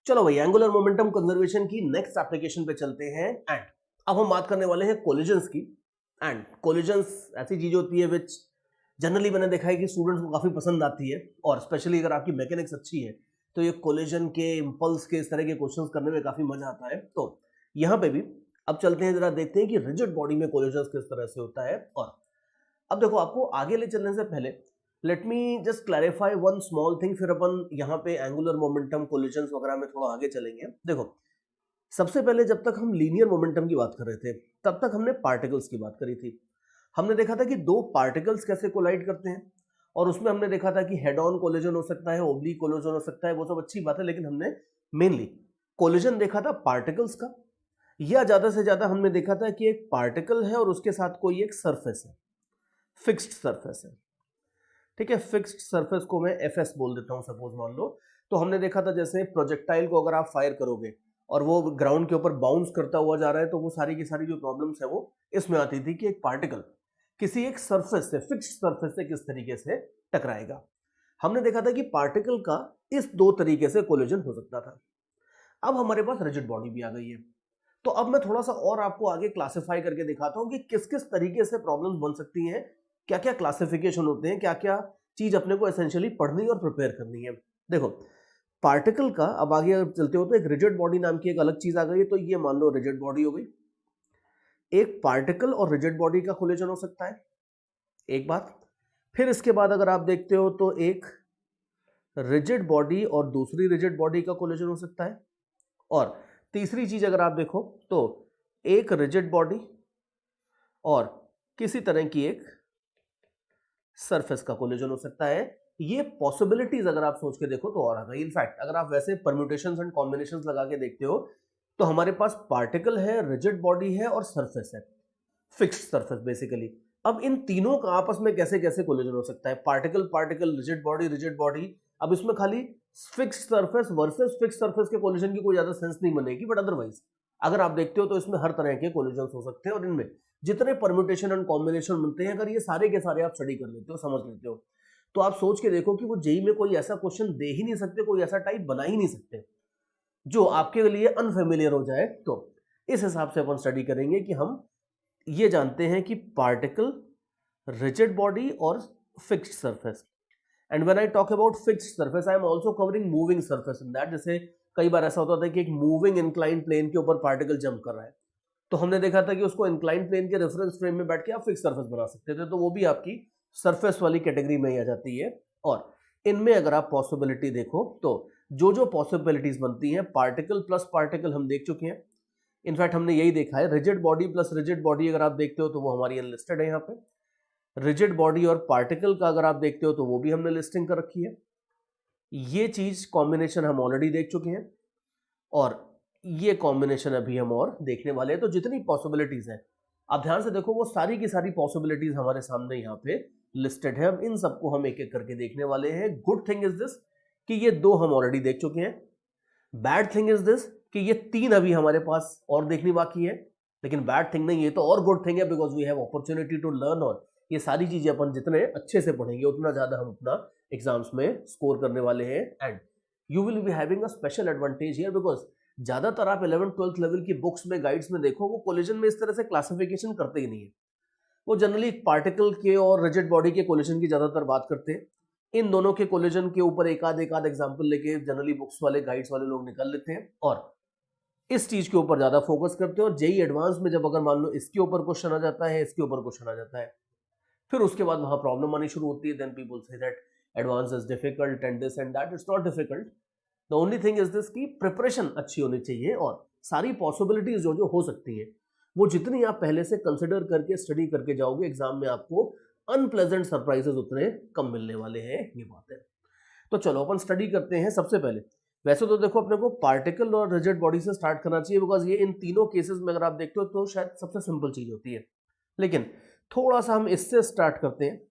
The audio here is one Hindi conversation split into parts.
चलो भाई, एंगुलर मोमेंटम कंजर्वेशन की नेक्स्ट एप्लीकेशन पे चलते हैं। एंड अब हम बात करने वाले हैं कोलिजन्स की। एंड कोलिजन्स ऐसी चीज होती है विच जनरली मैंने देखा है कि स्टूडेंट्स को काफी पसंद आती है, और स्पेशली अगर आपकी मैकेनिक्स अच्छी है तो ये कोलिजन के इंपल्स के इस तरह के क्वेश्चंस करने में काफी मजा आता है। तो यहाँ पे भी अब चलते हैं, जरा देखते हैं कि रिजिड बॉडी में कोलिजन्स किस तरह से होता है। और अब देखो, आपको आगे ले चलने से पहले let me just clarify one small thing, फिर अपन यहाँ पे एंगुलर मोमेंटम कोलिजन्स वगैरह में थोड़ा आगे चलेंगे। देखो, सबसे पहले जब तक हम लीनियर मोमेंटम की बात कर रहे थे तब तक हमने पार्टिकल्स की बात करी थी। हमने देखा था कि दो पार्टिकल्स कैसे कोलाइड करते हैं, और उसमें हमने देखा था कि हेड ऑन कोलिजन हो सकता है, ओब्लिक कोलिजन हो सकता है, वो सब अच्छी बात है, लेकिन हमने मेनली कोलिजन देखा था पार्टिकल्स का, या ज्यादा से ज्यादा हमने देखा था कि एक पार्टिकल है और उसके साथ कोई एक सरफेस है, फिक्स्ड सरफेस है। ठीक है, फिक्स्ड सरफेस को मैं एफएस बोल देता हूं सपोज मान लो। तो हमने देखा था जैसे प्रोजेक्टाइल को अगर आप फायर करोगे और वो ग्राउंड के ऊपर बाउंस करता हुआ जा रहा है, तो वो सारी की सारी जो प्रॉब्लम्स है वो इसमें आती थी कि एक पार्टिकल किसी एक सरफेस से, फिक्स्ड सरफेस से किस तरीके से टकराएगा। हमने देखा था कि पार्टिकल का इस दो तरीके से कोलिजन हो सकता था। अब हमारे पास रिजिड बॉडी भी आ गई है, तो अब मैं थोड़ा सा और आपको आगे क्लासिफाई करके दिखाता हूं कि किस किस तरीके से प्रॉब्लम्स बन सकती हैं, क्या क्या क्लासिफिकेशन होते हैं, क्या क्या चीज अपने को एसेंशियली पढ़नी और प्रिपेयर करनी है। देखो, पार्टिकल का अब आगे अगर चलते हो तो एक रिजिड बॉडी नाम की एक अलग चीज आ गई है। तो ये मान लो रिजिड बॉडी हो गई, एक पार्टिकल और रिजिड बॉडी का कोलिजन हो सकता है, एक बात। फिर इसके बाद अगर आप देखते हो तो एक रिजिड बॉडी और दूसरी रिजिड बॉडी का कोलिजन हो सकता है, और तीसरी चीज अगर आप देखो तो एक रिजिड बॉडी और किसी तरह की एक सरफेस का कोलिजन हो सकता है। ये पॉसिबिलिटीज अगर आप सोच के देखो तो और आ गई। इनफैक्ट अगर आप वैसे परम्यूटेशंस एंड कॉम्बिनेशंस लगा के देखते हो तो हमारे पास पार्टिकल है, रिजिड बॉडी है और सरफेस है, फिक्स्ड सरफेस बेसिकली। अब इन तीनों का आपस में कैसे कैसे कोलिजन हो सकता है, particle particle, rigid body rigid body. अब इसमें खाली fixed surface versus fixed surface के कोलिजन की कोई ज्यादा सेंस नहीं बनेगी, बट अदरवाइज अगर आप देखते हो तो इसमें हर तरह के कोलिजन हो सकते हैं, और इनमें जितने परम्यूटेशन एंड कॉम्बिनेशन बनते हैं, अगर ये सारे के सारे आप स्टडी कर लेते हो, समझ लेते हो, तो आप सोच के देखो कि वो जेई में कोई ऐसा क्वेश्चन दे ही नहीं सकते, कोई ऐसा टाइप बना ही नहीं सकते जो आपके लिए अनफेमिलियर हो जाए। तो इस हिसाब से अपन स्टडी करेंगे कि हम ये जानते हैं कि पार्टिकल, रिजिड बॉडी और fixed surface. And when I talk about fixed surface I am also covering moving surface in that. जैसे कई बार ऐसा होता था कि एक मूविंग इंक्लाइन प्लेन के ऊपर पार्टिकल जंप कर रहा है, तो हमने देखा था कि उसको इंक्लाइन प्लेन के रेफरेंस फ्रेम में बैठ के आप फिक्स सरफेस बना सकते थे, तो वो भी आपकी सरफेस वाली कैटेगरी में ही आ जाती है। और इनमें अगर आप पॉसिबिलिटी देखो तो जो जो पॉसिबिलिटीज बनती हैं, पार्टिकल प्लस पार्टिकल हम देख चुके हैं। इनफैक्ट हमने यही देखा है, rigid body plus rigid body अगर आप देखते हो तो वो हमारी अनलिस्टेड है यहाँ पे। रिजिड बॉडी और पार्टिकल का अगर आप देखते हो तो वो भी हमने लिस्टिंग कर रखी है। ये चीज कॉम्बिनेशन हम ऑलरेडी देख चुके हैं, और ये कॉम्बिनेशन अभी हम और देखने वाले हैं। तो जितनी पॉसिबिलिटीज हैं आप ध्यान से देखो, वो सारी की सारी पॉसिबिलिटीज हमारे सामने यहाँ पे लिस्टेड है। अब इन सबको हम एक एक करके देखने वाले हैं। गुड थिंग इज दिस कि ये दो हम ऑलरेडी देख चुके हैं। बैड थिंग इज दिस कि ये तीन अभी हमारे पास और देखनी बाकी है। लेकिन बैड थिंग नहीं, ये तो और गुड थिंग है, because we have opportunity to learn. और ये सारी चीजें अपन जितने अच्छे से पढ़ेंगे उतना ज्यादा हम अपना एग्जाम्स में स्कोर करने वाले हैं। And you will be having a special advantage here, because ज्यादातर आप 11th-12th लेवल की बुक्स में, गाइड्स में देखो, वो कोलिजन में इस तरह से क्लासिफिकेशन करते ही नहीं है। वो जनरली पार्टिकल के और रिजिड बॉडी के कोलिजन की ज्यादातर बात करते हैं। इन दोनों के कोलिजन के ऊपर एक आध एग्जांपल लेके जनरली बुक्स वाले, गाइड्स वाले लोग निकल लेते हैं, और इस चीज के ऊपर ज्यादा फोकस करते हैं। और जेई एडवांस में जब अगर मान लो इसके ऊपर क्वेश्चन आ जाता है, इसके ऊपर क्वेश्चन आ जाता है, फिर उसके बाद वहां प्रॉब्लम आनी शुरू होती है। Then people say that advance is difficult and this and that. It's not difficult, the only thing is this की प्रिपरेशन अच्छी होनी चाहिए, और सारी पॉसिबिलिटीज जो जो हो सकती हैं वो जितनी आप पहले से कंसिडर करके स्टडी करके जाओगे, एग्जाम में आपको अनप्लेजेंट सरप्राइजेस उतने कम मिलने वाले हैं, ये बात है। तो चलो अपन स्टडी करते हैं। सबसे पहले वैसे तो देखो, अपने को पार्टिकल और रिजिड बॉडी से स्टार्ट करना चाहिए, बिकॉज ये इन तीनों केसेस में अगर आप देखते हो तो शायद सबसे सिंपल चीज होती है। लेकिन थोड़ा सा हम इससे स्टार्ट करते हैं,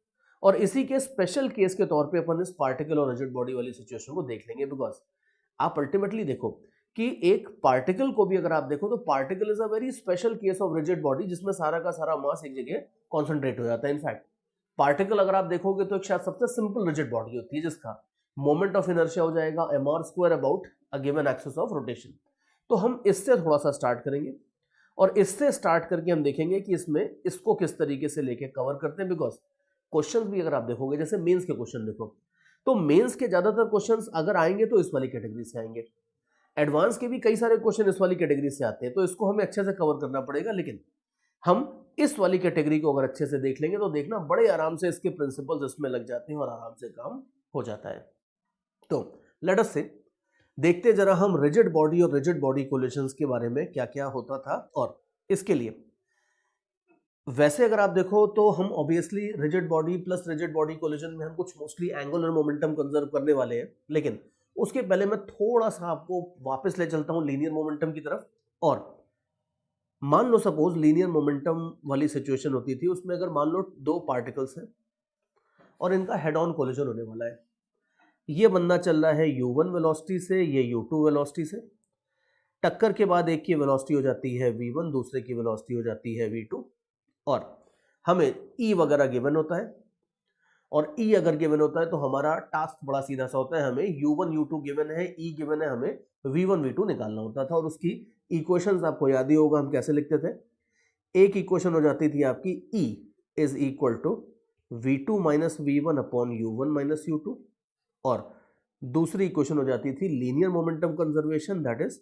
और इसी के स्पेशल केस के तौर पे अपन इस पार्टिकल और रिजिड बॉडी वाली सिचुएशन को देख लेंगे। बिकॉज आप अल्टीमेटली देखो कि एक पार्टिकल को भी अगर आप देखो तो particle is a very special case of rigid body, जिसमें सारा का सारा मास एक जगह कॉन्सेंट्रेट हो जाता है। इनफैक्ट पार्टिकल अगर आप देखोगे तो एक शायद सबसे सिंपल रिजिड बॉडी होती है, जिसका मोमेंट ऑफ इनर्शिया हो जाएगा mr² about a given axis of rotation. तो हम इससे थोड़ा सा स्टार्ट करेंगे और इससे स्टार्ट करके हम देखेंगे कि इसमें इसको किस तरीके से लेके कवर करते हैं। बिकॉज क्वेश्चंस भी अगर आप देखोगे, जैसे मेंस के क्वेश्चन देखो, तो मेंस के ज्यादातर क्वेश्चंस अगर आएंगे तो इस वाली कैटेगरी से आएंगे, एडवांस के भी कई सारे क्वेश्चन इस वाली कैटेगरी से आते हैं, तो इसको हमें अच्छे से कवर करना पड़ेगा। लेकिन हम इस वाली कैटेगरी को अगर अच्छे से देख लेंगे तो देखना बड़े आराम से इसके प्रिंसिपल्स इसमें लग जाते हैं और आराम से काम हो जाता है। तो लेट अस से देखते जरा हम रिजिड बॉडी और रिजिड बॉडी कोलिजन्स के बारे में क्या क्या होता था। और इसके लिए वैसे अगर आप देखो तो हम obviously rigid body plus rigid body collision में हम कुछ मोस्टली एंगुलर मोमेंटम कंजर्व करने वाले हैं, लेकिन उसके पहले मैं थोड़ा सा आपको वापस ले चलता हूं लीनियर मोमेंटम की तरफ। और मान लो सपोज लीनियर मोमेंटम वाली सिचुएशन होती थी, उसमें अगर मान लो दो पार्टिकल्स हैं और इनका हेड ऑन कोलिजन होने वाला है। ये बंदा चल रहा है u1 वेलोसिटी से, ये u2 वेलोसिटी से। टक्कर के बाद एक की वेलोसिटी हो जाती है v1, दूसरे की वेलोसिटी हो जाती है v2, और हमें e वगैरह गिवन होता है। और e अगर गिवन होता है तो हमारा टास्क बड़ा सीधा सा होता है, हमें u1 u2 गिवन है, e गिवन है, हमें v1 v2 निकालना होता था। और उसकी इक्वेशंस आपको याद ही होगा हम कैसे लिखते थे। एक इक्वेशन हो जाती थी आपकी e is equal to v2 minus v1 upon u1 minus u2, और दूसरी इक्वेशन हो जाती थी linear momentum conservation, that is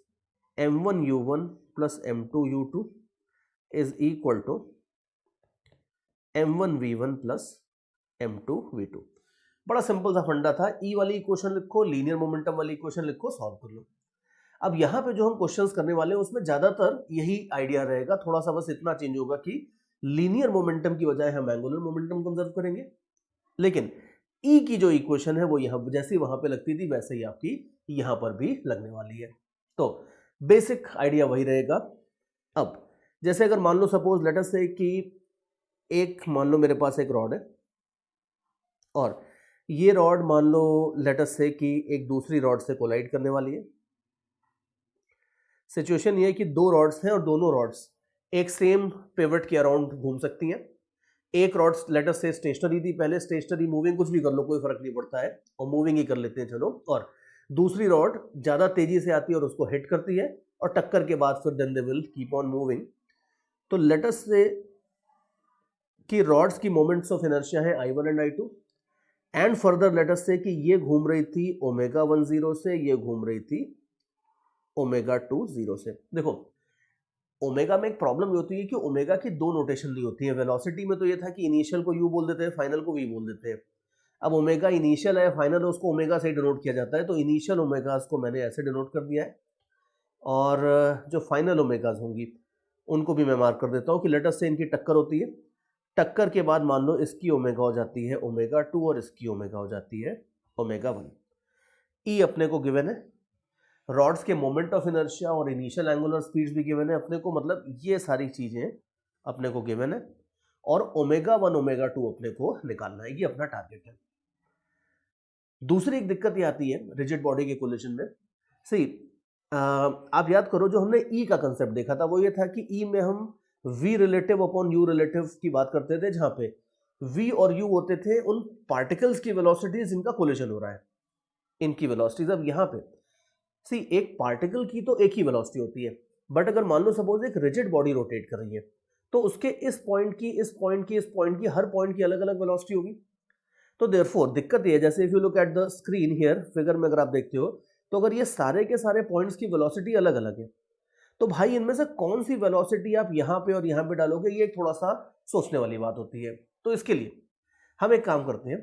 m1 u1 plus m2 u2 is equal to m1 v1 plus m2 v2। बड़ा सिंपल सा फंडा था, ई वाली इक्वेशन लिखो, लीनियर मोमेंटम वाली इक्वेशन लिखो, सॉल्व कर लो। अब यहाँ पे जो हम क्वेश्चंस करने वाले हैं उसमें ज्यादातर यही आइडिया रहेगा, थोड़ा सा बस इतना चेंज होगा कि लीनियर मोमेंटम की बजाय हम एंगुलर मोमेंटम कंजर्व करेंगे। लेकिन ई की जो इक्वेशन है वो यहाँ जैसी वहां पे लगती थी वैसे ही आपकी यहाँ पर भी लगने वाली है। तो बेसिक आइडिया वही रहेगा। अब जैसे अगर मान लो सपोज लेट अस से कि एक मान लो मेरे पास एक रॉड है और ये रॉड मान लो लेट अस से कि एक दूसरी रॉड से कोलाइड करने वाली है। सिचुएशन ये है कि दो रॉड्स हैं और दोनों रॉड्स एक सेम पिवट के अराउंड घूम सकती हैं। एक रॉड लेट अस से स्टेशनरी थी पहले, स्टेशनरी मूविंग कुछ भी कर लो कोई फर्क नहीं पड़ता है, और मूविंग ही कर लेते हैं चलो। और दूसरी रॉड ज्यादा तेजी से आती है और उसको हिट करती है और टक्कर के बाद फिर then they will keep on moving. तो लेट अस से कि रॉड्स की मोमेंट्स ऑफ इनर्शिया है I1 and I2, and further let us say कि ये घूम रही थी ω1 0 से, ये घूम रही थी ω2 0 से। देखो ओमेगा में एक प्रॉब्लम ये होती है कि ओमेगा की दो नोटेशन नहीं होती है। वेलोसिटी में तो ये था कि इनिशियल को u बोल देते हैं, फाइनल को v बोल देते हैं। अब ओमेगा इनिशियल है, फाइनल है, उसको ओमेगा से डिनोट किया जाता है। तो इनिशियल ओमेगास को मैंने ऐसे डिनोट कर दिया है, और जो फाइनल ओमेगास होंगी उनको भी मैं मार्क कर देता हूँ कि लेट अस से इनकी टक्कर होती है। टक्कर के बाद मान लो इसकी ओमेगा हो जाती है ω2 और इसकी ओमेगा हो जाती है ω1। ई अपने को गिवन है, रॉड्स के मोमेंट ऑफ इनर्शिया और इनिशियल एंगुलर स्पीड्स भी गिवन है अपने को, मतलब ये सारी चीजें अपने को गिवन है। और ω1 ω2 अपने को निकालना है, ये अपना टारगेट है। दूसरी एक दिक्कत ये आती है रिजिड बॉडी के कोलिजन में। सही आप याद करो जो हमने ई का कंसेप्ट देखा था वो ये था कि ई में हम v relative upon u relative की बात करते थे, जहां पे v और u होते थे उन पार्टिकल्स की वेलोसिटीज जिनका कोलिजन हो रहा है, इनकी वेलोसिटीज। अब यहाँ पे सी एक पार्टिकल की तो एक ही वेलोसिटी होती है, बट अगर मान लो सपोज एक रिजिड बॉडी रोटेट कर रही है तो उसके इस पॉइंट की, इस पॉइंट की, इस पॉइंट की, हर पॉइंट की अलग अलग वेलोसिटी होगी। तो देयरफॉर दिक्कत ये है, जैसे if you look at the screen here figure में अगर आप देखते हो तो अगर ये सारे के सारे पॉइंट्स की वेलोसिटी अलग अलग है तो भाई इनमें से कौन सी वेलोसिटी आप यहाँ पे और यहाँ पे डालोगे, ये थोड़ा सा सोचने वाली बात होती है। तो इसके लिए हम एक काम करते हैं,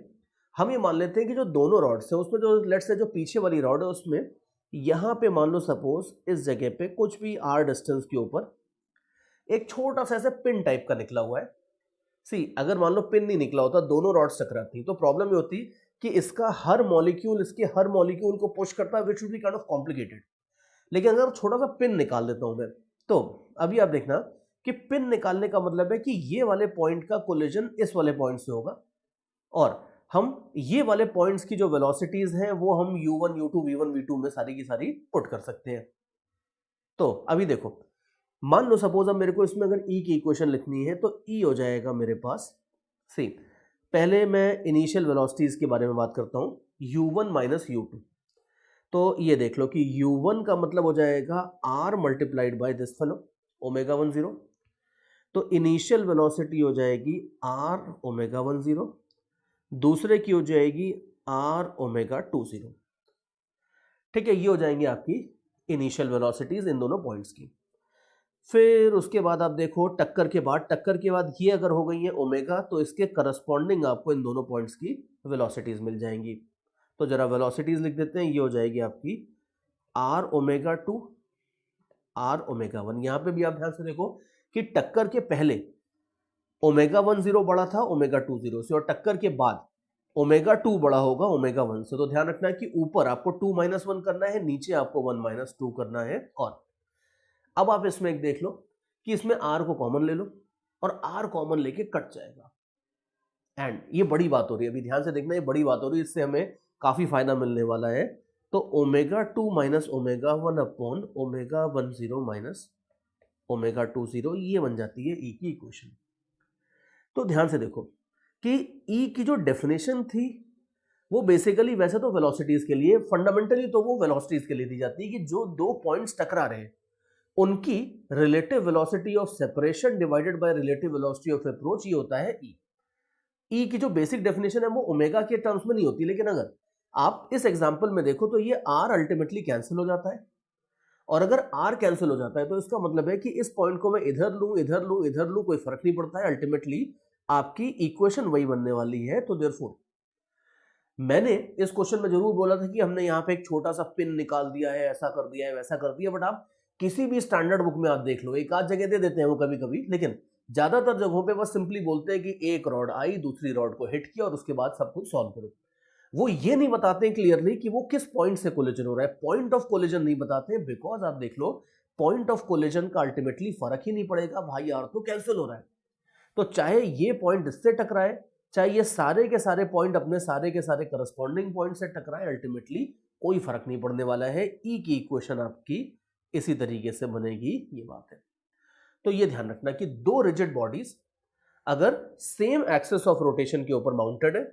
हम ये मान लेते हैं कि जो दोनों रॉड्स हैं उसमें जो लेट्स से जो पीछे वाली रॉड है उसमें यहाँ पे मान लो सपोज इस जगह पे कुछ भी r डिस्टेंस के ऊपर एक छोटा सा ऐसे पिन टाइप का निकला हुआ है। सी अगर मान लो पिन नहीं निकला होता, दोनों रॉड्स टकराती तो प्रॉब्लम ये होती कि इसका हर मॉलिक्यूल इसके हर मॉलिक्यूल को पुश करता है, which would be kind of complicated. लेकिन अगर छोटा सा पिन निकाल देता हूं मैं, तो अभी आप देखना कि पिन निकालने का मतलब है कि ये वाले पॉइंट का कोलिजन इस वाले पॉइंट से होगा, और हम ये वाले पॉइंट्स की जो वेलोसिटीज हैं वो हम u1 u2 v1 v2 में सारी की सारी पुट कर सकते हैं। तो अभी देखो मान लो सपोज अब मेरे को इसमें अगर ई की इक्वेशन लिखनी है तो ई हो जाएगा मेरे पास, सी पहले मैं इनिशियल वेलोसिटीज के बारे में बात करता हूं। u1 minus u2। तो ये देख लो कि u1 का मतलब हो जाएगा r multiplied by this fellow omega 10। तो इनिशियल वेलोसिटी हो जाएगी r ओमेगा 10, दूसरे की हो जाएगी r ओमेगा 20। ठीक है, ये हो जाएंगे आपकी इनिशियल वेलोसिटीज इन दोनों पॉइंट्स की। फिर उसके बाद आप देखो टक्कर के बाद ये अगर हो गई है ओमेगा, तो इसके करस्पॉन्डिंग आपको इन दोनों पॉइंट्स की वेलोसिटीज मिल जाएंगी। तो जरा वेलोसिटीज लिख देते हैं, ये हो जाएगी आपकी r ओमेगा 2 r ओमेगा 1। यहां पे भी आप ध्यान से देखो कि टक्कर के पहले ओमेगा 10 बड़ा था ओमेगा 20 से, और टक्कर के बाद ओमेगा 2 बड़ा होगा ओमेगा 1 से। तो ध्यान रखना है कि ऊपर आपको 2 माइनस 1 करना है, नीचे आपको 1 माइनस 2 करना है। और अब आप इसमें एक देख लो कि इसमें r को कॉमन ले लो और r कॉमन लेके कट जाएगा। एंड ये बड़ी बात हो रही है, अभी ध्यान से देखना, ये बड़ी बात हो रही है, इससे हमें काफी फायदा मिलने वाला है। तो omega 2 minus omega 1 upon omega 10 minus omega 20, ये बन जाती है ई की इक्वेशन। तो ध्यान से देखो कि ई की जो डेफिनेशन थी वो बेसिकली वैसे तो वेलोसिटीज के लिए, फंडामेंटली तो वो वेलोसिटीज के लिए दी जाती है कि जो दो पॉइंट्स टकरा रहे हैं उनकी relative velocity of separation divided by relative velocity of approach, ये होता है ई। ई की जो बेसिक डेफिनेशन है वो ओमेगा के टर्म्स में नहीं होती, लेकिन अगर आप इस एग्जांपल में देखो तो ये आर अल्टीमेटली कैंसिल हो जाता है। और अगर आर कैंसिल हो जाता है तो इसका मतलब है कि इस पॉइंट को मैं इधर लूं इधर लूं इधर लूं, कोई फर्क नहीं पड़ता है, अल्टीमेटली आपकी इक्वेशन वही बनने वाली है। तो देयरफॉर मैंने इस क्वेश्चन में जरूर बोला था कि हमने यहाँ पे एक छोटा सा पिन निकाल दिया है, ऐसा कर दिया है, वैसा कर दिया, बट आप किसी भी स्टैंडर्ड बुक में आप देख लो, एक आध जगह दे देते हैं वो कभी कभी, लेकिन ज्यादातर जगहों पे बस सिंपली बोलते हैं कि एक रॉड आई, दूसरी रॉड को हिट किया और उसके बाद सब कुछ सॉल्व करो। वो ये नहीं बताते हैं क्लियरली कि वो किस पॉइंट से कोलिजन हो रहा है, पॉइंट ऑफ कोलिजन नहीं बताते हैं, बिकॉज आप देख लो पॉइंट ऑफ कोलिजन का अल्टीमेटली फर्क ही नहीं पड़ेगा भाई, आर तो कैंसिल हो रहा है। तो चाहे ये पॉइंट इससे टकराए, चाहे ये सारे के सारे पॉइंट अपने सारे के सारे करस्पॉन्डिंग पॉइंट से टकराए, अल्टीमेटली कोई फर्क नहीं पड़ने वाला है। ई की इक्वेशन आपकी इसी तरीके से बनेगी, ये बात है। तो ये ध्यान रखना कि दो रिजिड बॉडीज अगर सेम एक्सिस ऑफ रोटेशन के ऊपर माउंटेड है,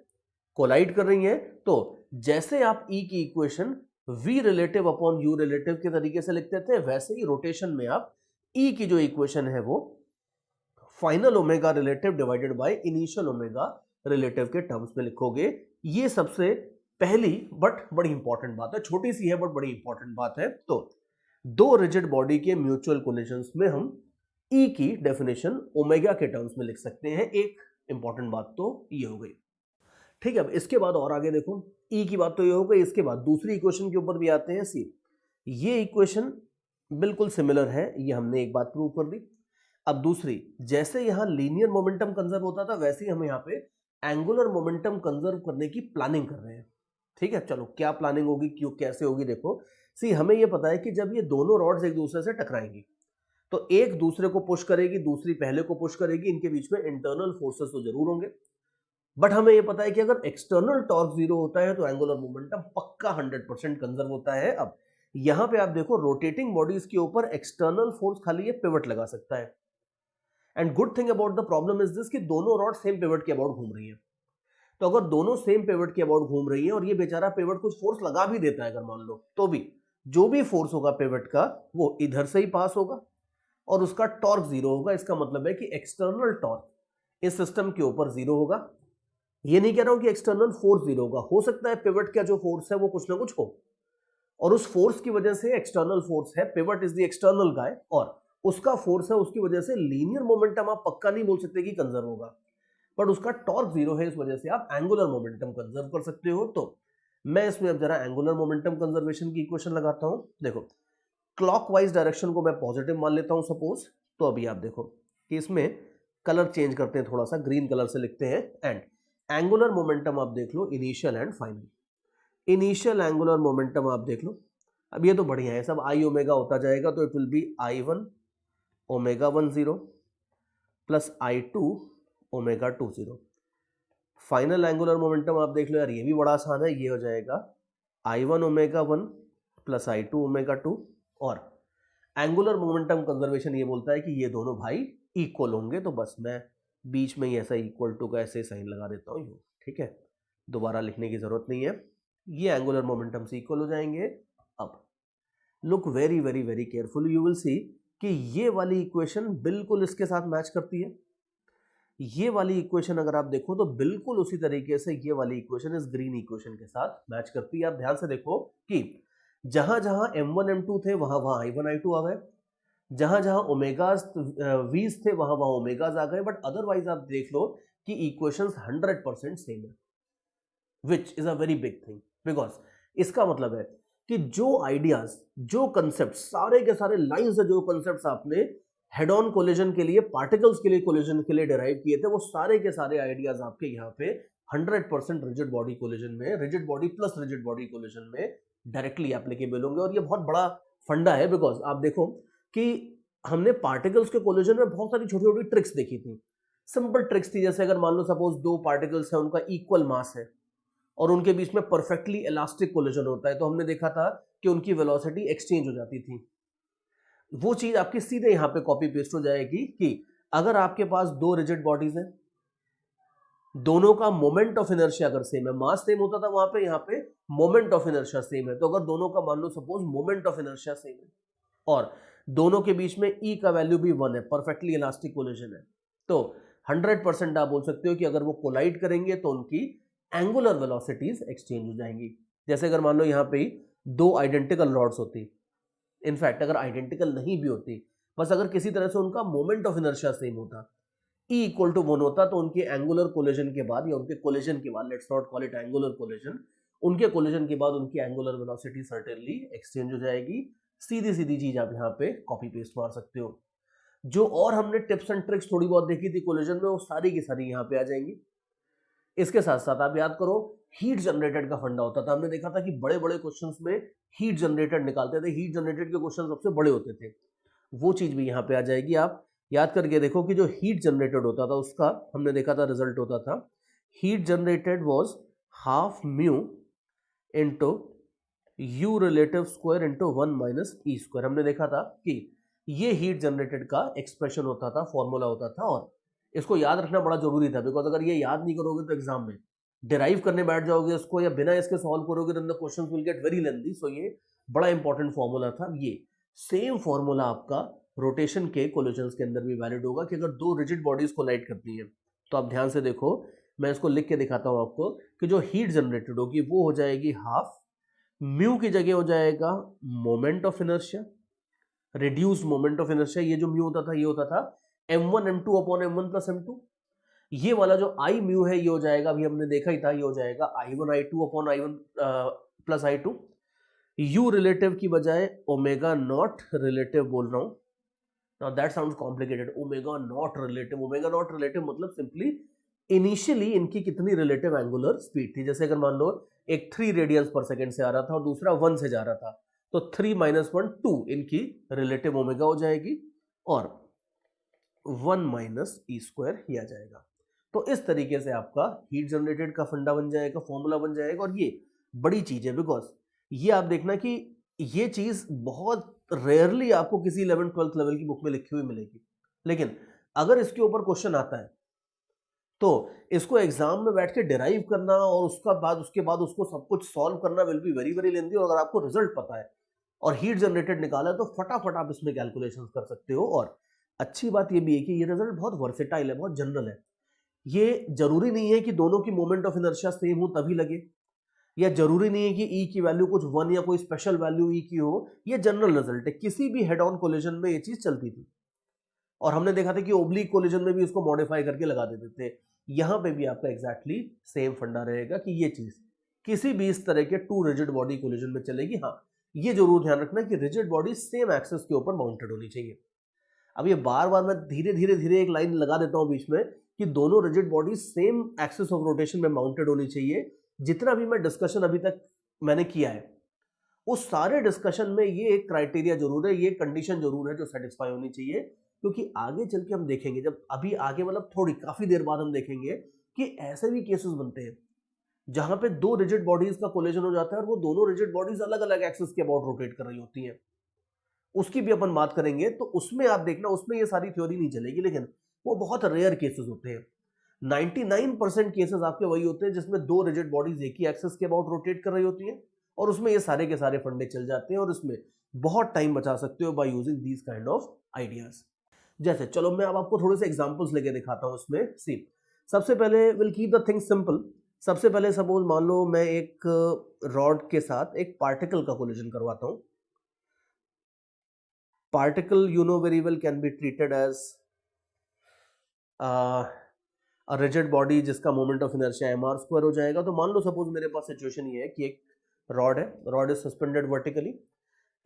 कोलाइड कर रही है, तो जैसे आप ई की equation v relative upon u relative के तरीके से लिखते थे, वैसे ही रोटेशन में आप ई की जो इक्वेशन है वो final omega relative divided by initial omega relative के टर्म्स में लिखोगे। ये सबसे पहली बट बड़ी इंपॉर्टेंट बात है, छोटी सी है बट बड़ी इंपॉर्टेंट बात है। तो दो रिजिड बॉडी के म्यूचुअल कोलिजन्स में हम ई की डेफिनेशन ओमेगा के टर्म्स में लिख सकते हैं। एक इंपॉर्टेंट बात तो ये हो गई। ठीक है, अब इसके बाद और आगे देखो, ई की बात तो ये हो गई, इसके बाद दूसरी इक्वेशन के ऊपर भी आते हैं। सी, ये इक्वेशन बिल्कुल सिमिलर है, ये हमने एक बात प्रूव कर दी। अब दूसरी, जैसे यहां लीनियर मोमेंटम कंजर्व होता था, वैसे ही हम यहाँ पे एंगुलर मोमेंटम कंजर्व करने की प्लानिंग कर रहे हैं। ठीक है, चलो क्या प्लानिंग होगी, क्यों, कैसे होगी, देखो। सी, हमें ये पता है कि जब ये दोनों रॉड्स एक दूसरे से टकराएंगी तो एक दूसरे को पुश करेगी, दूसरी पहले को पुश करेगी, इनके बीच में इंटरनल फोर्सेस तो जरूर होंगे। बट हमें यह पता है कि अगर एक्सटर्नल टॉर्क 0 होता है तो एंगुलर मोमेंटम पक्का 100% कंजर्व होता है। अब यहां पे आप देखो रोटेटिंग बॉडीज के ऊपर एक्सटर्नल फोर्स खाली ये पिवट लगा सकता है। And good thing about the problem is this कि दोनों रॉड सेम पिवट के अबाउट घूम रही है। तो अगर दोनों सेम पिवट के अबाउट घूम रही है और ये बेचारा पिवट कुछ फोर्स लगा भी देता है अगर मान लो, तो भी जो भी फोर्स होगा पिवट का वो इधर से ही पास होगा और उसका टॉर्क 0 होगा। इसका मतलब है कि एक्सटर्नल टॉर्क इस सिस्टम के ऊपर 0 होगा। ये नहीं कह रहा हूं कि एक्सटर्नल फोर्स 0 होगा, हो सकता है पिवट का जो फोर्स है वो कुछ ना कुछ हो, और उस फोर्स की वजह से एक्सटर्नल फोर्स है, पिवट इज द एक्सटर्नल गाय, और उसका फोर्स है, उसकी वजह से लीनियर मोमेंटम आप पक्का नहीं बोल सकते कि कंजर्व होगा, बट उसका टॉर्क 0 है, इस वजह से आप एंगुलर मोमेंटम कंजर्व कर सकते हो। तो मैं इसमें अब जरा एंगुलर मोमेंटम कंजर्वेशन की इक्वेशन लगाता हूं। देखो, क्लॉकवाइज डायरेक्शन को मैं पॉजिटिव मान लेता हूं सपोज। तो अभी आप देखो कि इसमें कलर चेंज करते हैं, थोड़ा सा ग्रीन कलर से लिखते हैं। एंड एंगुलर मोमेंटम आप देख लो initial and final. Initial angular momentum आप देख लो, अब ये तो बढ़िया है, सब आई ओमेगा होता जाएगा, तो it will be I1 omega 10 plus I2 omega 20। Final angular momentum आप देख लो यार, ये भी बड़ा आसान है, ये हो जाएगा I1 omega 1 plus I2 omega 2। और एंगुलर मोमेंटम कंजर्वेशन ये बोलता है कि ये दोनों भाई इक्वल होंगे, तो बस मैं बीच में ही ऐसा इक्वल टू का ऐसे साइन लगा देता हूँ, ठीक है, दोबारा लिखने की जरूरत नहीं है, ये एंगुलर मोमेंटम से इक्वल हो जाएंगे। अब look very very very carefully, you will see कि ये वाली इक्वेशन बिल्कुल इसके साथ मैच करती है। ये वाली इक्वेशन अगर आप देखो तो बिल्कुल उसी तरीके से ये वाली इक्वेशन इस ग्रीन इक्वेशन के साथ मैच करती है। आप ध्यान से देखो कि जहां जहां m1 m2 थे वहां वहां i1 i2 आ गए, जहां जहां ओमेगाज वीज थे वहां वहां ओमेगाज आ गए, बट अदरवाइज आप देख लो कि इक्वेशंस 100% सेम है, which is a very big thing, because इसका मतलब है कि जो आइडियाज, जो कंसेप्ट, सारे के सारे लाइन से जो कंसेप्ट आपने हेड ऑन कोलिजन के लिए, पार्टिकल्स के लिए कोलिजन के लिए डिराइव किए थे, वो सारे के सारे आइडियाज आपके यहाँ पे 100% रिजिड बॉडी कोलिजन में, rigid body plus rigid body collision में डायरेक्टली एप्लीकेबल होंगे। और ये बहुत बड़ा फंडा है, बिकॉज आप देखो कि हमने पार्टिकल्स के कोलिजन में बहुत सारी छोटी छोटी ट्रिक्स देखी थी, सिंपल ट्रिक्स थी। जैसे अगर मान लो सपोज दो पार्टिकल्स है, उनका इक्वल मास है और उनके बीच में परफेक्टली इलास्टिक कोलिजन होता है, तो हमने देखा था कि उनकी वेलोसिटी एक्सचेंज हो जाती थी। वो चीज आपकी सीधे यहां पे कॉपी पेस्ट हो जाएगी कि अगर आपके पास दो रिजिड बॉडीज हैं, दोनों का मोमेंट ऑफ इनर्शिया अगर सेम है, मास सेम होता था वहां पे, यहाँ पे मोमेंट ऑफ इनर्शिया सेम है, तो अगर दोनों का मान लो suppose moment of inertia same है और दोनों के बीच में ई का वैल्यू भी 1 है, परफेक्टली इलास्टिक कोलिजन है, तो 100% आप बोल सकते हो कि अगर वो कोलाइड करेंगे तो उनकी एंगुलर वेलोसिटीज एक्सचेंज हो जाएंगी। जैसे अगर मान लो यहाँ पे दो आइडेंटिकल रॉड्स होती, इनफैक्ट अगर आइडेंटिकल नहीं भी होती, बस अगर किसी तरह से उनका मोमेंट ऑफ इनर्शिया सेम होता, E इक्वल टू 1 होता, तो उनके एंगुलर कोलिजन के बाद या उनके कोलिजन के बाद, let's not call it angular collision, उनके कोलिजन के बाद उनकी एंगुलर वेलोसिटी सर्टेनली एक्सचेंज हो जाएगी। सीधी सीधी चीज आप यहाँ पे कॉपी पेस्ट मार सकते हो। जो और हमने टिप्स एंड ट्रिक्स थोड़ी बहुत देखी थी कोलिजन में, वो सारी की सारी यहाँ पे आ जाएंगी। इसके साथ साथ आप याद करो, हीट जनरेटेड का फंडा होता था। हमने देखा था कि बड़े बड़े क्वेश्चंस में हीट जनरेटेड निकालते थे, हीट जनरेटेड के क्वेश्चन सबसे बड़े होते थे, वो चीज भी यहाँ पे आ जाएगी। आप याद करके देखो कि जो हीट जनरेटेड होता था उसका हमने देखा था रिजल्ट होता था, heat generated was half mu into you relative square into 1 minus E square. हमने देखा था कि ये हीट जनरेटेड का एक्सप्रेशन होता था, फॉर्मूला होता था, और इसको याद रखना बड़ा जरूरी था, बिकॉज अगर ये याद नहीं करोगे तो एग्जाम में डिराइव करने बैठ जाओगे इसको या बिना इसके सॉल्व करोगे तो the questions will get very lengthy. So ये बड़ा इंपॉर्टेंट फॉर्मूला था। ये सेम फॉर्मूला आपका रोटेशन के कोलिजन्स के अंदर भी वैलिड होगा कि अगर दो रिजिड बॉडीज कोलाइड करती हैं, तो आप ध्यान से देखो, मैं इसको लिख के दिखाता हूं आपको कि जो हीट जनरेटेड होगी वो हो जाएगी हाफ म्यू की जगह हो जाएगा moment of inertia, reduce moment of inertia. ये जो म्यू होता था ये होता था m1 m2 upon m1 plus m2। ये वाला जो आई म्यू है ये हो जाएगा, अभी हमने देखा ही था, ये हो जाएगा i1 i2 upon i1 plus i2। You relative की बजाय ओमेगा नॉट रिलेटिव बोल रहा हूं। Now that sounds complicated, omega naught relative. Omega naught relative मतलब सिंपली इनिशियली इनकी कितनी रिलेटिव एंगुलर स्पीड थी। जैसे अगर मान लो एक 3 रेडियंस पर सेकंड से आ रहा था और दूसरा 1 से जा रहा था, तो 3 माइनस 1 2 इनकी रिलेटिव ओमेगा हो जाएगी और 1 माइनस ई स्क्वायर ही आ जाएगा। तो इस तरीके से आपका हीट जनरेटेड का फंडा बन जाएगा, फॉर्मूला बन जाएगा। और ये बड़ी चीज है, बिकॉज ये आप देखना कि ये चीज बहुत रेयरली आपको किसी 11th-12th लेवल की बुक में लिखी हुई मिलेगी, लेकिन अगर इसके ऊपर क्वेश्चन आता है तो इसको एग्जाम में बैठ के डिराइव करना और उसके बाद उसको सब कुछ सॉल्व करना will be very very lengthy. और अगर आपको रिजल्ट पता है और हीट जनरेटेड निकाला है तो फटाफट आप इसमें कैलकुलेशंस कर सकते हो। और अच्छी बात ये भी है कि ये रिजल्ट बहुत वर्सेटाइल है, बहुत जनरल है। ये जरूरी नहीं है कि दोनों की मोमेंट ऑफ इनर्शिया सेम हो तभी लगे, या जरूरी नहीं है कि ई की वैल्यू कुछ 1 या कोई स्पेशल वैल्यू ई की हो। ये जनरल रिजल्ट है, किसी भी हेड ऑन कोलिजन में ये चीज चलती थी। और हमने देखा था कि ओब्लिक कोलिजन में भी इसको मॉडिफाई करके लगा देते थे। यहां पे भी आपका एग्जैक्टली सेम फंडा रहेगा कि ये चीज किसी भी इस तरह के 2 रिजिड बॉडी कोलिजन में चलेगी। हाँ, ये जरूर ध्यान रखना कि रिजिड बॉडी सेम एक्सिस के ऊपर माउंटेड होनी चाहिए। अब ये बार बार मैं धीरे धीरे धीरे एक लाइन लगा देता हूं बीच में कि दोनों rigid body same axis of rotation में माउंटेड होनी चाहिए। जितना भी मैं डिस्कशन अभी तक मैंने किया है उस सारे डिस्कशन में ये एक क्राइटेरिया जरूर है, ये कंडीशन जरूर है जो सेटिस्फाई होनी चाहिए। क्योंकि आगे चल के हम देखेंगे, जब अभी आगे मतलब थोड़ी काफी देर बाद हम देखेंगे कि ऐसे भी केसेस बनते हैं जहां पे 2 रिजिड बॉडीज का कोलिजन हो जाता है और वो दोनों रिजिड बॉडीज अलग अलग एक्सिस के अबाउट रोटेट कर रही होती हैं। उसकी भी अपन बात करेंगे, तो उसमें आप देखना, उसमें ये सारी थ्योरी नहीं चलेगी, लेकिन वो बहुत रेयर केसेस होते हैं। 99% केसेस आपके वही होते हैं जिसमें दो रिजिड बॉडीज एक ही एक्सिस के अबाउट रोटेट कर रही होती हैं और उसमें ये सारे के सारे फंडे चल जाते हैं और इसमें बहुत टाइम बचा सकते हो by using these kind of ideas. जैसे चलो मैं अब आपको थोड़े से एग्जांपल्स लेके दिखाता हूं इसमें। सी सबसे पहले will keep the thing simple. सबसे पहले सपोज मान लो मैं एक रॉड के साथ एक पार्टिकल का कोलिजन करवाता हूं। Particle you know very well can be treated as rigid body जिसका मोमेंट ऑफ इनर्शिया mr² हो जाएगा। तो मान लो सपोज मेरे पास सिचुएशन ये है कि एक रॉड है, रॉड इज सस्पेंडेड वर्टिकली,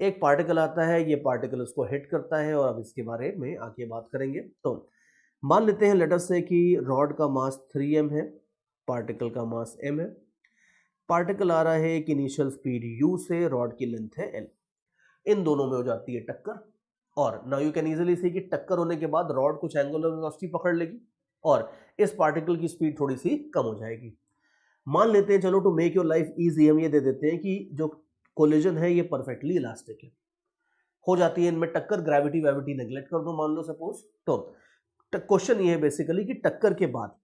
एक पार्टिकल आता है, ये पार्टिकल उसको हिट करता है और अब इसके बारे में आगे बात करेंगे। तो मान लेते हैं लेट अस से कि रॉड का मास 3m है, पार्टिकल का मास m है, पार्टिकल आ रहा है एक इनिशियल स्पीड u से, रॉड की लेंथ है l, इन दोनों में हो जाती है टक्कर और now you can easily see कि टक्कर होने के बाद रॉड कुछ एंगुलर वेलोसिटी पकड़ लेगी और इस पार्टिकल की स्पीड थोड़ी सी कम हो जाएगी। मान लेते हैं चलो to make your life easy हम ये दे देते हैं कि जो कोलिजन है ये परफेक्टली इलास्टिक है, हो जाती है इनमें टक्कर, ग्रेविटी वेविटी नेग्लेक्ट कर दो मान लो सपोज। तो क्वेश्चन ये है बेसिकली कि टक्कर के बाद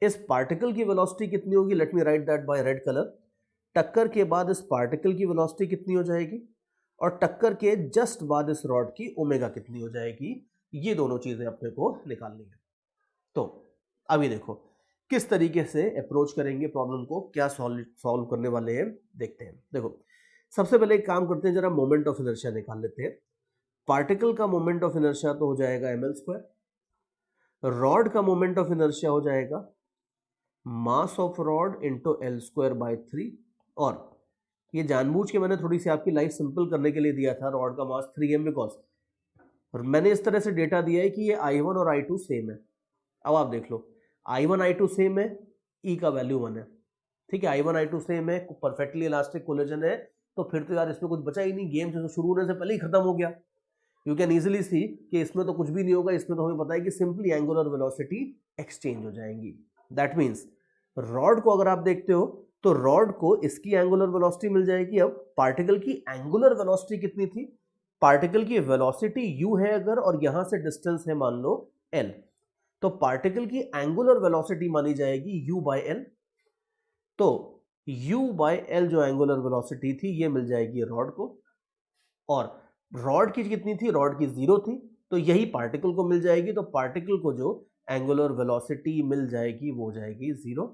इस पार्टिकल की वेलोसिटी कितनी होगी, let me right that bye red colour. टक्कर के बाद इस पार्टिकल की वेलोसिटी कितनी हो जाएगी और टक्कर के जस्ट बाद इस रॉड की ओमेगा कितनी हो जाएगी, ये दोनों चीजें अपने को निकालनी है। तो अभी देखो किस तरीके से अप्रोच करेंगे प्रॉब्लम को, क्या सॉल्व करने वाले हैं देखते हैं। देखो सबसे पहले एक काम करते हैं, जरा मोमेंट ऑफ इनर्शिया निकाल लेते हैं। पार्टिकल का मोमेंट ऑफ इनर्शिया तो हो जाएगा ml², रॉड का मोमेंट ऑफ इनर्शिया हो जाएगा मास ऑफ रॉड इंटू l²/3 और ये जानबूझ के मैंने थोड़ी सी आपकी लाइफ सिंपल करने के लिए दिया था रॉड का मास 3m बिकॉज और मैंने इस तरह से डेटा दिया है कि ये I1 और I2 सेम है। अब आप देख लो I1 I2 सेम है, E का वैल्यू 1 है, ठीक है, I1 I2 सेम है, परफेक्टली इलास्टिक कोलिजन है, तो फिर तो यार इसमें कुछ बचा ही नहीं, गेम से शुरू होने से पहले ही खत्म हो गया। यू कैन इजीली सी कि इसमें तो कुछ भी नहीं होगा, इसमें तो हमें पता है कि सिंपली एंगुलर वेलोसिटी एक्सचेंज हो जाएंगी। दैट मीन्स रॉड को अगर आप देखते हो तो रॉड को इसकी एंगुलर वेलोसिटी मिल जाएगी। अब पार्टिकल की एंगुलर वेलोसिटी कितनी थी, पार्टिकल की वेलोसिटी u है अगर और यहां से डिस्टेंस है मान लो l, तो पार्टिकल की एंगुलर वेलोसिटी मानी जाएगी u/l। तो u/l जो एंगुलर वेलोसिटी थी ये मिल जाएगी रॉड को और रॉड की कितनी थी, रॉड की 0 थी, तो यही पार्टिकल को मिल जाएगी। तो पार्टिकल को जो एंगुलर वेलोसिटी मिल जाएगी वो हो जाएगी 0।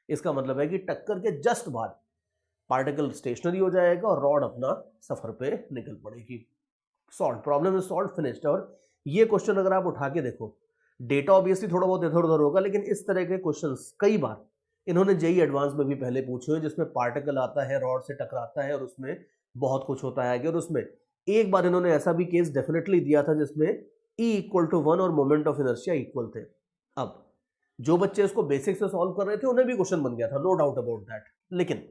इसका मतलब है कि टक्कर के जस्ट बाद पार्टिकल स्टेशनरी हो जाएगा और रॉड अपना सफर पे निकल पड़ेगी। Solve, problem is solve, finished. और ये क्वेश्चन अगर आप उठा के देखो, डेटा ऑब्वियसली थोड़ा बहुत इधर उधर होगा, लेकिन इस तरह के क्वेश्चंस कई बार इन्होंने जेईई एडवांस में भी पहले पूछे हुए, जिसमें पार्टिकल आता है, रॉड से टकराता है और उसमें बहुत कुछ होता है आगे। और उसमें एक बार इन्होंने ऐसा भी केस डेफिनेटली दिया था जिसमें E = 1 और मोमेंट ऑफ इनर्शिया इक्वल थे। अब जो बच्चे इसको बेसिक से सॉल्व कर रहे थे उन्हें भी क्वेश्चन बन गया था, नो डाउट अबाउट दैट, लेकिन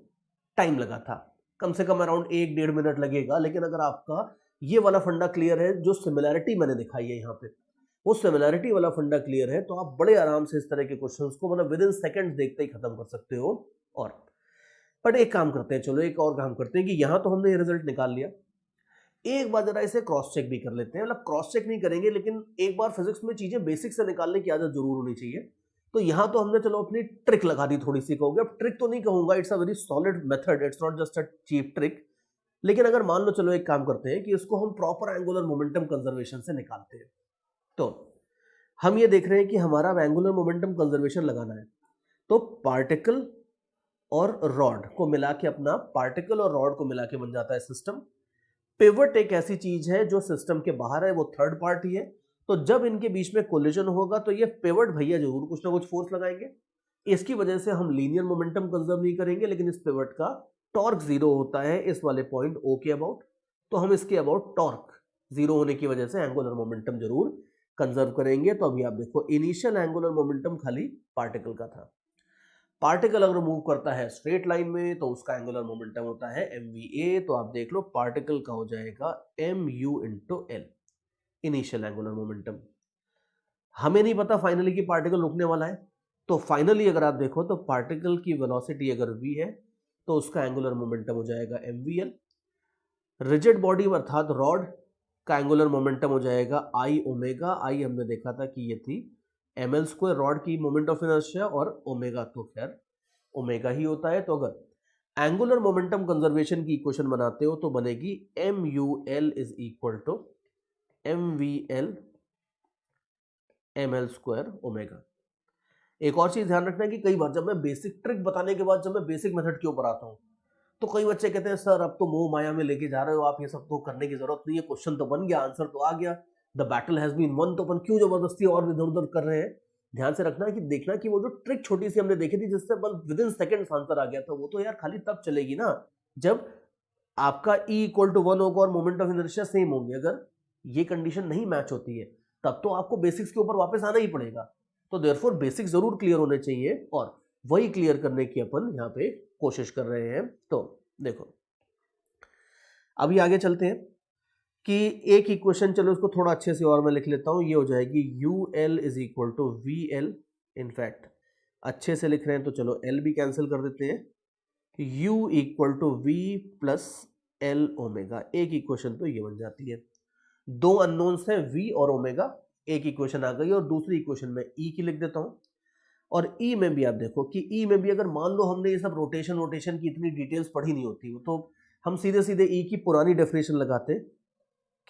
टाइम लगा था, कम से कम अराउंड 1-1.5 मिनट लगेगा। लेकिन अगर आपका ये वाला फंडा क्लियर है, जो सिमिलैरिटी मैंने दिखाई है यहाँ पे, वो सिमिलैरिटी वाला फंडा क्लियर है, तो आप बड़े आराम से इस तरह के क्वेश्चंस को मतलब विद इन सेकंड्स देखते ही खत्म कर सकते हो। और बट एक काम करते हैं, चलो एक और काम करते हैं कि यहाँ तो हमने ये रिजल्ट निकाल लिया, एक बार जरा इसे क्रॉस चेक भी कर लेते हैं। मतलब क्रॉस चेक नहीं करेंगे, लेकिन एक बार फिजिक्स में चीजें बेसिक से निकालने की आदत जरूर होनी चाहिए। तो यहाँ तो हमने चलो अपनी ट्रिक लगा दी थोड़ी सी, कहोगे, अब ट्रिक तो नहीं कहूंगा, it's a very solid method, it's not just a cheap trick. लेकिन अगर मान लो चलो एक काम करते हैं कि इसको हम प्रॉपर एंगुलर मोमेंटम कंजर्वेशन से निकालते हैं। तो हम ये देख रहे हैं कि हमारा एंगुलर मोमेंटम कंजर्वेशन लगाना है, तो पार्टिकल और रॉड को मिला के, अपना पार्टिकल और रॉड को मिला के बन जाता है सिस्टम। पिवट एक ऐसी चीज है जो सिस्टम के बाहर है, वो थर्ड पार्टी है। तो जब इनके बीच में कोलिजन होगा तो ये पिवट भैया जरूर कुछ ना कुछ फोर्स लगाएंगे। इसकी वजह से हम लीनियर मोमेंटम कंजर्व नहीं करेंगे, लेकिन इस पिवट का टॉर्क 0 होता है इस वाले पॉइंट O के अबाउट, तो हम इसके अबाउट टॉर्क 0 होने की वजह से एंगुलर मोमेंटम जरूर कंजर्व करेंगे। तो अभी आप देखो, इनिशियल एंगुलर मोमेंटम खाली पार्टिकल का था। पार्टिकल अगर मूव करता है स्ट्रेट लाइन में तो उसका एंगुलर मोमेंटम होता है mva। तो आप देख लो पार्टिकल का हो जाएगा mu × l, initial angular momentum. हमें नहीं पता फाइनली कि पार्टिकल रुकने वाला है, तो फाइनली अगर आप देखो तो पार्टिकल की वेलोसिटी अगर v है तो उसका एंगुलर मोमेंटम हो जाएगा mvl। रिजिड बॉडी अर्थात रॉड का एंगुलर मोमेंटम हो जाएगा I ओमेगा। I हमने देखा था कि ये थी ml स्क्वायर रॉड की मोमेंट ऑफ इनर्शिया और ओमेगा तो खैर ओमेगा ही होता है। तो अगर एंगुलर मोमेंटम कंजर्वेशन की इक्वेशन बनाते हो तो बनेगी MUL is equal to MVL ml square omega. एक और चीज ध्यान रखना है कि कई बार जब मैं बेसिक ट्रिक बताने के बाद जब मैं बेसिक मेथड के ऊपर आता हूं तो कई बच्चे कहते हैं सर अब तो मोह माया में लेके जा रहे हो आप, ये सब तो करने की जरूरत नहीं है, क्वेश्चन तो बन गया, आंसर तो आ गया, the battle has been won, तो अपन क्यों जबरदस्ती और इधर उधर कर रहे हैं। ध्यान से रखना है कि देखना कि वो जो ट्रिक छोटी सी हमने देखी थी जिससे बस विद इन सेकंड्स आंसर आ गया था, वो तो यार खाली तब चलेगी ना जब आपका E इक्वल टू 1 होगा और मोमेंट ऑफ इनर्शिया सेम होंगे। अगर ये कंडीशन नहीं मैच होती है तब तो आपको बेसिक्स के ऊपर वापस आना ही पड़ेगा। तो देयरफॉर बेसिक जरूर क्लियर होने चाहिए और वही क्लियर करने की अपन यहाँ पे कोशिश कर रहे हैं। तो देखो अभी आगे चलते हैं कि एक इक्वेशन, चलो इसको थोड़ा अच्छे से और मैं लिख लेता हूं, ये हो जाएगी UL is equal to VL। In fact अच्छे से लिख रहे हैं तो चलो L भी कैंसिल कर देते हैं, U equal to V plus L omega. एक इक्वेशन तो ये बन जाती है। दो अननोन्स है V और ओमेगा, एक इक्वेशन आ गई। और दूसरी इक्वेशन में E की लिख देता हूं। और E में भी आप देखो कि E में भी अगर मान लो हमने ये सब रोटेशन की इतनी डिटेल्स पढ़ी नहीं होती तो हम सीधे सीधे E की पुरानी डेफिनेशन लगाते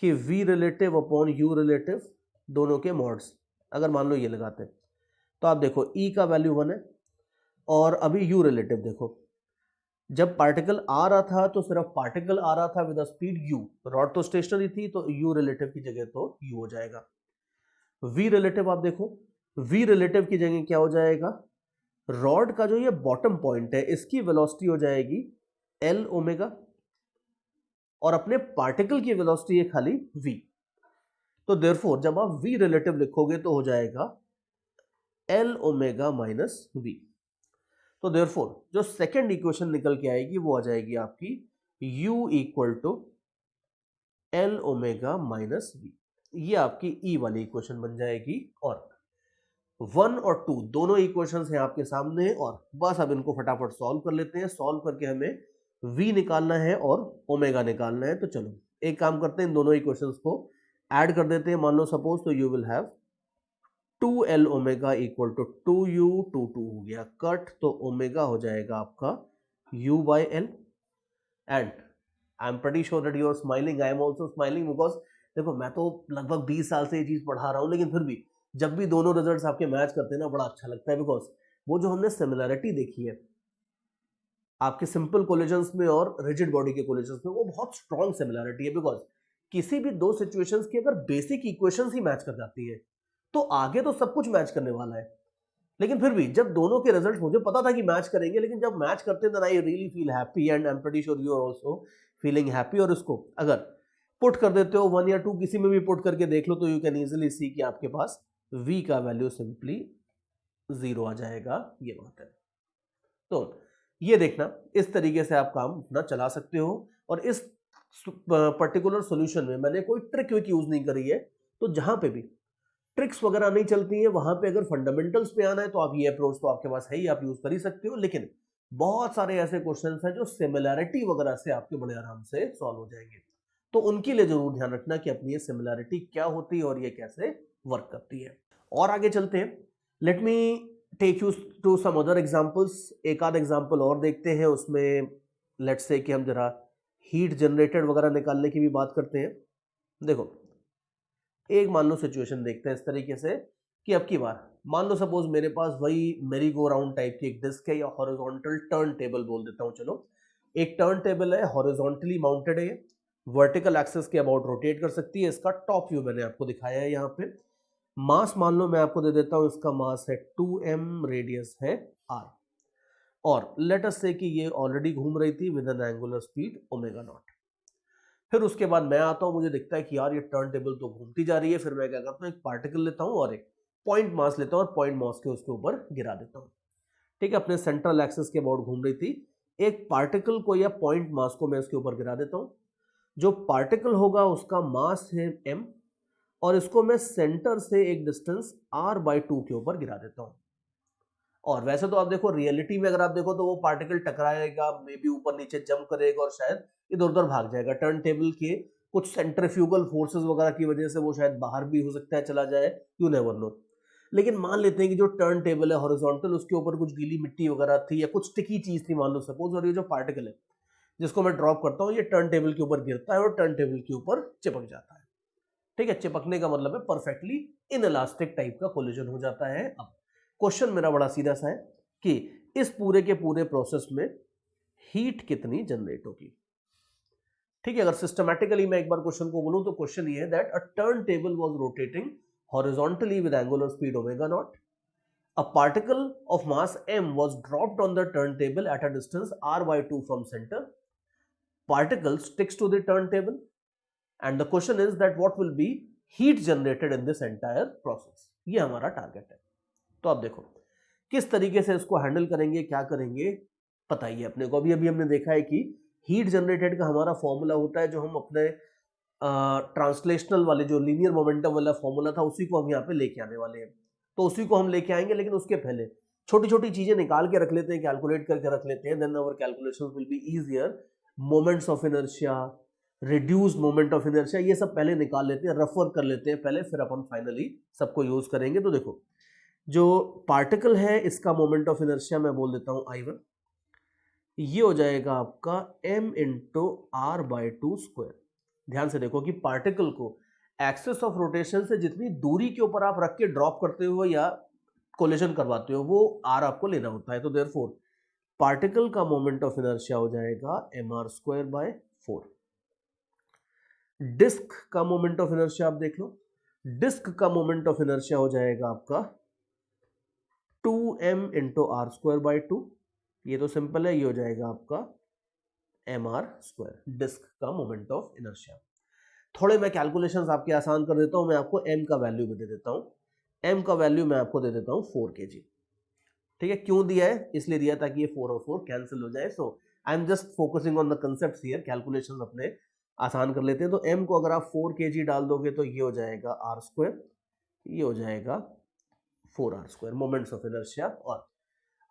कि V relative upon U relative दोनों के मॉड्स, अगर मान लो ये लगाते तो आप देखो E का वैल्यू 1 है और अभी U रिलेटिव देखो, जब पार्टिकल आ रहा था तो सिर्फ पार्टिकल आ रहा था विद स्पीड U, रॉड तो स्टेशनरी थी तो U रिलेटिव की जगह तो U हो जाएगा। V रिलेटिव आप देखो, V रिलेटिव की जगह क्या हो जाएगा, रॉड का जो ये बॉटम पॉइंट है इसकी वेलोसिटी हो जाएगी L ओमेगा और अपने पार्टिकल की वेलोसिटी है खाली V। तो देयरफॉर जब आप V रिलेटिव लिखोगे तो हो जाएगा L ओमेगा माइनस V। तो देयरफॉर जो सेकंड इक्वेशन निकल के आएगी वो आ जाएगी आपकी U equal to L omega minus V। ये आपकी E वाली इक्वेशन बन जाएगी। और 1 और 2 दोनों इक्वेशंस हैं आपके सामने और बस अब इनको फटाफट सॉल्व कर लेते हैं। सॉल्व करके हमें V निकालना है और ओमेगा निकालना है। तो चलो एक काम करते हैं, इन दोनों इक्वेशंस को ऐड कर देते हैं। मान लो सपोज तो you will have 2L omega equal to 2U, 2 हो गया कट, तो ओमेगा हो जाएगा आपका U by L। And I am pretty sure that you are smiling, I am also smiling because देखो मैं तो लगभग 20 साल से ये चीज पढ़ा रहा हूं, लेकिन फिर भी जब भी दोनों रिजल्ट्स आपके मैच करते हैं ना बड़ा अच्छा लगता है, बिकॉज वो जो हमने सिमिलैरिटी देखी है आपके सिंपल कोलिजन्स में और रिजिड बॉडी के कोलिजन्स में, वो बहुत स्ट्रॉन्ग सिमिलैरिटी है। बिकॉज किसी भी दो सिचुएशंस की अगर बेसिक इक्वेशंस ही मैच कर जाती है तो आगे तो सब कुछ मैच करने वाला है। लेकिन फिर भी जब दोनों के रिजल्ट्स मुझे पता था कि मैच करेंगे, लेकिन जब मैच करते हैं I really feel happy and I am pretty sure you are also feeling happy. और इसको अगर पुट कर देते हो 1 या 2 किसी में भी पुट करके देख लो तो यू कैन इजीली सी कि आपके पास V का वैल्यू सिंपली 0 आ जाएगा। ये बात है। तो ये देखना इस तरीके से आप काम अपना चला सकते हो। और इस पर्टिकुलर सॉल्यूशन में मैंने कोई ट्रिक विक यूज नहीं करी है, तो जहां पे भी ट्रिक्स वगैरह नहीं चलती है वहां पे अगर फंडामेंटल्स पे आना है तो आप ये अप्रोच तो आपके पास है ही, आप यूज कर ही सकते हो। लेकिन बहुत सारे ऐसे क्वेश्चंस हैं जो सिमिलैरिटी वगैरह से आपके बड़े आराम से सॉल्व हो जाएंगे, तो उनके लिए जरूर ध्यान रखना कि अपनी ये सिमिलैरिटी क्या होती है और ये कैसे वर्क करती है। और आगे चलते हैं, let me take you to some other examples. एक आध एग्जांपल और देखते हैं, उसमें लेट्स से कि हम जरा हीट जनरेटेड वगैरह निकालने की भी बात करते हैं। देखो एक मान लो सिचुएशन देखते हैं इस तरीके से कि अब की बार मान लो सपोज मेरे पास वही मेरी गो राउंड टाइप की एक डिस्क है या हॉरिजॉन्टल टर्न टेबल बोल देता हूं। चलो एक टर्न टेबल है, हॉरिजॉन्टली माउंटेड है, वर्टिकल एक्सिस के अबाउट रोटेट कर सकती है। इसका टॉप व्यू मैंने आपको दिखाया है यहाँ पे। मास मान लो मैं आपको दे देता हूं, इसका मास है 2m, रेडियस है r, और लेट अस से कि ये ऑलरेडी घूम रही थी with N angular speed omega not. फिर उसके बाद मैं आता हूं, मुझे दिखता है कि यार ये टर्न टेबल तो घूमती जा रही है। फिर मैं क्या करता हूं, एक पार्टिकल लेता हूं और एक पॉइंट मास लेता हूं और पॉइंट मास के उसके ऊपर गिरा देता हूं। ठीक है, अपने सेंट्रल एक्सिस के अबाउट घूम रही थी, एक पार्टिकल को या पॉइंट मास को मैं इसके ऊपर गिरा देता हूं। जो पार्टिकल होगा उसका मास है m और इसको मैं सेंटर से एक डिस्टेंस r/2 के ऊपर गिरा देता हूं। और वैसे तो आप देखो रियलिटी में अगर आप देखो तो वो पार्टिकल टकराएगा, मे बी ऊपर नीचे जंप करेगा और शायद इधर उधर भाग जाएगा। टर्न टेबल के कुछ सेंट्रीफ्यूगल फोर्सेस वगैरह की वजह से वो शायद बाहर भी हो सकता है चला जाए, यू नेवर नो। लेकिन मान लेते हैं कि जो टर्न टेबल है हॉरिजॉन्टल, उसके ऊपर कुछ गीली मिट्टी वगैरह थी या कुछ स्टिकी चीज थी मान लो सपोज, और ये जो पार्टिकल है जिसको मैं ड्रॉप करता हूँ ये टर्न टेबल के ऊपर गिरता है और टर्न टेबल के ऊपर चिपक जाता है। ठीक है, चिपकने का मतलब है परफेक्टली इनइलास्टिक टाइप का कोलिजन हो जाता है। अब क्वेश्चन मेरा बड़ा सीधा सा है कि इस पूरे के पूरे प्रोसेस में हीट कितनी जनरेट होगी। ठीक है, अगर सिस्टमैटिकली मैं एक बार क्वेश्चन को बोलूं तो क्वेश्चन ये है that a turn table was rotating horizontally with angular speed omega not, a particle of mass m was dropped on the turntable at a distance r by 2 from center. Particle sticks to the turntable and the question is that what will be heat generated in this entire process. ये हमारा टारगेट है। तो अब देखो किस तरीके से इसको हैंडल करेंगे, क्या करेंगे पता ही है अपने को। अभी हमने देखा है कि हीट जनरेटेड का हमारा फॉर्मूला होता है जो हम अपने ट्रांसलेशनल वाले जो लीनियर मोमेंटम वाला फॉर्मूला था उसी को हम यहाँ पे लेके आने वाले हैं, तो उसी को हम लेके आएंगे। लेकिन उसके पहले छोटी छोटी चीजें निकाल के रख लेते हैं, कैलकुलेट करके रख लेते हैं, then our calculations will be easier. Moments of inertia, reduce moment of inertia, ये सब पहले निकाल लेते हैं, रेफर कर लेते हैं पहले, फिर अपन फाइनली सबको यूज करेंगे। तो देखो जो पार्टिकल है इसका मोमेंट ऑफ इनर्शिया मैं बोल देता हूं I1, ये हो जाएगा आपका m into r by 2 square. ध्यान से देखो कि पार्टिकल को एक्सिस ऑफ रोटेशन से जितनी दूरी के ऊपर आप रख के ड्रॉप करते हो या कोलिजन करवाते हो वो r आपको लेना होता है। तो देयरफॉर पार्टिकल का मोमेंट ऑफ इनर्शिया हो जाएगा mr स्क्वायर बाय 4। डिस्क का मोमेंट ऑफ इनर्शिया आप देख लो, डिस्क का मोमेंट ऑफ इनर्शिया हो जाएगा आपका 2m into are square by 2। ये तो सिंपल है, ये हो जाएगा आपका mr स्क्वायर, डिस्क का मोमेंट ऑफ इनर्शिया। थोड़े मैं कैलकुलेशंस आपके आसान कर देता हूं, मैं आपको m का वैल्यू भी दे देता हूं। m का वैल्यू मैं आपको दे देता हूं 4 kg। ठीक है, क्यों दिया है, इसलिए दिया ताकि ये 4 और 4 कैंसिल हो जाए। So I am just focusing on the concepts here, calculations अपने आसान कर लेते हैं। तो m को अगर आप 4 kg डाल दोगे तो ये हो जाएगा r स्क्वायर, ये हो जाएगा 4r square moments of inertia. और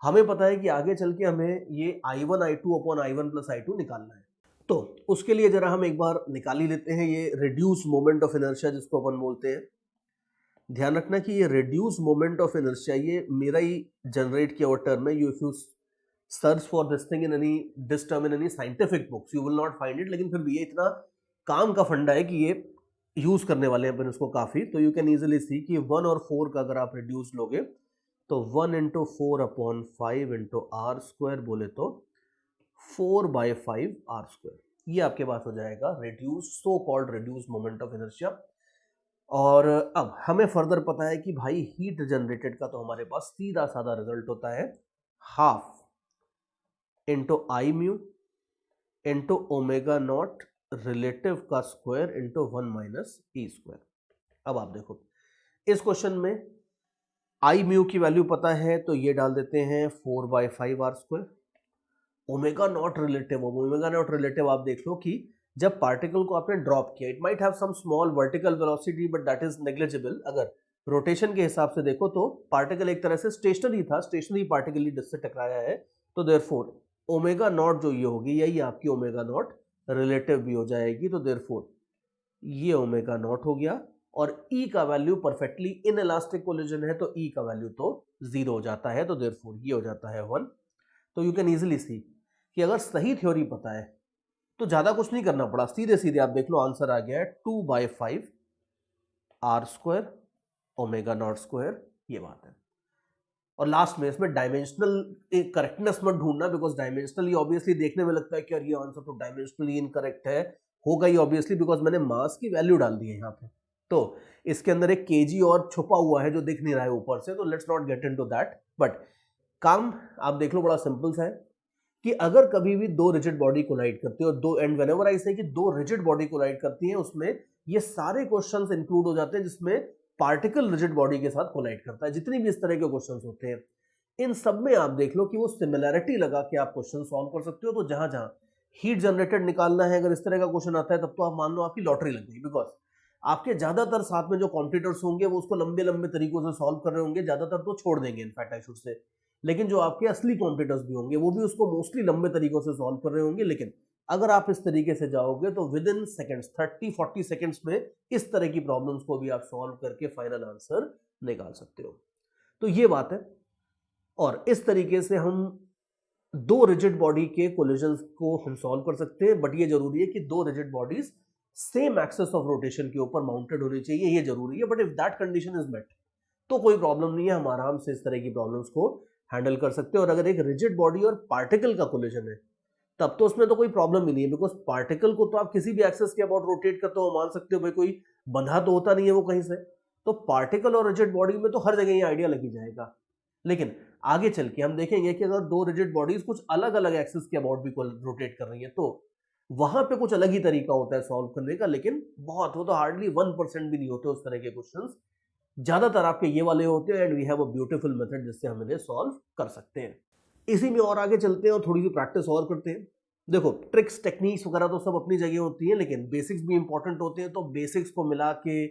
हमें पता है कि आगे चल के हमें ये I1 I2 upon I1 plus I2 निकालना है, तो उसके लिए जरा हम एक बार निकाल ही लेते हैं ये रिड्यूस मोमेंट ऑफ इनर्शिया जिसको अपन बोलते हैं। ध्यान रखना कि ये रिड्यूस मोमेंट ऑफ इनर्शिया ये मेरा ही जनरेट किया हुआ टर्म है। You if you search for this thing in any this term in any scientific books you will not find it, लेकिन फिर भी ये इतना काम का फंडा है कि ये यूज करने वाले हैं अपन इसको काफी। तो यू कैन इजिली सी कि 1 और 4 का अगर आप रिड्यूस लोगे तो 1 into 4 upon 5 into are square बोले तो 4 बाई 5 आर स्क्वायर, ये आपके पास हो जाएगा reduce, so called reduce moment of inertia. और अब हमें फर्दर पता है कि भाई हीट जनरेटेड का तो हमारे पास सीधा साधा रिजल्ट होता है हाफ इंटू आई mu into omega naught relative का square into 1 minus E square. अब आप देखो इस क्वेश्चन में आई म्यू की वैल्यू पता है तो ये डाल देते हैं 4 by 5 r square. Omega naught relative, omega naught relative आप देख लो कि जब पार्टिकल को आपने ड्रॉप किया it might have some small vertical velocity but that is negligible. अगर रोटेशन के हिसाब से देखो तो पार्टिकल एक तरह से स्टेशनरी था, स्टेशनरी पार्टिकल ही डिस्क से टकराया है, तो देयरफॉर ओमेगा नॉट जो ये होगी यही आपकी ओमेगा नॉट रिलेटिव भी हो जाएगी। तो देयरफॉर ये ओमेगा नॉट हो गया और E का वैल्यू परफेक्टली इनइलास्टिक कोलिजन है तो E का वैल्यू तो 0 हो जाता है, तो देयरफॉर ये हो जाता है 1। तो यू कैन इजीली सी कि अगर सही थ्योरी पता है तो ज्यादा कुछ नहीं करना पड़ा, सीधे सीधे आप देख लो आंसर आ गया है 2 by 5 r square omega naught square, ये बात है। और लास्ट में इसमें डायमेंशनल करेक्टनेस मत ढूंढना, बिकॉज डायमेंशनली ऑब्वियसली देखने में लगता है कि यार ये आंसर तो डायमेंशनली इनकरेक्ट है, होगा ही ऑब्वियसली बिकॉज मैंने मास की वैल्यू डाल दी है यहाँ पे, तो इसके अंदर एक केजी और छुपा हुआ है जो दिख नहीं रहा है ऊपर से, तो let's not gate into that. But काम आप देख लो बड़ा सिंपल सा है कि अगर कभी भी दो रिजिड बॉडी कोलाइड करती है और दो एंड व्हेनेवर आई से कि दो रिजिड बॉडी कोलाइड करती है उसमें ये सारे क्वेश्चंस इंक्लूड हो जाते हैं जिसमें पार्टिकल रिजिड बॉडी के साथ कोलाइड करता है। जितनी भी इस तरह के क्वेश्चंस होते हैं इन सब में आप देख लो कि वो सिमिलैरिटी लगा के आप क्वेश्चन सॉल्व कर सकते हो। तो जहां जहां हीट जनरेटेड निकालना है अगर इस तरह का क्वेश्चन आता है तब तो आप मान लो आपकी लॉटरी लग गई, बिकॉज आपके ज्यादातर साथ में जो कॉम्पिटिटर्स होंगे वो उसको लंबे लंबे तरीकों से सॉल्व कर रहे होंगे, ज्यादातर तो छोड़ देंगे इनफैक्ट आई शुड से, लेकिन जो आपके असली कॉम्पिटिटर्स भी होंगे वो भी उसको मोस्टली लंबे तरीकों से सॉल्व कर रहे होंगे। लेकिन अगर आप इस तरीके से जाओगे तो विद इन सेकेंड्स 30-40 सेकेंड्स में इस तरह की प्रॉब्लम्स को भी आप सॉल्व करके फाइनल आंसर निकाल सकते हो। तो ये बात है। और इस तरीके से हम दो रिजिड बॉडी के कोलिजन्स को हम सॉल्व कर सकते हैं, बट ये जरूरी है कि दो rigid bodies same axis of rotation के ऊपर माउंटेड होनी चाहिए, ये जरूरी है। But if that condition is met तो कोई प्रॉब्लम नहीं है, हम आराम से इस तरह की प्रॉब्लम्स को हैंडल कर सकते हैं। और अगर एक रिजिड बॉडी और पार्टिकल का कोलिजन है तब तो उसमें तो कोई प्रॉब्लम ही नहीं है, बिकॉज पार्टिकल को तो आप किसी भी एक्सेस के अबाउट रोटेट करते हो, मान सकते हो भाई कोई बंधा तो होता नहीं है वो कहीं से, तो पार्टिकल और रिजिड बॉडी में तो हर जगह ये आइडिया लगी जाएगा। लेकिन आगे चल के हम देखेंगे कि अगर दो रिजिड बॉडीज कुछ अलग अलग एक्सेस के अबाउट भी रोटेट कर रही है तो वहां पे कुछ अलग ही तरीका होता है सॉल्व करने का, लेकिन बहुत, वो तो हार्डली 1% भी नहीं होते उस तरह के क्वेश्चंस, ज्यादातर आपके ये वाले होते हैं। And we have a beautiful method जिससे हम इन्हें सॉल्व कर सकते हैं। इसी में और आगे चलते हैं और थोड़ी सी प्रैक्टिस और करते हैं। देखो ट्रिक्स टेक्निक्स वगैरह तो सब अपनी जगह होती है, लेकिन बेसिक्स भी इंपॉर्टेंट होते हैं, तो बेसिक्स को मिला के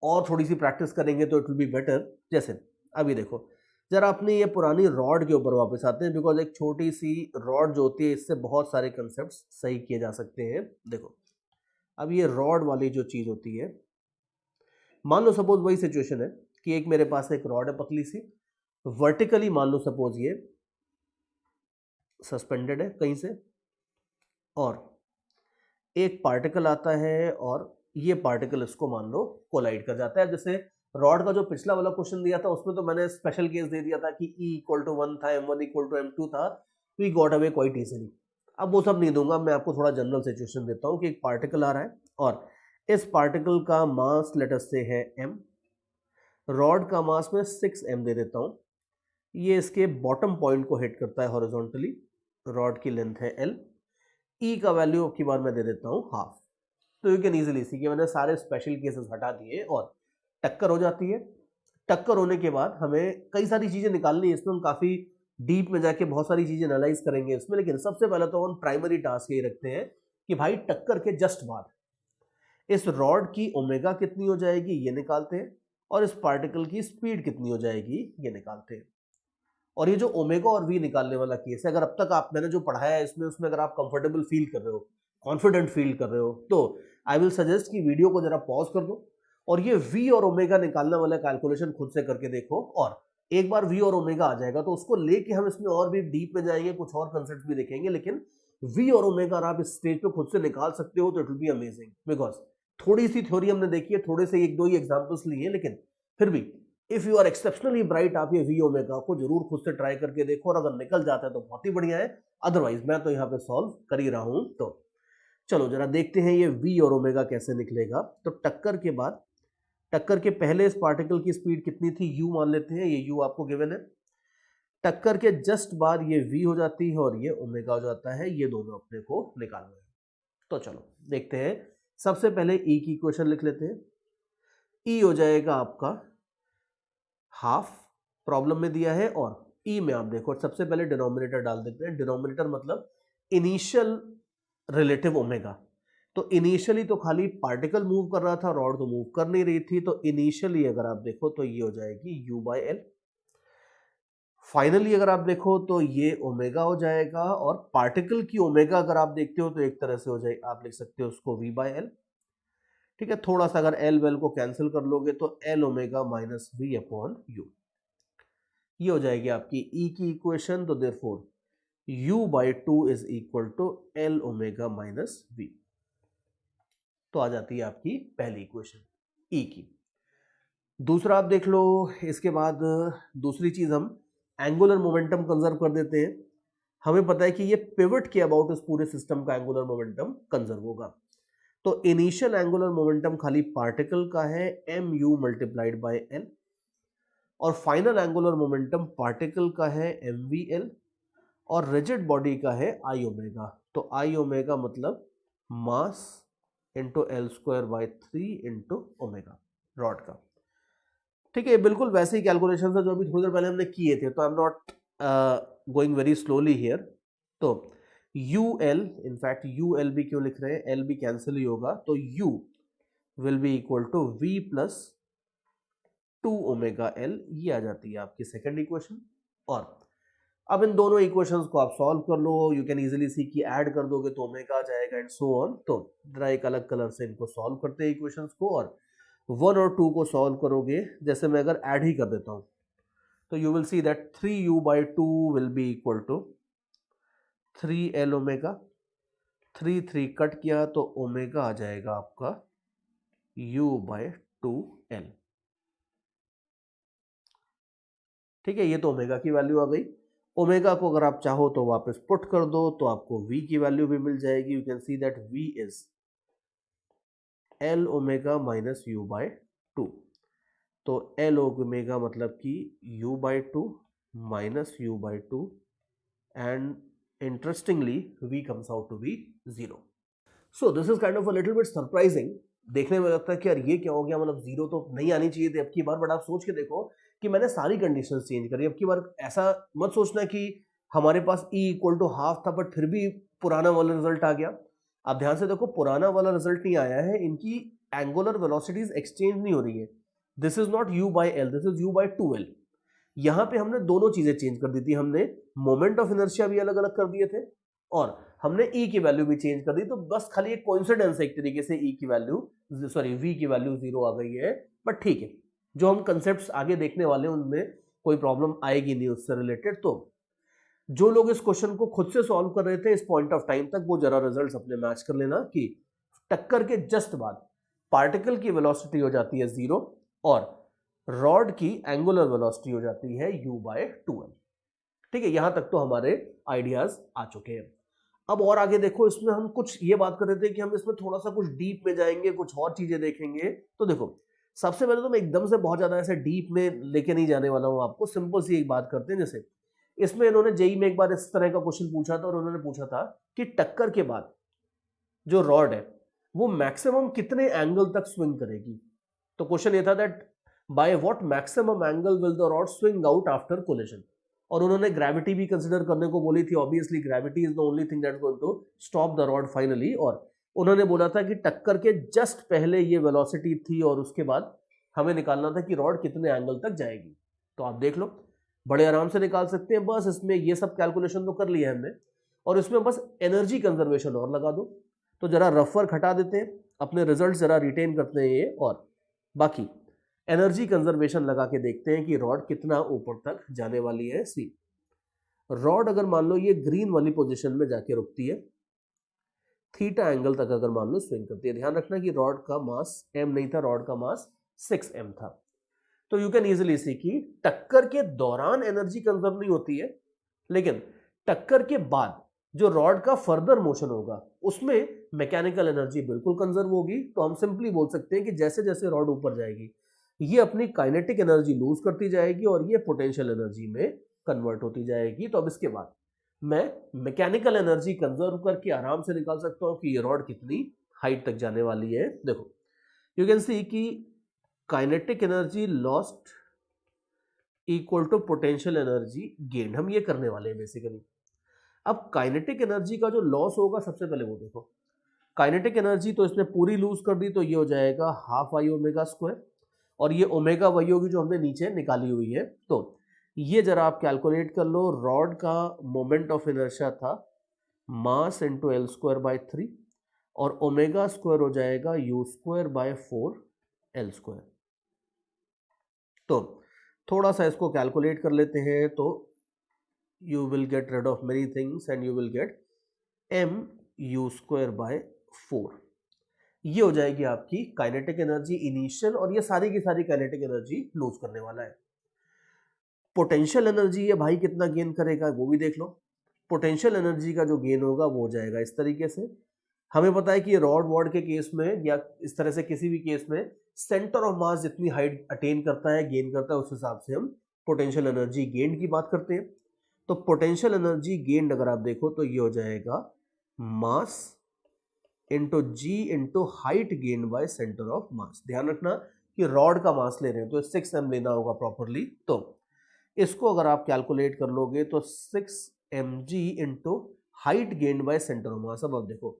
और थोड़ी सी प्रैक्टिस करेंगे तो इट विल बी बेटर। जैसे अभी देखो जरा अपनी ये पुरानी रॉड के ऊपर वापस आते हैं, बिकॉज एक छोटी सी रॉड जो होती है इससे बहुत सारे कंसेप्ट सही किए जा सकते हैं। देखो अब ये रॉड वाली जो चीज होती है, मान लो सपोज वही सिचुएशन है कि एक मेरे पास एक रॉड है पतली सी, वर्टिकली मान लो सपोज ये सस्पेंडेड है कहीं से, और एक पार्टिकल आता है और ये पार्टिकल इसको मान लो कोलाइड कर जाता है। जैसे रॉड का जो पिछला वाला क्वेश्चन दिया था उसमें तो मैंने स्पेशल केस दे दिया था कि E=1 था, M1=M2 था, we got away quite easily. अब वो सब नहीं दूंगा, मैं आपको थोड़ा जनरल सिचुएशन देता हूँ कि एक पार्टिकल आ रहा है और इस पार्टिकल का मास लेटर से है m, रॉड का मास में 6m दे देता हूँ, ये इसके बॉटम पॉइंट को हिट करता है हॉरिजॉन्टली, रॉड की लेंथ है l, E का वैल्यू की बार मैं दे देता हूँ हाफ। तो यू कैन इजीली सी कि मैंने सारे स्पेशल केसेस हटा दिए और टक्कर हो जाती है। टक्कर होने के बाद हमें कई सारी चीजें निकालनी है, इसमें हम काफी डीप में जाके बहुत सारी चीजें एनालाइज करेंगे इसमें, लेकिन सबसे पहले तो हम प्राइमरी टास्क यही रखते हैं कि भाई टक्कर के जस्ट बाद इस रॉड की ओमेगा कितनी हो जाएगी ये निकालते हैं, और इस पार्टिकल की स्पीड कितनी हो जाएगी ये निकालते हैं। और ये जो ओमेगा और वी निकालने वाला केस है, अगर अब तक आप मैंने जो पढ़ाया है इसमें उसमें अगर आप कंफर्टेबल फील कर रहे हो, कॉन्फिडेंट फील कर रहे हो, तो आई विल सजेस्ट कि वीडियो को जरा पॉज कर दो और ये वी और ओमेगा निकालने वाला कैलकुलेशन खुद से करके देखो। और एक बार वी और ओमेगा आ जाएगा तो उसको लेके हम इसमें और भी डीप में जाएंगे, कुछ और कंसेप्ट भी देखेंगे, लेकिन वी और ओमेगा अगर आप इस स्टेज पे खुद से निकाल सकते हो तो it will be amazing. Because थोड़ी सी थ्योरी हमने देखी है, थोड़े से एक दो ही एग्जाम्पल्स लिए, लेकिन फिर भी if you are exceptionally bright आप ये वी ओमेगा को जरूर खुद से ट्राई करके देखो, और अगर निकल जाता है तो बहुत ही बढ़िया है, अदरवाइज मैं तो यहाँ पे सॉल्व कर ही रहा हूं। तो चलो जरा देखते हैं ये वी और ओमेगा कैसे निकलेगा। तो टक्कर के बाद, टक्कर के पहले इस पार्टिकल की स्पीड कितनी थी, u मान लेते हैं, ये u आपको गिवन है। टक्कर के जस्ट बाद ये v हो जाती है और ये ओमेगा हो जाता है, ये दोनों अपने को निकालना है। तो चलो देखते हैं, सबसे पहले e की इक्वेशन लिख लेते हैं। e हो जाएगा आपका हाफ, प्रॉब्लम में दिया है, और e में आप देखो सबसे पहले डिनोमिनेटर डाल देते हैं। डिनोमिनेटर मतलब इनिशियल रिलेटिव ओमेगा, तो इनिशियली तो खाली पार्टिकल मूव कर रहा था, रॉड तो मूव कर नहीं रही थी, तो इनिशियली अगर आप देखो तो ये हो जाएगी u/l। फाइनली अगर आप देखो तो ये ओमेगा हो जाएगा, और पार्टिकल की ओमेगा अगर आप देखते हो तो एक तरह से हो जाए, आप लिख सकते हो उसको v/l। ठीक है, थोड़ा सा अगर l वेल को कैंसिल कर लोगे तो l ओमेगा माइनस v/u, ये हो जाएगी आपकी e की इक्वेशन। तो therefore u/2 is equal to l omega minus v, तो आ जाती है आपकी पहली इक्वेशन E की। दूसरा आप देख लो, इसके बाद दूसरी चीज हम एंगुलर मोमेंटम कंजर्व कर देते हैं। हमें पता है कि ये पिवट के अबाउट इस पूरे सिस्टम का एंगुलर मोमेंटम कंजर्व होगा। तो इनिशियल एंगुलर मोमेंटम खाली पार्टिकल का है mu मल्टीप्लाइड बाय l, और फाइनल एंगुलर मोमेंटम पार्टिकल का है mvl, और रिजिड बॉडी का है i ओमेगा। तो i ओमेगा मतलब mass into L²/3 into omega rod का। ठीक है, बिल्कुल वैसे ही कैलकुलेशन है जो अभी थोड़ी देर पहले हमने किए थे, तो I am not going very slowly here. तो UL, इनफैक्ट UL भी क्यों लिख रहे हैं, L भी कैंसिल ही होगा, तो U will be equal to V plus 2 omega L, ये आ जाती है आपकी सेकेंड इक्वेशन। और अब इन दोनों इक्वेशंस को आप सॉल्व कर लो, यू कैन इजीली सी कि ऐड कर दोगे तो ओमेगा आ जाएगा एंड सो ऑन। तो जरा एक अलग कलर से इनको सॉल्व करते हैं इक्वेशंस को, और 1 और 2 को सॉल्व करोगे, जैसे मैं अगर ऐड ही कर देता हूं तो you will see that 3u/2 will be equal to 3l omega, 3 cut किया तो ओमेगा आ जाएगा आपका u/2l। ठीक है, ये तो ओमेगा की वैल्यू आ गई। ओमेगा को अगर आप चाहो तो वापस पुट कर दो तो आपको v की वैल्यू भी मिल जाएगी। You can see that v is l omega minus u/2। तो l ओमेगा मतलब कि u/2 minus u/2 and interestingly v comes out to be 0. So this is kind of a little bit surprising. देखने में लगता है कि यार ये क्या हो गया, मतलब 0 तो नहीं आनी चाहिए थी अब की बार, बट आप सोच के देखो कि मैंने सारी कंडीशंस चेंज करी। अब की बार ऐसा मत सोचना कि हमारे पास e इक्वल टू हाफ था बट फिर भी पुराना वाला रिजल्ट आ गया। आप ध्यान से देखो, पुराना वाला रिजल्ट नहीं आया है, इनकी एंगुलर वेलोसिटीज एक्सचेंज नहीं हो रही है। This is not u/l, this is u/2l। यहां पे हमने दोनों चीजें चेंज कर दी थी, हमने मोमेंट ऑफ इनर्शिया भी अलग अलग कर दिए थे और हमने e की वैल्यू भी चेंज कर दी। तो बस खाली एक कोइंसिडेंस है एक तरीके से, e की वैल्यू सॉरी v की वैल्यू 0 आ गई है। बट ठीक है, जो हम कंसेप्ट्स आगे देखने वाले हैं उनमें कोई प्रॉब्लम आएगी नहीं उससे रिलेटेड। तो जो लोग इस क्वेश्चन को खुद से सॉल्व कर रहे थे इस पॉइंट ऑफ टाइम तक, वो जरा रिजल्ट्स अपने मैच कर लेना कि टक्कर के जस्ट बाद पार्टिकल की वेलोसिटी हो जाती है 0 और रॉड की एंगुलर वेलोसिटी हो जाती है u/2l। ठीक है, यहां तक तो हमारे आइडियाज आ चुके हैं। अब और आगे देखो, इसमें हम कुछ ये बात कर रहे थे कि हम इसमें थोड़ा सा कुछ डीप में जाएंगे, कुछ और चीजें देखेंगे। तो देखो, सबसे पहले तो मैं एकदम से बहुत ज्यादा ऐसे डीप में लेके नहीं जाने वाला हूं आपको, सिंपल सी एक बात करते हैं। जैसे इसमें इन्होंने जेई में एक बार इस तरह का क्वेश्चन पूछा था और उन्होंने पूछा था कि टक्कर के बाद जो रॉड है वो मैक्सिमम कितने एंगल तक स्विंग करेगी। तो क्वेश्चन ये था that by what maximum angle will the rod swing out after collision. और उन्होंने ग्रेविटी भी कंसीडर करने को बोली थी। Obviously gravity is the only thing that is going to stop the rod finally. और उन्होंने बोला था कि टक्कर के जस्ट पहले ये वेलोसिटी थी और उसके बाद हमें निकालना था कि रॉड कितने एंगल तक जाएगी। तो आप देख लो, बड़े आराम से निकाल सकते हैं। बस इसमें ये सब कैलकुलेशन तो कर लिया है हमने और इसमें बस एनर्जी कंजर्वेशन और लगा दो। तो जरा रफ वर्क हटा देते हैं, अपने रिजल्ट जरा रिटेन करते हैं ये, और बाकी एनर्जी कंजर्वेशन लगा के देखते हैं कि रॉड कितना ऊपर तक जाने वाली है। सी, रॉड अगर मान लो ये ग्रीन वाली पोजीशन में जाके रुकती है, थीटा एंगल तक अगर मान लो स्विंग करती है। ध्यान रखना कि रॉड का मास m नहीं था, रॉड का मास 6m था। तो यू कैन इजीली सी कि टक्कर के दौरान एनर्जी कंजर्व नहीं होती है, लेकिन टक्कर के बाद जो रॉड का फर्दर मोशन होगा उसमें मैकेनिकल एनर्जी बिल्कुल कंजर्व होगी। तो हम सिंपली बोल सकते हैं कि जैसे जैसे रॉड ऊपर जाएगी ये अपनी काइनेटिक एनर्जी लूज करती जाएगी और ये पोटेंशियल एनर्जी में कन्वर्ट होती जाएगी। तो अब इसके बाद मैं मैकेनिकल एनर्जी कंजर्व करके आराम से निकाल सकता हूं कि ये रॉड कितनी हाइट तक जाने वाली है। देखो, यू कैन सी कि kinetic energy lost equal to potential energy gain, हम ये करने वाले हैं बेसिकली। अब काइनेटिक एनर्जी का जो लॉस होगा, सबसे पहले वो देखो, काइनेटिक एनर्जी तो इसने पूरी लूज कर दी, तो ये हो जाएगा हाफ आई ओमेगा स्क्वायर, और ये ओमेगा वही होगी जो हमने नीचे निकाली हुई है। तो ये जरा आप कैलकुलेट कर लो, रॉड का मोमेंट ऑफ इनर्शिया था mass into L square by 3 और ओमेगा स्क्वायर हो जाएगा you square by 4 L square. तो थोड़ा सा इसको कैलकुलेट कर लेते हैं, तो you will get rid of many things and you will get m u square by 4। ये हो जाएगी आपकी काइनेटिक एनर्जी इनिशियल, और ये सारी की सारी काइनेटिक एनर्जी लूज करने वाला है। पोटेंशियल एनर्जी ये भाई कितना गेन करेगा वो भी देख लो। पोटेंशियल एनर्जी का जो गेन होगा वो हो जाएगा इस तरीके से। हमें पता है कि रॉड वॉड के केस में या इस तरह से किसी भी केस में सेंटर ऑफ मास जितनी हाइट अटेन करता है, गेन करता है, उस हिसाब से हम पोटेंशियल एनर्जी गेन की बात करते हैं। तो पोटेंशियल एनर्जी गेन्ड अगर आप देखो तो ये हो जाएगा mass into ji into height gain by centre of mass. ध्यान रखना कि रॉड का मास ले रहे हैं तो 6m लेना होगा प्रॉपरली। तो इसको अगर आप कैलकुलेट कर लोगे तो 6mg into height gain by centre of मास। अब आप देखो,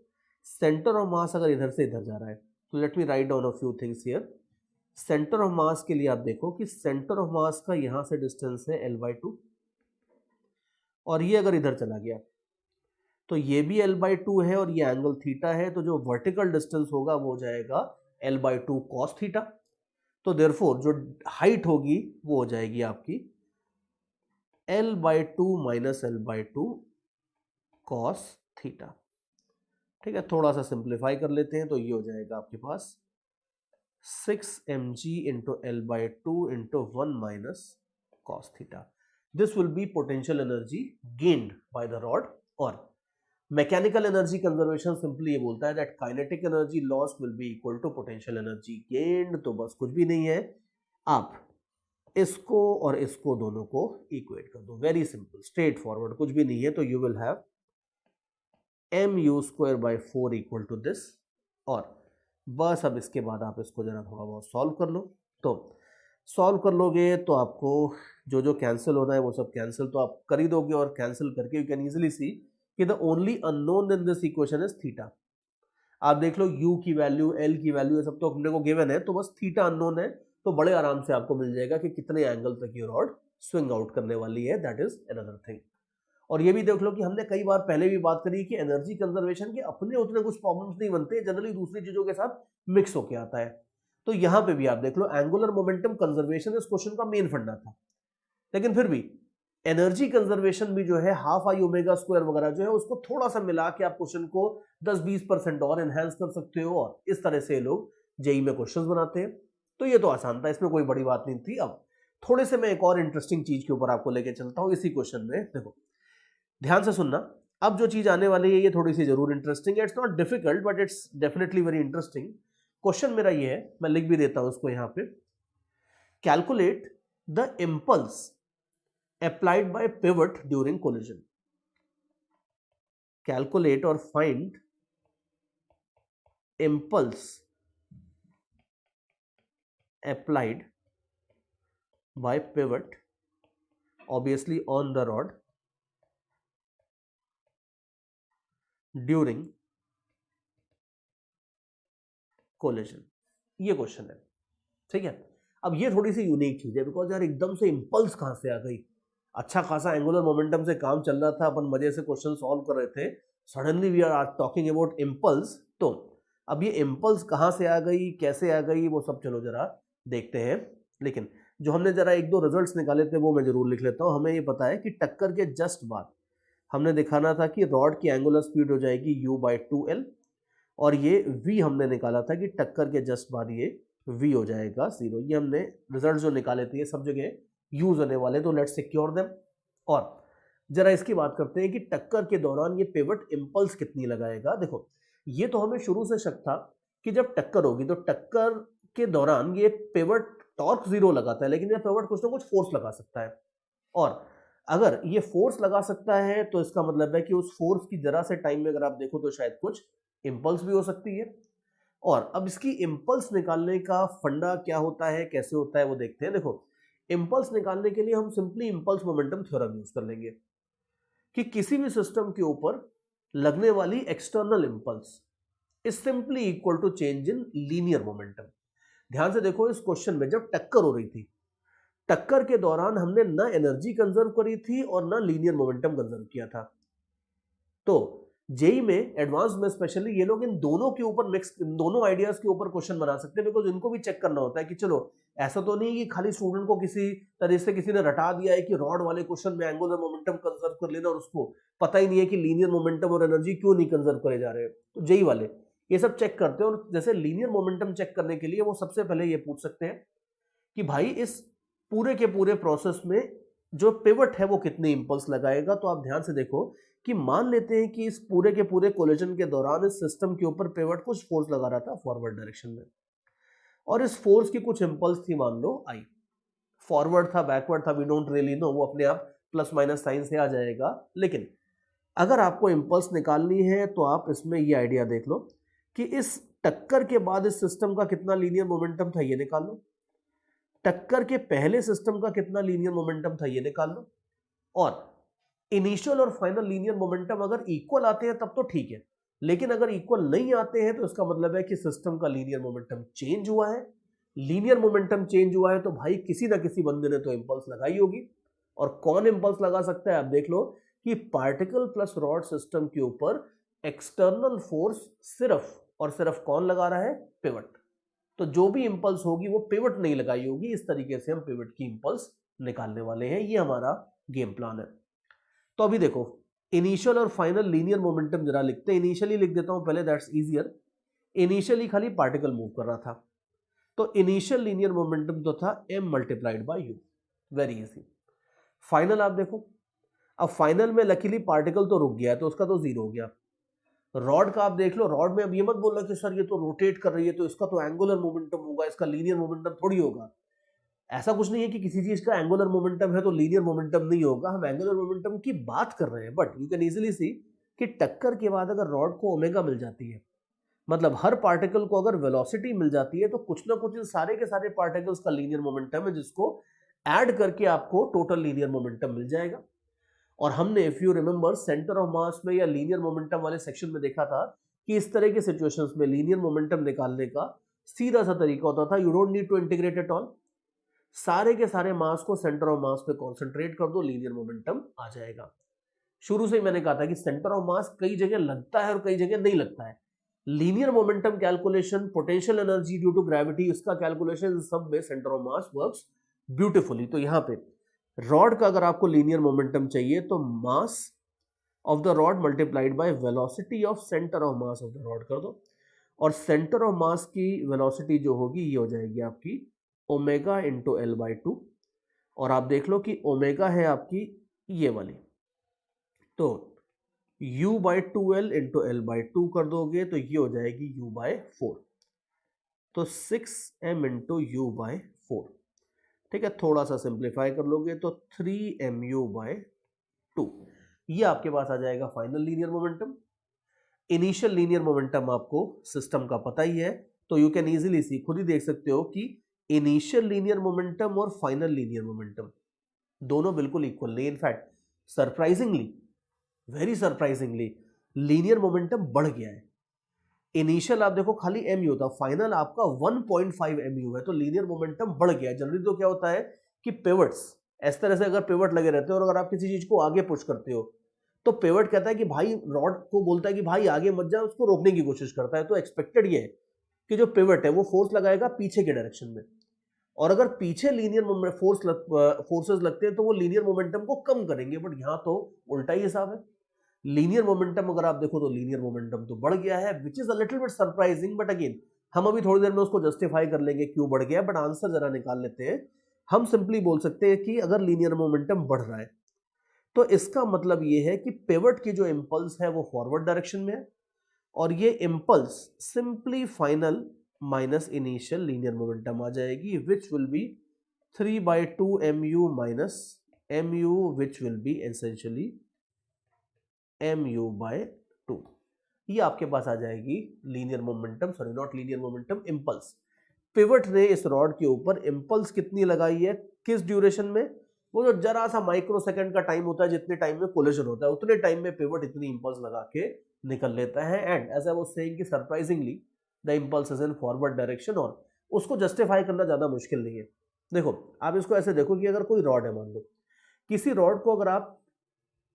सेंटर ऑफ मास अगर इधर से इधर जा रहा है तो let me write down a few things here. Centre of मास के लिए आप देखो कि सेंटर ऑफ मास का यहां से डिस्टेंस है l/2, और ये अगर इधर चला गया तो ये भी l/2 है और ये एंगल थीटा है। तो जो वर्टिकल डिस्टेंस होगा वो हो जाएगा l/2 cos थीटा। तो देयरफॉर जो हाइट होगी वो हो जाएगी आपकी L/2 minus L/2 cos theta. ठीक है, थोड़ा सा सिंप्लीफाई कर लेते हैं तो ये हो जाएगा आपके पास 6 mg into L/2 into 1 minus cos theta. This will be potential energy gained by the rod. और मैकेनिकल एनर्जी कंजर्वेशन सिंपली ये बोलता है that kinetic energy loss will be equal to potential energy gained. तो बस कुछ भी नहीं है, आप इसको और इसको दोनों को इक्वेट कर दो, वेरी सिंपल स्ट्रेट फॉरवर्ड, कुछ भी नहीं है। तो you will have mu²/4 equal to this. और बस अब इसके बाद आप इसको जरा थोड़ा बहुत सॉल्व कर लो। तो सॉल्व कर लोगे तो आपको जो जो कैंसिल होना है वो सब कैंसिल तो आप कर ही दोगे, और कैंसिल करके यू कैन इजीली सी कि the only unknown in this equation is theta. आप देख लो u की वैल्यू, l की वैल्यू, ये सब तो अपने को गिवन है, तो बस थीटा अननोन है। तो बड़े आराम से आपको मिल जाएगा कि कितने एंगल तक ये रॉड स्विंग आउट करने वाली है, दैट इज अनदर थिंग। और ये भी देख लो कि हमने कई बार पहले भी बात करी कि एनर्जी कंजर्वेशन के अपने उतने कुछ प्रॉब्लम्स नहीं बनते, जनरली दूसरी चीजों के साथ मिक्स होके आता है। तो यहां पे भी आप देख लो एंगुलर मोमेंटम कंजर्वेशन इस क्वेश्चन का मेन फंडा था, लेकिन फिर भी एनर्जी कंजर्वेशन भी जो है हाफ आई ओमेगा स्क्वायर वगैरह जो है उसको थोड़ा सा मिला के आप क्वेश्चन को 10-20% और एनहांस कर सकते हो, और इस तरह से लोग जेई में क्वेश्चंस बनाते हैं। तो ये तो आसान था, इसमें कोई बड़ी बात नहीं थी। अब थोड़े से मैं एक और इंटरेस्टिंग चीज के ऊपर आपको लेके चलता हूं इसी क्वेश्चन में। देखो ध्यान से सुनना, अब जो चीज आने वाली है ये थोड़ी सी जरूर इंटरेस्टिंग है। It's not difficult but it's definitely very interesting. Question मेरा ये है, मैं लिख भी देता हूं इसको यहां पे। Calculate the impulse applied by pivot during collision. Calculate or find impulse applied by pivot, obviously on the rod, during collision. ये क्वेश्चन है, ठीक है। अब ये थोड़ी सी यूनिक चीज है, बिकॉज यार एकदम से इंपल्स कहां से आ गई। अच्छा खासा एंगुलर मोमेंटम से काम चल रहा था, अपन मजे से क्वेश्चन सॉल्व कर रहे थे, suddenly we are talking about impulse. तो अब ये इंपल्स कहां से आ गई, कैसे आ गई, वो सब चलो जरा देखते हैं। लेकिन जो हमने जरा एक दो रिजल्ट्स निकाले थे वो मैं जरूर लिख लेता हूं। हमें ये पता है कि टक्कर के जस्ट बाद हमने दिखाना था कि रॉड की एंगुलर स्पीड हो जाएगी u/2l, और ये v हमने निकाला था कि टक्कर के जस्ट बाद ये v हो जाएगा 0। ये हमने रिजल्ट जो निकाले थे ये सब जगह यूज होने वाले, तो लेट्स सिक्योर देम। और जरा इसकी बात करते हैं कि टक्कर के दौरान ये पिवट इंपल्स कितनी लगाएगा। देखो ये तो हमें शुरू से शक था कि जब टक्कर होगी तो टक्कर के दौरान ये पिवट टॉर्क 0 लगाता है, लेकिन ये पिवट कुछ ना कुछ फोर्स लगा सकता है। और अगर ये फोर्स लगा सकता है तो इसका मतलब है कि उस फोर्स की जरा से टाइम में अगर आप देखो तो शायद कुछ इंपल्स भी हो सकती है। और अब इसकी इंपल्स निकालने का फंडा क्या होता है, कैसे होता है, वो देखते हैं। देखो इंपल्स निकालने के लिए हम simply impulse momentum theorem use कर लेंगे कि किसी भी सिस्टम के ऊपर लगने वाली external impulse is simply equal to change in linear momentum. ध्यान से देखो इस क्वेश्चन में जब टक्कर हो रही थी, टक्कर के दौरान हमने ना एनर्जी कंजर्व करी थी और ना लीनियर मोमेंटम कंजर्व किया था। तो जेई में एडवांस में स्पेशली ये लोग इन दोनों के ऊपर मिक्स, इन दोनों आइडियाज के ऊपर क्वेश्चन बना सकते हैं, बिकॉज इनको भी चेक करना होता है कि चलो ऐसा तो नहीं कि खाली स्टूडेंट को किसी तरह से किसी ने रटा दिया है कि रॉड वाले क्वेश्चन में एंगुलर मोमेंटम कंजर्व कर लेना और उसको पता ही नहीं है कि लीनियर मोमेंटम और एनर्जी क्यों नहीं कंजर्व करे जा रहे हैं। तो जेई वाले ये सब चेक करते हैं, और जैसे लीनियर मोमेंटम चेक करने के लिए वो सबसे पहले ये पूछ सकते हैं कि भाई इस पूरे के पूरे प्रोसेस में जो पिवट है वो कितने इंपल्स लगाएगा। तो आप ध्यान से देखो कि मान लेते हैं कि इस पूरे के पूरे कोलिजन के दौरान इस सिस्टम के ऊपर पिवट कुछ फोर्स लगा रहा था फॉरवर्ड डायरेक्शन में, और इस फोर्स की कुछ इंपल्स थी, मान लो आई, फॉरवर्ड था बैकवर्ड था वी डोंट रियली नो, वो अपने आप प्लस माइनस साइन से आ जाएगा। लेकिन अगर आपको इंपल्स निकालनी है तो आप इसमें ये आइडिया देख लो कि इस टक्कर के बाद इस सिस्टम का कितना लीनियर मोमेंटम था ये निकाल लो, टक्कर के पहले सिस्टम का कितना लीनियर मोमेंटम था ये निकाल लो, और इनिशियल और फाइनल लीनियर मोमेंटम अगर इक्वल आते हैं तब तो ठीक है, लेकिन अगर इक्वल नहीं आते हैं तो इसका मतलब है कि सिस्टम का लीनियर मोमेंटम चेंज हुआ है। लीनियर मोमेंटम चेंज हुआ है तो भाई किसी ना किसी बंदे ने तो इंपल्स लगाई होगी, और कौन इंपल्स लगा सकता है। आप देख लो कि पार्टिकल प्लस रॉड सिस्टम के ऊपर एक्सटर्नल फोर्स सिर्फ और सिर्फ कौन लगा रहा है, पिवट। तो जो भी इंपल्स होगी वो पिवट नहीं लगाई होगी। इस तरीके से हम पिवट की इंपल्स निकालने वाले हैं। ये हमारा गेम प्लान है। तो अभी देखो इनिशियल और फाइनल लीनियर मोमेंटम जरा लिखते हैं। इनिशियली लिख देता हूं पहले, दैट्स इजियर। इनिशियली खाली पार्टिकल मूव कर रहा था, तो इनिशियल लीनियर मोमेंटम तो था m multiplied by u, very easy. Final आप देखो, अब फाइनल में लकीली पार्टिकल तो रुक गया, तो उसका तो जीरो हो गया। रॉड का आप देख लो, रॉड में अब ये मत बोलना कि सर ये तो रोटेट कर रही है तो इसका तो एंगुलर मोमेंटम होगा, इसका लीनियर मोमेंटम थोड़ी होगा। ऐसा कुछ नहीं है कि किसी चीज का एंगुलर मोमेंटम है तो लीनियर मोमेंटम नहीं होगा, हम एंगुलर मोमेंटम की बात कर रहे हैं। But you can easily see कि टक्कर के बाद अगर रॉड को ओमेगा मिल जाती है, मतलब हर पार्टिकल को अगर वेलोसिटी मिल जाती है, तो कुछ ना कुछ इन सारे के सारे पार्टिकल्स का लीनियर मोमेंटम है, जिसको ऐड करके आपको टोटल लीनियर मोमेंटम मिल जाएगा। और हमने if you remember centre of मास में या लीनियर मोमेंटम वाले सेक्शन में देखा था कि इस तरह के सिचुएशंस में लीनियर मोमेंटम निकालने का सीधा सा तरीका होता था, you don't need to integrate at all, सारे के सारे मास को सेंटर ऑफ मास पे कॉन्सेंट्रेट कर दो, लीनियर मोमेंटम आ जाएगा। शुरू से ही मैंने कहा था कि सेंटर ऑफ मास कई जगह लगता है और कई जगह नहीं लगता है। Linear momentum calculation, potential energy due to gravity, इसका कैलकुलेशन सब में centre of mass works beautifully. तो यहां पे रॉड का अगर आपको लीनियर मोमेंटम चाहिए तो मास of the rod multiplied by velocity of centre of mass of the rod कर दो, और सेंटर ऑफ मास की वेलोसिटी जो होगी ये हो जाएगी आपकी omega into L by to. और आप देख लो कि ओमेगा है आपकी ये वाली, तो u by two L into L by to कर दोगे तो ये हो जाएगी u बाय 4, तो 6m इंटू यू बाय 4। ठीक है, थोड़ा सा सिंप्लीफाई कर लोगे तो 3mu बाय 2। ये आपके पास आ जाएगा final linear momentum. Initial linear momentum आपको सिस्टम का पता ही है, तो यू कैन इजीली सी, खुद ही देख सकते हो कि इनिशियल लीनियर मोमेंटम और फाइनल लीनियर मोमेंटम दोनों बिल्कुल इक्वल नहीं। In fact surprisingly, very surprisingly, linear momentum बढ़ गया है। इनिशियल आप देखो खाली mu था, फाइनल आपका 1.5 mu है, तो लीनियर मोमेंटम बढ़ गया है। जनरली तो क्या होता है कि पिवट्स, इस तरह से अगर पिवट लगे रहते हो और अगर आप किसी चीज को आगे पुश करते हो तो पिवट कहता है कि भाई, रॉड को बोलता है कि भाई आगे मत जा, उसको रोकने की कोशिश करता है। तो एक्सपेक्टेड ये है कि जो पिवट है वो फोर्स लगाएगा पीछे के डायरेक्शन में, और अगर पीछे लीनियर फोर्सेस लगते हैं तो वो लीनियर मोमेंटम को कम करेंगे। बट यहाँ तो उल्टा ही हिसाब है। लीनियर मोमेंटम अगर आप देखो तो लीनियर मोमेंटम तो बढ़ गया है, which is a little bit surprising. But again हम अभी थोड़ी देर में उसको जस्टिफाई कर लेंगे क्यों बढ़ गया, बट आंसर जरा निकाल लेते हैं। हम सिंपली बोल सकते हैं कि अगर लीनियर मोमेंटम बढ़ रहा है तो इसका मतलब ये है कि पिवट की जो इंपल्स है वो फॉरवर्ड डायरेक्शन में है, और ये impulse simply final minus initial linear momentum आ जाएगी, which will be 3/2 mu minus mu, which will be essentially mu by 2। ये आपके पास आ जाएगी linear momentum, sorry not linear momentum, impulse. Pivot ने इस रॉड के ऊपर इंपल्स कितनी लगाई है, किस ड्यूरेशन में, वो जो जरा सा माइक्रो सेकंड का टाइम होता है, जितने टाइम में कोलिजन होता है उतने टाइम में पिवट इतनी इंपल्स लगा के निकल लेता है। And as I was saying कि surprisingly the impulse is in forward direction, और उसको जस्टिफाई करना ज्यादा मुश्किल नहीं है। देखो आप इसको ऐसे देखो कि अगर कोई रॉड है, मान लो किसी रॉड को अगर आप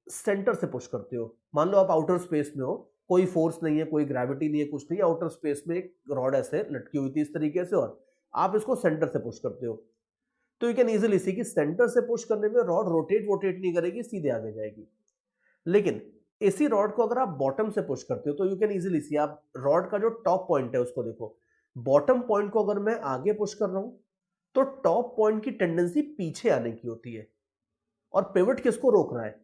सेंटर से पुश करते हो, मान लो आप आउटर स्पेस में हो, कोई फोर्स नहीं है, कोई ग्रेविटी नहीं है, कुछ नहीं है, आउटर स्पेस में एक रॉड ऐसे लटकी हुई थी इस तरीके से, और आप इसको सेंटर से पुश करते हो, तो यू कैन इजीली सी कि सेंटर से पुश करने में रॉड रोटेट नहीं करेगी, सीधे आगे जाएगी। लेकिन इसी रॉड को अगर आप बॉटम से पुश करते हो तो यू कैन इजीली सी, आप रॉड का जो टॉप पॉइंट है उसको देखो, बॉटम पॉइंट को अगर मैं आगे पुश कर रहा हूं तो टॉप पॉइंट की टेंडेंसी पीछे आने की होती है। और पिवट किसको रोक रहा है,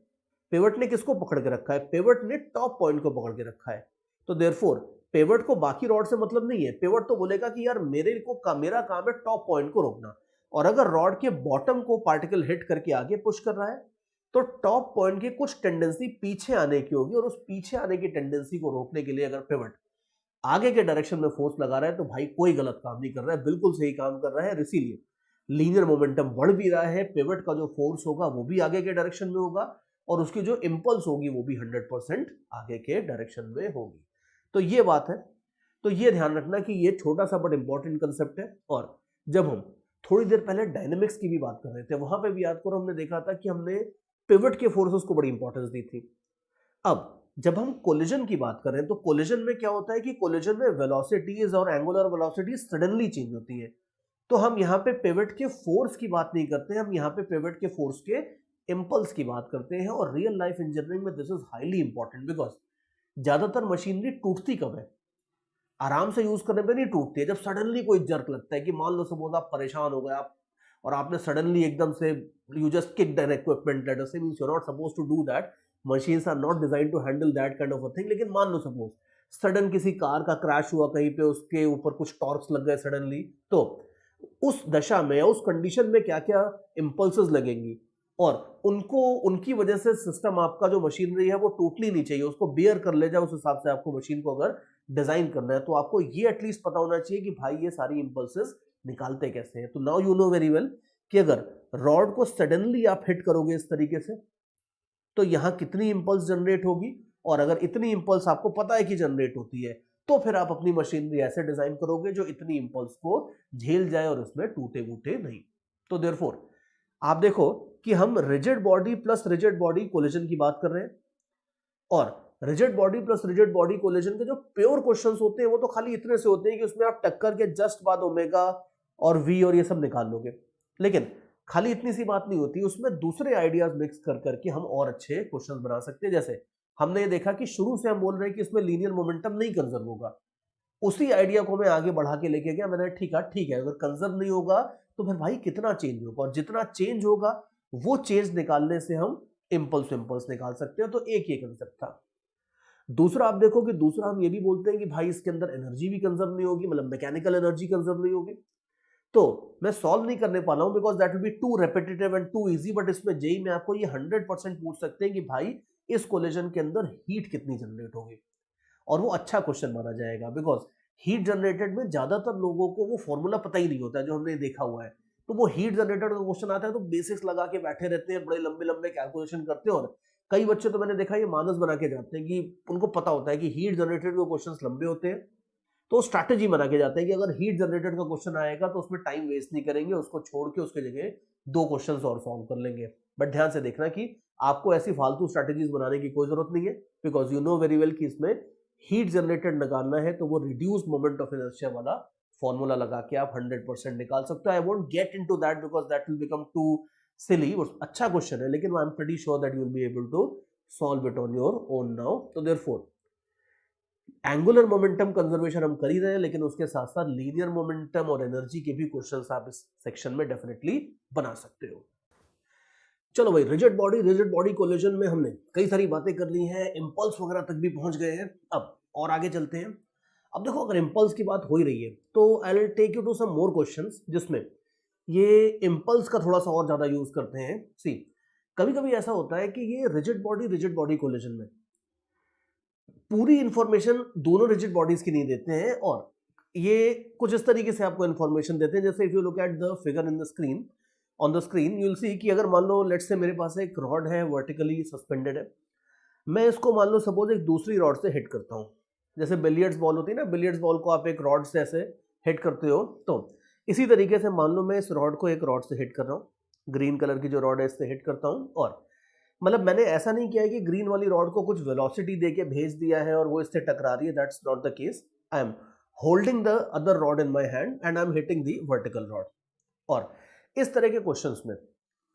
पिवट ने किसको पकड़ के रखा है, पिवट ने टॉप पॉइंट को पकड़ के रखा है। तो देयरफॉर पिवट को बाकी रॉड से मतलब नहीं है, पिवट तो बोलेगा कि यार मेरा काम है टॉप पॉइंट को रोकना। और अगर रॉड के बॉटम को पार्टिकल हिट करके आगे पुश कर रहा है तो टॉप पॉइंट की कुछ टेंडेंसी पीछे आने की होगी, और उस पीछे आने की टेंडेंसी को रोकने के लिए अगर पिवट आगे के डायरेक्शन में फोर्स लगा रहा है तो भाई कोई गलत काम नहीं कर रहा है, बिल्कुल सही काम कर रहा है। इसीलिए लीनियर मोमेंटम बढ़ भी रहा है, पिवट का जो फोर्स होगा वो भी आगे के डायरेक्शन में होगा, और उसकी जो इंपल्स होगी वो भी 100% आगे के डायरेक्शन में होगी। तो ये बात है, तो ये ध्यान रखना कि ये छोटा सा बट इंपॉर्टेंट कंसेप्ट है। और जब हम थोड़ी देर पहले डायनेमिक्स की भी बात कर रहे थे, वहां पे भी याद करो हमने देखा था कि हमने पिवट के फोर्सेस को बड़ी इंपॉर्टेंस दी थी। अब जब हम कोलिजन की बात कर रहे हैं तो कोलिजन में क्या होता है कि कोलिजन में वेलोसिटीज और एंगुलर वेलोसिटीज सडनली चेंज होती है। तो हम यहाँ पे पिवट के फोर्स की बात नहीं करते, हम यहाँ पे पिवट के फोर्स के इम्पल्स की बात करते हैं, और रियल लाइफ इंजीनियरिंग में this is highly important because ज्यादातर मशीनरी टूटती कब है? आराम से यूज करने पे नहीं टूटती है, जब सडनली कोई जर्क लगता है कि मान लो सपोज आप परेशान हो गए आप और आपने सडनली एकदम से you just kicked an equipment, that doesn't mean you are not suppose to do that, machines are not design to handle that kind of a thing. लेकिन मान लो सपोज सडन किसी कार का क्रैश हुआ कहीं पे, उसके ऊपर कुछ टॉर्क्स लग गए सडनली, तो उस दशा में या उस कंडीशन में क्या क्या इंपल्सेस लगेंगी, और उनको उनकी वजह से सिस्टम आपका जो मशीनरी है वो टूटनी नहीं चाहिए, उसको बियर कर ले जाए। उस हिसाब से आपको मशीन को अगर डिजाइन करना है तो आपको ये एटलीस्ट पता होना चाहिए कि भाई ये सारी इंपल्सेस निकालते कैसे हैं। तो now you know very well कि अगर रॉड को सडनली आप हिट करोगे इस तरीके से तो यहां कितनी इंपल्स जनरेट होगी, और अगर इतनी इंपल्स आपको पता है कि जनरेट होती है तो फिर आप अपनी मशीनरी ऐसे डिजाइन करोगे जो इतनी इंपल्स को झेल जाए और इसमें टूटे वूटे नहीं। तो देयरफॉर आप देखो कि हम rigid body plus rigid body collision की बात कर रहे हैं, और rigid body plus rigid body collision के जो प्योर क्वेश्चंस होते हैं वो तो खाली इतने से होते हैं कि उसमें आप टक्कर के जस्ट बाद ओमेगा और वी और ये सब निकाल लोगे, लेकिन खाली इतनी सी बात नहीं होती, उसमें दूसरे आइडियाज मिक्स कर करके हम और अच्छे क्वेश्चंस बना सकते हैं। जैसे हमने ये देखा कि शुरू से हम बोल रहे हैं कि इसमें लीनियर मोमेंटम नहीं कंजर्व होगा, उसी आइडिया को मैं आगे बढ़ा के लेके गया, मैंने ठीक है अगर कंजर्व नहीं होगा तो फिर भाई कितना चेंज होगा, और जितना चेंज होगा वो चेंज निकालने से हम इंपल्स निकाल सकते हैं। तो एक ये कंसेप्ट था। दूसरा आप देखो कि दूसरा हम ये भी बोलते हैं कि भाई इसके अंदर एनर्जी भी कंजर्व नहीं होगी, मतलब मैकेनिकल एनर्जी कंजर्व नहीं होगी। तो मैं सॉल्व नहीं करने पा रहा हूं because that will be too repetitive and too easy, but इसमें जेई में आपको ये 100% पूछ सकते हैं कि भाई इस कोलिजन के अंदर हीट कितनी जनरेट होगी, और वो अच्छा क्वेश्चन माना जाएगा बिकॉज हीट जनरेटेड में ज्यादातर लोगों को वो फॉर्मूला पता ही नहीं होता है, जो हमने देखा हुआ है। तो वो हीट जनरेटेड का क्वेश्चन आता है तो बेसिक्स लगा के बैठे रहते हैं, बड़े लंबे लंबे कैलकुलेशन करते हैं, और कई बच्चे तो मैंने देखा ये मानस बना के जाते हैं कि उनको पता होता है कि हीट जनरेटेड के क्वेश्चंस लंबे होते हैं, तो स्ट्रैटेजी बना के जाते हैं कि अगर हीट जनरेटेड का क्वेश्चन आएगा तो उसमें टाइम वेस्ट नहीं करेंगे, उसको छोड़ के उसके जगह 2 क्वेश्चंस और सॉल्व कर लेंगे। बट ध्यान से देखना कि आपको ऐसी फालतू स्ट्रैटेजीज बनाने की कोई जरूरत नहीं है, because you know very well कि इसमें हीट जनरेटेड निकालना है तो वो रिड्यूस मोमेंट ऑफ इनर्शिया वाला फॉर्मूला लगा के आप 100% निकाल सकते हो। I won't get into that because that will become too silly. अच्छा क्वेश्चन है लेकिन I am pretty sure that you will be able to solve it on your own now. तो देयरफॉर एंगुलर मोमेंटम कंजर्वेशन हम कर ही रहे हैं, लेकिन उसके साथ साथ लीनियर मोमेंटम और एनर्जी के भी क्वेश्चंस आप इस सेक्शन में डेफिनेटली बना सकते हो। चलो भाई, रिजिड बॉडी कोलिजन में हमने कई सारी बातें कर ली हैं, इंपल्स वगैरह तक भी पहुंच गए हैं। अब और आगे चलते हैं। अब देखो, अगर इंपल्स की बात हो ही रही है तो I will take you to some more questions जिसमें ये इंपल्स का थोड़ा सा और ज्यादा यूज करते हैं। सी, कभी कभी ऐसा होता है कि ये रिजिड बॉडी कोलिजन में पूरी इंफॉर्मेशन दोनों रिजिड बॉडीज की नहीं देते हैं, और ये कुछ इस तरीके से आपको इंफॉर्मेशन देते हैं। जैसे if you look at the figure in the screen, on the screen you will see कि अगर मान लो लेट्स से मेरे पास एक रॉड है, वर्टिकली सस्पेंडेड है, मैं इसको मान लो सपोज एक दूसरी रॉड से हिट करता हूँ। जैसे बिलियर्ड्स बॉल होती है ना, बिलियर्ड्स बॉल को आप एक रॉड से ऐसे हिट करते हो, तो इसी तरीके से मान लो मैं इस रॉड को एक रॉड से हिट कर रहा हूँ, ग्रीन कलर की जो रॉड है इससे हिट करता हूँ, और मतलब मैंने ऐसा नहीं किया है कि ग्रीन वाली रॉड को कुछ वेलोसिटी देके भेज दिया है और वो इससे टकरा रही है, that's not the case. I am holding the other rod in my hand and I am hitting the vertical rod. और इस तरह के क्वेश्चंस में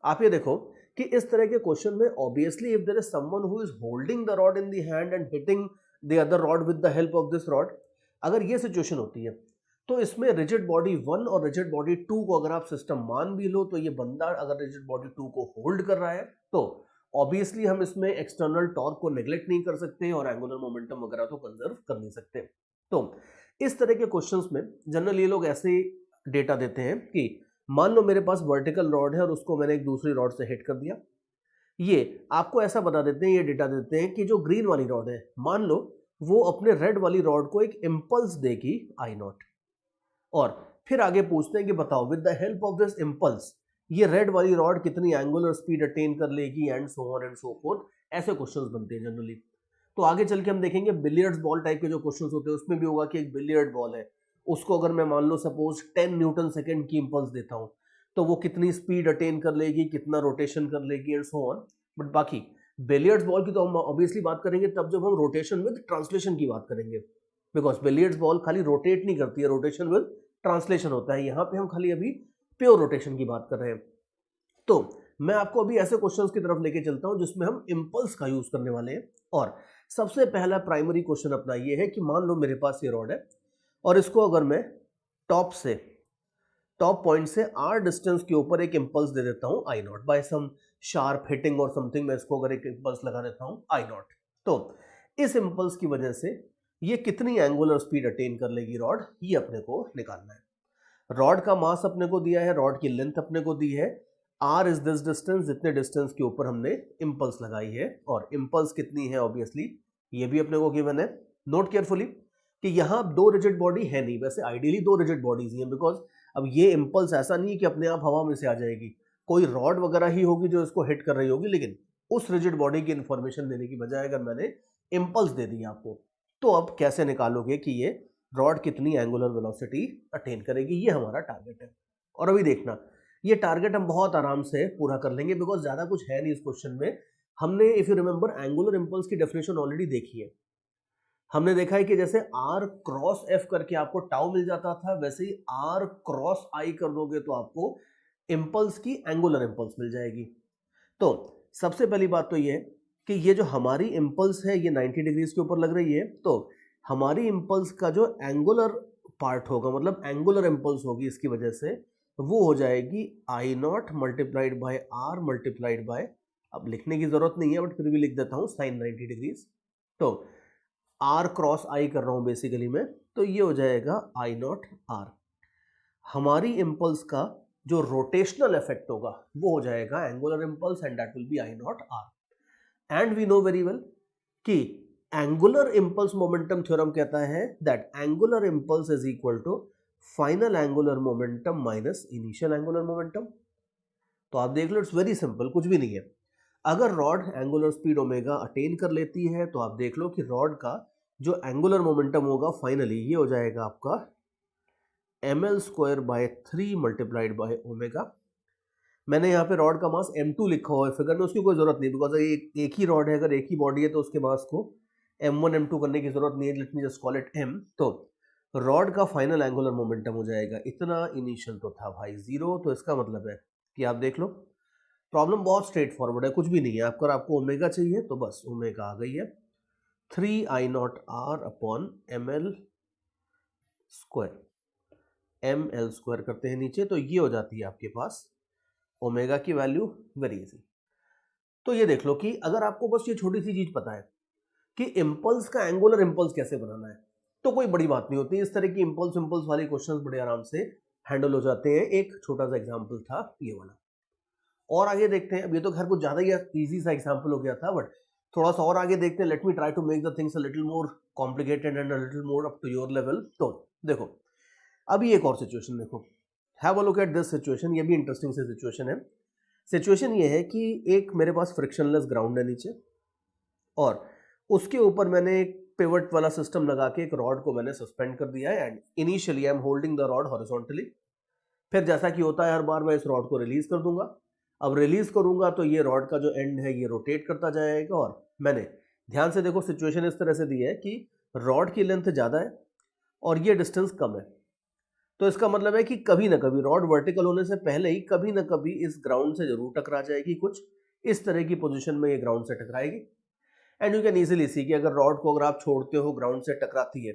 आप ये देखो कि इस तरह के क्वेश्चन में obviously if there is someone who is holding the rod in the hand and hitting the other rod with the help of this rod, अगर ये सिचुएशन होती है तो इसमें रिजिड बॉडी 1 और रिजिड बॉडी 2 को अगर आप सिस्टम मान भी लो, तो ये बंदा अगर रिजिड बॉडी 2 को होल्ड कर रहा है तो ऑब्वियसली हम इसमें एक्सटर्नल टॉर्क को नेग्लेक्ट नहीं कर सकते और एंगुलर मोमेंटम वगैरह तो कंजर्व कर नहीं सकते। तो इस तरह के क्वेश्चंस में जनरली ये लोग ऐसे डेटा देते हैं कि मान लो मेरे पास वर्टिकल रॉड है और उसको मैंने एक दूसरी रॉड से हिट कर दिया। ये आपको ऐसा बता देते हैं, ये डेटा देते हैं कि जो ग्रीन वाली रॉड है, मान लो वो अपने रेड वाली रॉड को एक इंपल्स देगी I0, और फिर आगे पूछते हैं कि बताओ with the help of this impulse ये रेड वाली रॉड कितनी एंगुलर स्पीड अटेन कर लेगी and so on and so fourth. ऐसे क्वेश्चंस बनते हैं जनरली। तो आगे चल के हम देखेंगे बिलियर्ड्स बॉल टाइप के जो क्वेश्चंस होते हैं उसमें भी होगा कि एक बिलियर्ड बॉल है, उसको अगर मैं मान लो सपोज 10 न्यूटन सेकेंड की इंपल्स देता हूं तो वो कितनी स्पीड अटेन कर लेगी, कितना रोटेशन कर लेगी एंड सो ऑन। बट बाकी बिलियर्ड्स बॉल की तो हम ऑब्वियसली बात करेंगे तब जब हम रोटेशन विद ट्रांसलेशन की बात करेंगे, बिकॉज बिलियर्ड्स बॉल खाली रोटेट नहीं करती है, रोटेशन विद ट्रांसलेशन होता है। यहाँ पे हम खाली अभी प्योर रोटेशन की बात कर रहे हैं। तो मैं आपको अभी ऐसे क्वेश्चंस की तरफ लेके चलता हूं जिसमें हम इंपल्स का यूज करने वाले हैं। और सबसे पहला प्राइमरी क्वेश्चन अपना ये है कि मान लो मेरे पास ये रॉड है और इसको अगर मैं टॉप पॉइंट से r डिस्टेंस के ऊपर एक इंपल्स दे देता हूं I naught by some sharp hitting और समथिंग, मैं इसको अगर एक इंपल्स लगा देता हूं आई नॉट, तो इस इंपल्स की वजह से ये कितनी एंगुलर स्पीड अटेन कर लेगी रॉड, ये अपने को निकालना है। रॉड का मास अपने को दिया है, रॉड की लेंथ अपने को दी है, r इज दिस डिस्टेंस, जितने डिस्टेंस के ऊपर हमने इंपल्स लगाई है, और इंपल्स कितनी है ऑब्वियसली ये भी अपने को गिवन है। नोट केयरफुली कि यहाँ दो रिजिड बॉडी है नहीं, वैसे आइडियली दो रिजिड बॉडीज ही हैं, बिकॉज अब ये इंपल्स ऐसा नहीं है कि अपने आप हवा में से आ जाएगी, कोई रॉड वगैरह ही होगी जो इसको हिट कर रही होगी, लेकिन उस रिजिड बॉडी की इंफॉर्मेशन देने की बजाय अगर मैंने इंपल्स दे दी आपको, तो अब कैसे निकालोगे कि ये रॉड कितनी एंगुलर वेलोसिटी अटेन करेगी, ये हमारा टारगेट है। और अभी देखना ये टारगेट हम बहुत आराम से पूरा कर लेंगे, बिकॉज ज्यादा कुछ है नहीं इस क्वेश्चन में। हमने if you remember angular impulse की डेफिनेशन ऑलरेडी देखी है। हमने देखा है कि जैसे r क्रॉस f करके आपको टाउ मिल जाता था, वैसे ही r क्रॉस i कर दोगे तो आपको इंपल्स की एंगुलर इंपल्स मिल जाएगी। तो सबसे पहली बात तो ये है कि ये जो हमारी इंपल्स है ये 90 डिग्रीज के ऊपर लग रही है, तो हमारी इंपल्स का जो एंगुलर पार्ट होगा, मतलब एंगुलर इंपल्स होगी, इसकी वजह से वो हो जाएगी I naught multiplied by R multiplied by, अब लिखने की जरूरत नहीं है बट फिर भी लिख देता हूं, साइन 90 डिग्रीज। तो आर क्रॉस आई कर रहा हूं बेसिकली मैं, तो ये हो जाएगा आई नॉट आर। हमारी इंपल्स का जो रोटेशनल इफेक्ट होगा वो हो जाएगा angular impulse, and that will be I naught R. And we know very well कि एंगुलर इंपल्स मोमेंटम थ्योरम कहता है that angular impulse is equal to final angular momentum minus initial angular momentum. तो आप देख लो इट्स वेरी सिंपल, कुछ भी नहीं है। अगर rod angular speed omega attain कर लेती है तो आप देख लो कि रॉड का जो एंगुलर मोमेंटम होगा फाइनली ये हो जाएगा आपका ml square by 3 multiplied by omega. मैंने यहाँ पे रॉड का मास m2 लिखा हुआ है फिगर में, उसकी कोई जरूरत नहीं, बिकॉज एक ही रॉड है, अगर एक ही बॉडी है तो उसके मास को m1 m2 करने की जरूरत नहीं है, let me just call it m। तो रॉड का फाइनल एंगुलर मोमेंटम हो जाएगा इतना, इनिशियल तो था भाई 0, तो इसका मतलब है कि आप देख लो प्रॉब्लम बहुत स्ट्रेट फॉरवर्ड है, कुछ भी नहीं है। आपको ओमेगा चाहिए तो बस ओमेगा आ गई है 3 I naught R upon ml square, ml square करते हैं नीचे, तो ये हो जाती है आपके पास ओमेगा की वैल्यू, वेरी इजी। तो ये देख लो कि अगर आपको बस ये छोटी सी चीज पता है कि इंपल्स का एंगुलर इंपल्स कैसे बनाना है, तो कोई बड़ी बात नहीं होती। इस तरह की इंपल्स वाले क्वेश्चंस बड़े आराम से हैंडल हो जाते हैं। एक छोटा सा एग्जांपल था ये वाला, और आगे देखते हैं। अब ये तो खैर कुछ ज्यादा ही इजी सा एग्जांपल हो गया था, बट थोड़ा सा और आगे देखते हैं। Let me try to make the things a little more complicated and a little more up to your level. तो देखो अभी एक और सिचुएशन देखो, have a look at this situation, ये भी इंटरेस्टिंग सी सिचुएशन है। सिचुएशन ये है कि एक मेरे पास फ्रिक्शनलेस ग्राउंड है नीचे, और उसके ऊपर मैंने एक पिवट वाला सिस्टम लगा के एक रॉड को मैंने सस्पेंड कर दिया है, and initially I am holding the rod horizontally. फिर जैसा कि होता है हर बार, मैं इस रॉड को रिलीज कर दूंगा। अब रिलीज करूंगा तो ये रॉड का जो एंड है ये रोटेट करता जाएगा, और मैंने ध्यान से देखो सिचुएशन इस तरह से दी है कि रॉड की लेंथ ज्यादा है और ये डिस्टेंस कम है, तो इसका मतलब है कि कभी ना कभी रॉड वर्टिकल होने से पहले ही कभी ना कभी इस ग्राउंड से जरूर टकरा जाएगी, कुछ इस तरह की पोजीशन में ये ग्राउंड से टकराएगी। And you can easily see कि अगर रॉड को अगर आप छोड़ते हो ग्राउंड से टकराती है,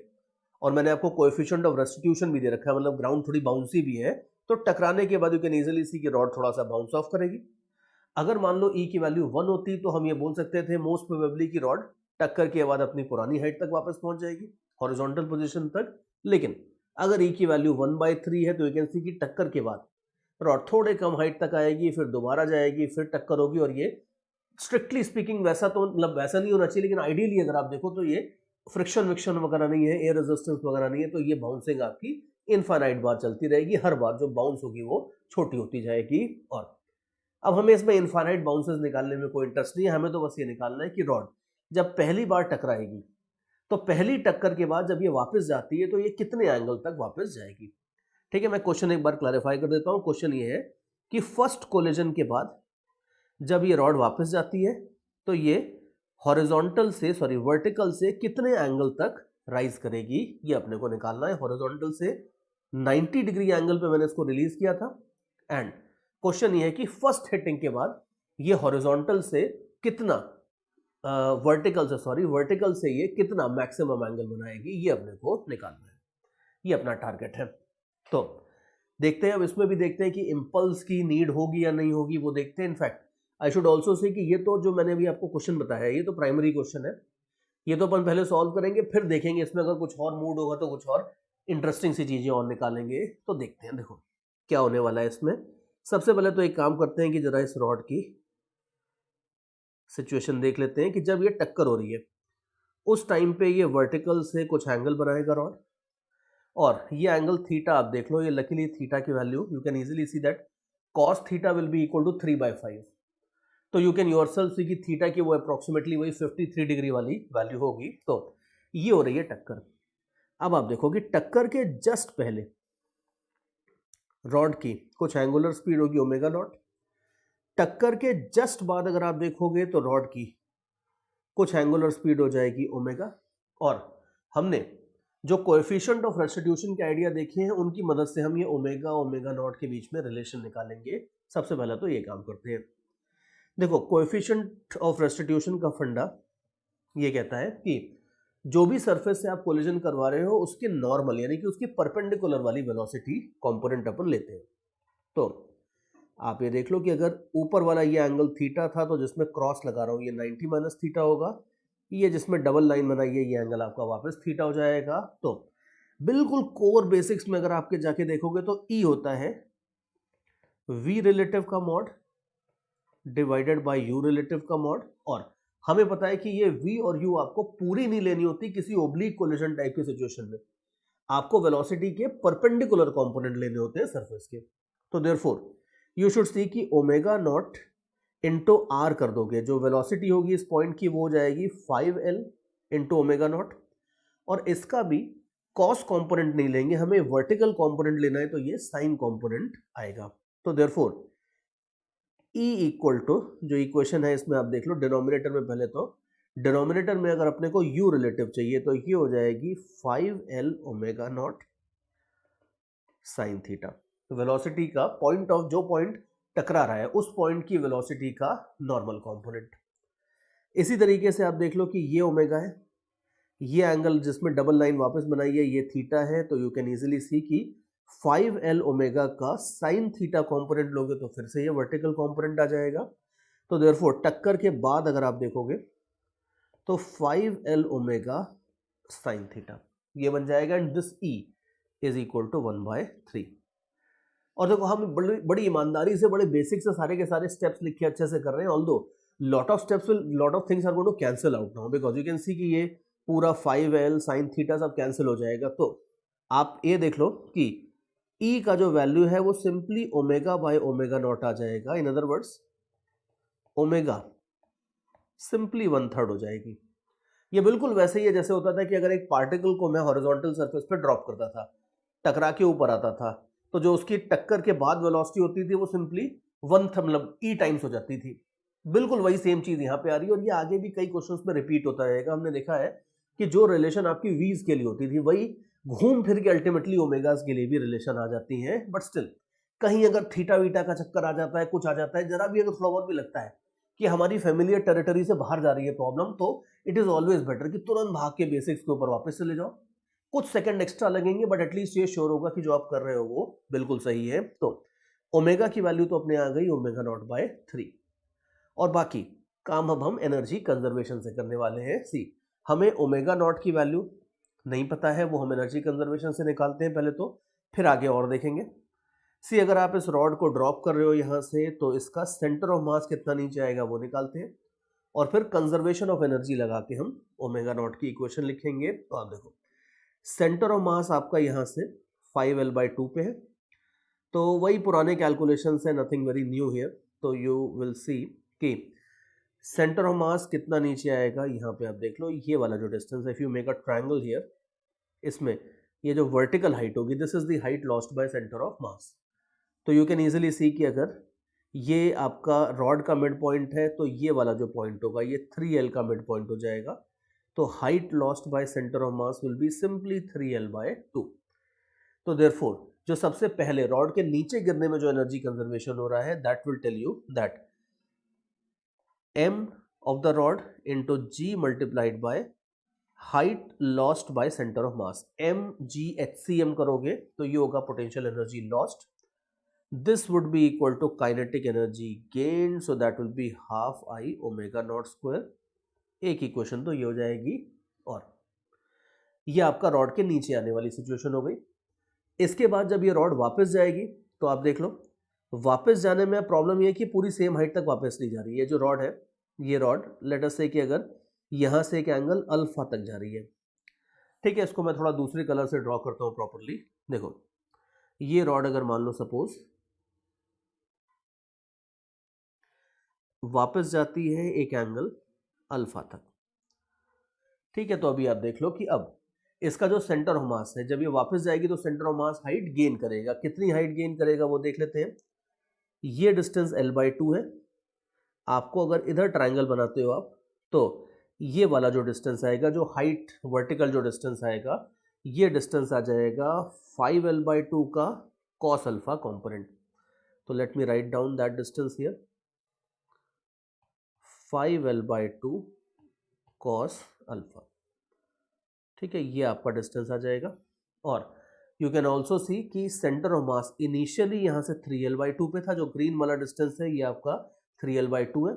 और मैंने आपको कोएफिशिएंट ऑफ रेस्टिट्यूशन भी दे रखा है, मतलब ग्राउंड थोड़ी बाउंसी भी है, तो टकराने के बाद यू कैन इजीली सी कि रॉड थोड़ा सा बाउंस ऑफ करेगी। अगर मान लो ई की वैल्यू 1 होती तो हम ये बोल सकते थे मोस्ट प्रोबेबली कि रॉड टक्कर के बाद अपनी पुरानी हाइट तक वापस पहुंच जाएगी, हॉरिजॉन्टल पोजीशन तक। लेकिन अगर ई की वैल्यू 1/3 है तो यू कैन सी कि टक्कर के बाद रॉड थोड़े कम हाइट तक आएगी, फिर दोबारा जाएगी, फिर टक्कर होगी, और ये स्ट्रिक्टली स्पीकिंग वैसा तो मतलब वैसा नहीं होना चाहिए, लेकिन आइडियली अगर आप देखो तो ये फ्रिक्शन विक्शन वगैरह नहीं है, एयर रेजिस्टेंस वगैरह नहीं है, तो ये बाउंसिंग आपकी इनफाइनाइट बार चलती रहेगी, हर बार जो बाउंस होगी वो छोटी होती जाएगी। और अब हमें इसमें इनफाइनाइट बाउंसेस निकालने में कोई इंटरेस्ट नहीं है, हमें तो बस ये निकालना है कि रॉड जब पहली बार टकराएगी तो पहली टक्कर के बाद जब ये वापस जाती है तो ये कितने एंगल तक वापस जाएगी। ठीक है, मैं क्वेश्चन एक बार क्लैरिफाई कर देता हूं। क्वेश्चन ये है कि फर्स्ट कोलिजन के बाद जब ये रॉड वापस जाती है तो ये वर्टिकल से कितने एंगल तक राइज करेगी, ये अपने को निकालना है। हॉरिजॉन्टल से 90 डिग्री एंगल पे मैंने इसको रिलीज किया था, एंड क्वेश्चन ये है कि फर्स्ट हिटिंग के बाद ये हॉरिजॉन्टल से कितना वर्टिकल से ये कितना मैक्सिमम एंगल बनाएगी, ये अपने को निकालना है, ये अपना टारगेट है। तो देखते हैं, अब इसमें भी देखते हैं कि इंपल्स की नीड होगी या नहीं होगी, वो देखते हैं। In fact I should also say कि ये तो जो मैंने अभी आपको क्वेश्चन बताया है ये तो प्राइमरी क्वेश्चन है, ये तो अपन पहले सॉल्व करेंगे, फिर देखेंगे इसमें अगर कुछ और मूड होगा तो कुछ और इंटरेस्टिंग सी चीजें और निकालेंगे। तो देखते हैं, देखो क्या होने वाला है इसमें। सबसे पहले तो एक काम करते हैं कि जरा इस रॉड की सिचुएशन देख लेते हैं कि जब ये टक्कर हो रही है उस टाइम पे ये वर्टिकल से कुछ एंगल बनाएगा रॉड, और ये एंगल थीटा आप देख लो, ये लकीली थीटा की value you can easily see that cos theta will be equal to 3/5। तो यू कैन योरसेल्फ सी कि थीटा की वो अप्रोक्सीमेटली वही 53 डिग्री वाली वैल्यू होगी। तो ये हो रही है टक्कर। अब आप देखो कि टक्कर के जस्ट पहले रॉड की कुछ एंगुलर स्पीड होगी ओमेगा नॉट, टक्कर के जस्ट बाद अगर आप देखोगे तो रॉड की कुछ एंगुलर स्पीड हो जाएगी ओमेगा, और हमने जो कोएफिशिएंट ऑफ रेस्टिट्यूशन के आइडिया देखे हैं उनकी मदद से हम ये ओमेगा नॉट के बीच में रिलेशन निकालेंगे। सबसे पहले तो ये काम करते हैं। देखो कोएफिशिएंट ऑफ रेस्टिट्यूशन का फंडा ये कहता है कि जो भी सरफेस से आप कोलिजन करवा रहे हो उसके नॉर्मल यानी कि उसकी परपेंडिकुलर वाली वेलोसिटी कंपोनेंट अपन लेते हैं। तो आप ये देख लो कि अगर ऊपर वाला ये एंगल थीटा था तो जिसमें क्रॉस लगा रहा हूं ये 90 माइनस थीटा होगा, ये जिसमें डबल लाइन बनाई है ये एंगल आपका वापस थीटा हो जाएगा। तो बिल्कुल कोर बेसिक्स में अगर आपके जाके देखोगे तो ई होता है वी रिलेटिव का mod divided by you relative का मॉड, और हमें पता है कि ये v और u आपको पूरी नहीं लेनी होती किसी ओब्लिक कोलिजन टाइप की सिचुएशन में, आपको वेलोसिटी के परपेंडिकुलर कंपोनेंट लेने होते हैं सरफेस के। तो देयरफॉर यू शुड सी कि ओमेगा नॉट इंटू आर कर दोगे, जो वेलोसिटी होगी इस पॉइंट की वो हो जाएगी 5L इंटू ओमेगा नॉट, और इसका भी कॉस कंपोनेंट नहीं लेंगे, हमें वर्टिकल कंपोनेंट लेना है तो ये साइन कंपोनेंट आएगा। तो देयरफॉर E इक्वल टू जो इक्वेशन है इसमें आप देख लो डिनोमिनेटर में, पहले तो डिनोमिनेटर में अगर अपने को U रिलेटिव चाहिए तो ये हो जाएगी 5L omega naught sine theta, velocity का पॉइंट ऑफ जो पॉइंट टकरा रहा है उस पॉइंट की वेलोसिटी का नॉर्मल कंपोनेंट। इसी तरीके से आप देख लो कि ये ओमेगा है, ये एंगल जिसमें डबल लाइन वापस बनाई है ये थीटा है, तो यू कैन इजीली सी कि 5L ओमेगा का साइन थीटा कंपोनेंट लोगे तो फिर से ये वर्टिकल कंपोनेंट आ जाएगा। तो देयरफॉर टक्कर के बाद अगर आप देखोगे तो 5L ओमेगा साइन थीटा ये बन जाएगा, and this E is equal to 1/3। और देखो हम बड़ी ईमानदारी से बड़े बेसिक से सारे के सारे स्टेप्स लिख के अच्छे से कर रहे हैं, although lot of things are going to cancel out now because you can see कि ये पूरा 5L साइन थीटा सब कैंसिल हो जाएगा। तो आप ये देख लो कि E का जो वैल्यू है वो simply omega by omega naught आ जाएगा, in other words omega simply 1/3 हो जाएगी। ये बिल्कुल वैसे ही है जैसे होता था कि अगर एक पार्टिकल को मैं हॉरिजॉन्टल सरफेस पे ड्रॉप करता था, टकरा के ऊपर आता था, तो जो उसकी टक्कर के बाद वेलोसिटी होती थी वो सिंपली 1/3 मतलब E टाइम्स हो जाती थी। बिल्कुल वही सेम चीज यहाँ पे आ रही है, और ये आगे भी कई क्वेश्चंस में रिपीट होता रहेगा। हमने देखा है कि जो रिलेशन आपकी वीज के लिए होती थी वही घूम फिर के अल्टीमेटली ओमेगास के लिए भी रिलेशन आ जाती है। बट स्टिल कहीं अगर थीटा वीटा का चक्कर आ जाता है, कुछ आ जाता है, जरा भी अगर थोड़ा बहुत भी लगता है कि हमारी फैमिलियर टेरिटरी से बाहर जा रही है प्रॉब्लम, तो इट इज ऑलवेज बेटर कि तुरंत भाग के बेसिक्स के ऊपर वापस चले जाओ। कुछ सेकंड एक्स्ट्रा लगेंगे बट एटलीस्ट ये श्योर होगा कि जो आप कर रहे हो वो बिल्कुल सही है। तो ओमेगा की वैल्यू तो अपने आ गई ओमेगा नॉट बाय 3, और बाकी काम अब हम एनर्जी कंजर्वेशन से करने वाले हैं। सी हमें ओमेगा नॉट की वैल्यू नहीं पता है, वो हम एनर्जी कंजर्वेशन से निकालते हैं पहले तो, फिर आगे और देखेंगे। सी अगर आप इस रॉड को ड्रॉप कर रहे हो यहाँ से तो इसका सेंटर ऑफ मास कितना नीचे आएगा वो निकालते हैं, और फिर कंजर्वेशन ऑफ एनर्जी लगा के हम ओमेगा नॉट की इक्वेशन लिखेंगे। तो आप देखो सेंटर ऑफ मास आपका यहाँ से 5L/2 पे है, तो वही पुराने कैलकुलेशन है, नथिंग वेरी न्यू हियर। तो यू विल सी कि सेंटर ऑफ मास कितना नीचे आएगा, यहाँ पे आप देख लो ये वाला जो डिस्टेंस है, if you make a triangle here, इसमें ये जो वर्टिकल हाइट होगी this is the height lost by centre of मास। तो यू कैन इजीली सी कि अगर ये आपका रॉड का मिड पॉइंट है तो ये वाला जो पॉइंट होगा ये 3L का मिड पॉइंट हो जाएगा। तो height lost by centre of mass will be simply 3L/2। तो देयरफॉर जो सबसे पहले रॉड के नीचे गिरने में जो एनर्जी कंजर्वेशन हो रहा है, that will tell you that m of the rod into g multiplied by height lost by center of mass, mg/hcm करोगे तो ये होगा potential energy lost. This would be equal to kinetic energy gained, so that will be half I omega naught square. एक इक्वेशन तो ये हो जाएगी, और ये आपका रॉड के नीचे आने वाली सिचुएशन हो गई. इसके बाद जब ये रॉड वापस जाएगी तो आप देख लो, वापस जाने में प्रॉब्लम ये है कि पूरी सेम हाइट तक वापस नहीं जा रही है. जो रॉड है, ये रॉड लेट अस से कि अगर यहां से एक एंगल अल्फा तक जा रही है, ठीक है, इसको मैं थोड़ा दूसरे कलर से ड्रॉ करता हूं प्रॉपरली. देखो, ये रॉड अगर मान लो सपोज वापस जाती है एक एंगल अल्फा तक, ठीक है, तो अभी आप देख लो कि अब इसका जो सेंटर ऑफ मास है, जब ये वापस जाएगी तो centre of mass height gain करेगा. कितनी हाइट गेन करेगा वो देख लेते हैं. ये डिस्टेंस l/2 है. आपको अगर इधर ट्रायंगल बनाते हो आप, तो ये वाला जो डिस्टेंस आएगा, जो हाइट वर्टिकल जो डिस्टेंस आएगा, ये डिस्टेंस आ जाएगा 5l/2 का cos अल्फा कॉम्पोनेंट. तो let me write down that distance here, 5l/2 cos alpha, ठीक है, ये आपका डिस्टेंस आ जाएगा. और यू कैन ऑल्सो सी कि सेंटर ऑफ मास इनिशियली यहाँ से 3l/2 पे था. जो ग्रीन वाला डिस्टेंस है ये आपका 3l/2 है,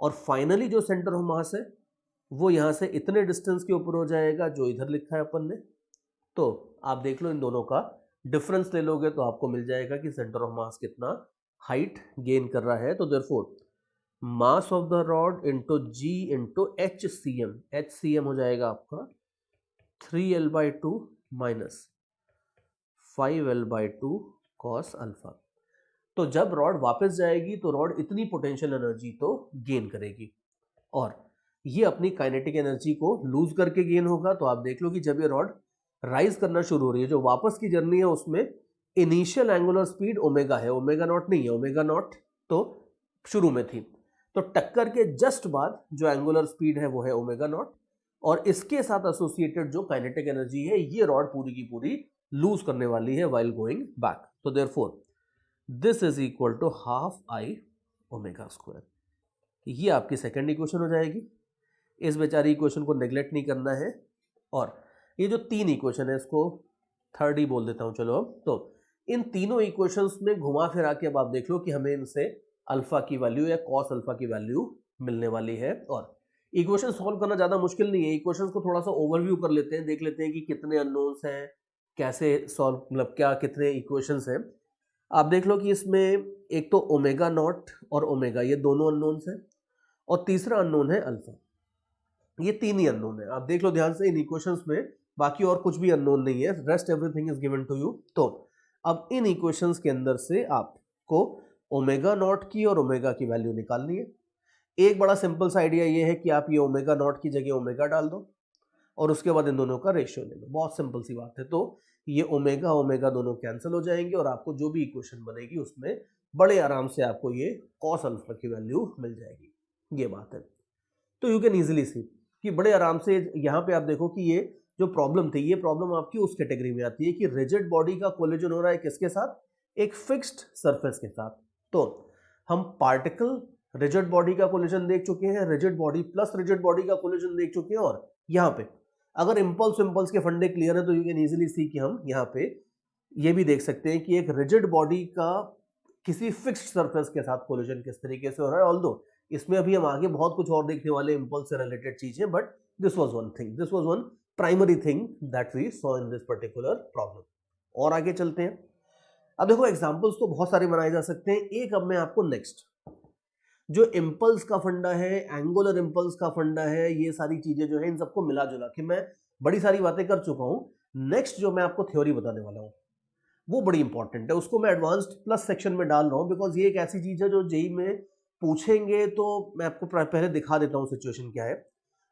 और फाइनली जो सेंटर ऑफ मास है वो यहाँ से इतने डिस्टेंस के ऊपर हो जाएगा जो इधर लिखा है अपन ने. तो आप देख लो, इन दोनों का डिफरेंस ले लोगे तो आपको मिल जाएगा कि सेंटर ऑफ मास कितना हाइट गेन कर रहा है. तो therefore mass of the rod into ji into HCM, HCM हो जाएगा आपका 3l/2 minus 5l/2 cos alpha. तो जब रॉड वापस जाएगी तो रॉड इतनी पोटेंशियल एनर्जी तो गेन करेगी, और ये अपनी काइनेटिक एनर्जी को लूज करके गेन होगा. तो आप देख लो कि जब ये रॉड राइज करना शुरू हो रही है, जो वापस की जर्नी है उसमें इनिशियल एंगुलर स्पीड ओमेगा है, ओमेगा नॉट नहीं है. ओमेगा नॉट तो शुरू में थी, तो टक्कर के जस्ट बाद जो एंगुलर स्पीड है वो है ओमेगा नॉट, और इसके साथ एसोसिएटेड जो काइनेटिक एनर्जी है ये रॉड पूरी की पूरी लूज करने वाली है व्हाइल गोइंग बैक. तो therefore this is equal to half I omega square. ये आपकी सेकेंड इक्वेशन हो जाएगी. इस बेचारी इक्वेशन को नेग्लेक्ट नहीं करना है, और ये जो तीन इक्वेशन है इसको थर्ड ही बोल देता हूं चलो. अब तो इन तीनों इक्वेशंस में घुमा फिरा के अब आप देख लो कि हमें इनसे अल्फा की वैल्यू या कॉस अल्फा की वैल्यू मिलने वाली है. और इक्वेशन सॉल्व करना ज्यादा मुश्किल नहीं है. इक्वेशंस को थोड़ा सा ओवरव्यू कर लेते हैं, देख लेते हैं कि कितने अननोन्स हैं, कैसे सॉल्व, मतलब क्या कितने इक्वेशंस हैं. आप देख लो कि इसमें एक तो ओमेगा नॉट और ओमेगा, ये दोनों अननोन्स हैं, और तीसरा अननोन है अल्फा. ये तीन ही अननोन है. आप देख लो ध्यान से इन इक्वेशंस में, बाकी और कुछ भी अननोन नहीं है, rest everything is given to you. तो अब इन इक्वेशंस के अंदर से आपको ओमेगा नॉट की और ओमेगा की वैल्यू निकालनी है. एक बड़ा सिंपल सा आइडिया ये है कि आप ये ओमेगा नॉट की जगह ओमेगा डाल दो, और उसके बाद इन दोनों का रेशियो ले लो. बहुत सिंपल सी बात है. तो ये ओमेगा ओमेगा दोनों कैंसिल हो जाएंगे, और आपको जो भी इक्वेशन बनेगी उसमें बड़े आराम से आपको ये कॉस अल्फा की वैल्यू मिल जाएगी. ये बात है. तो यू कैन इजीली सी कि बड़े आराम से यहाँ पे आप देखो कि ये जो प्रॉब्लम थी, ये प्रॉब्लम आपकी उस कैटेगरी में आती है कि रिजिड बॉडी का कोलिजन हो रहा है किसके साथ, एक फिक्स्ड सरफेस के साथ. तो हम पार्टिकल रिजिड बॉडी का कोलिजन देख चुके हैं, rigid body plus rigid body का कोलिजन देख चुके हैं, और यहाँ पे अगर इम्पल्स के फंडे क्लियर है तो यू कैन इजीली सी कि हम यहाँ पे ये भी देख सकते हैं कि एक रिजिड बॉडी का किसी फिक्स्ड सरफेस के साथ कोलिजन किस तरीके से हो रहा है. ऑल्दो इसमें अभी हम आगे बहुत कुछ और देखने वाले इम्पल्स से रिलेटेड चीजें, but this was one thing, this was one primary thing that we saw in this particular problem. और आगे चलते हैं. अब देखो एग्जांपल्स तो बहुत सारे बनाए जा सकते हैं. एक अब मैं आपको नेक्स्ट जो इम्पल्स का फंडा है, एंगुलर इम्पल्स का फंडा है, ये सारी चीजें जो है इन सबको मिला जुला के मैं बड़ी सारी बातें कर चुका हूं. नेक्स्ट जो मैं आपको थ्योरी बताने वाला हूं वो बड़ी इंपॉर्टेंट है, उसको मैं एडवांस्ड प्लस सेक्शन में डाल रहा हूं, बिकॉज ये एक ऐसी चीज है जो जेई में पूछेंगे. तो मैं आपको पहले दिखा देता हूँ सिचुएशन क्या है.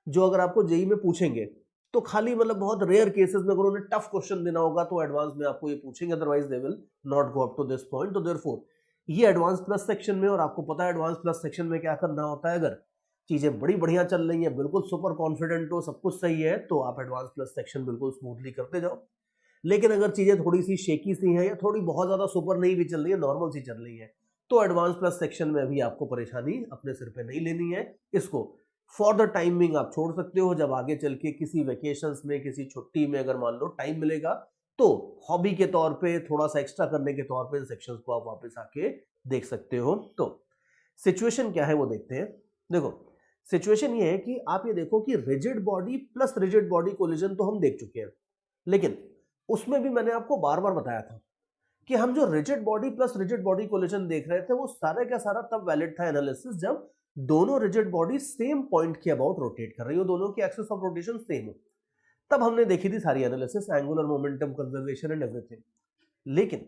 जो अगर आपको जेई में पूछेंगे तो खाली मतलब बहुत रेयर केसेस में अगर उन्हें टफ क्वेश्चन देना होगा तो एडवांस में आपको ये पूछेंगे, otherwise they will not go up to this point. तो देयरफॉर ये एडवांस प्लस सेक्शन में, और आपको पता है एडवांस प्लस सेक्शन में क्या करना होता है. अगर चीजें बड़ी बढ़िया चल रही है, बिल्कुल सुपर कॉन्फिडेंट हो, सब कुछ सही है, तो आप एडवांस प्लस सेक्शन बिल्कुल स्मूथली करते जाओ. लेकिन अगर चीजें थोड़ी सी शेकी सी हैं या थोड़ी बहुत ज्यादा सुपर नहीं भी चल रही है, नॉर्मल सी चल रही है, तो एडवांस प्लस सेक्शन में अभी आपको परेशानी अपने सिर पे नहीं लेनी है। इसको फॉर द टाइमिंग आप छोड़ सकते हो। जब आगे चल के किसी वेकेशंस में, किसी छुट्टी में अगर मान लो टाइम मिलेगा, तो हॉबी के तौर पे, थोड़ा सा एक्स्ट्रा करने के तौर पे इन सेक्शंस को आप वापस आके देख सकते हो। तो सिचुएशन क्या है वो देखते हैं। देखो सिचुएशन ये है कि आप ये देखो कि rigid body plus rigid body collision तो हम देख चुके हैं, लेकिन उसमें भी मैंने आपको बार बार बताया था कि हम जो rigid body plus rigid body collision देख रहे थे वो सारा का सारा तब वैलिड था एनालिसिस जब दोनों रिजिड बॉडी सेम पॉइंट के अबाउट रोटेट कर रही हो, दोनों की एक्सिस ऑफ रोटेशन सेम हो, तब हमने देखी थी सारी analysis, angular momentum, conservation and everything. लेकिन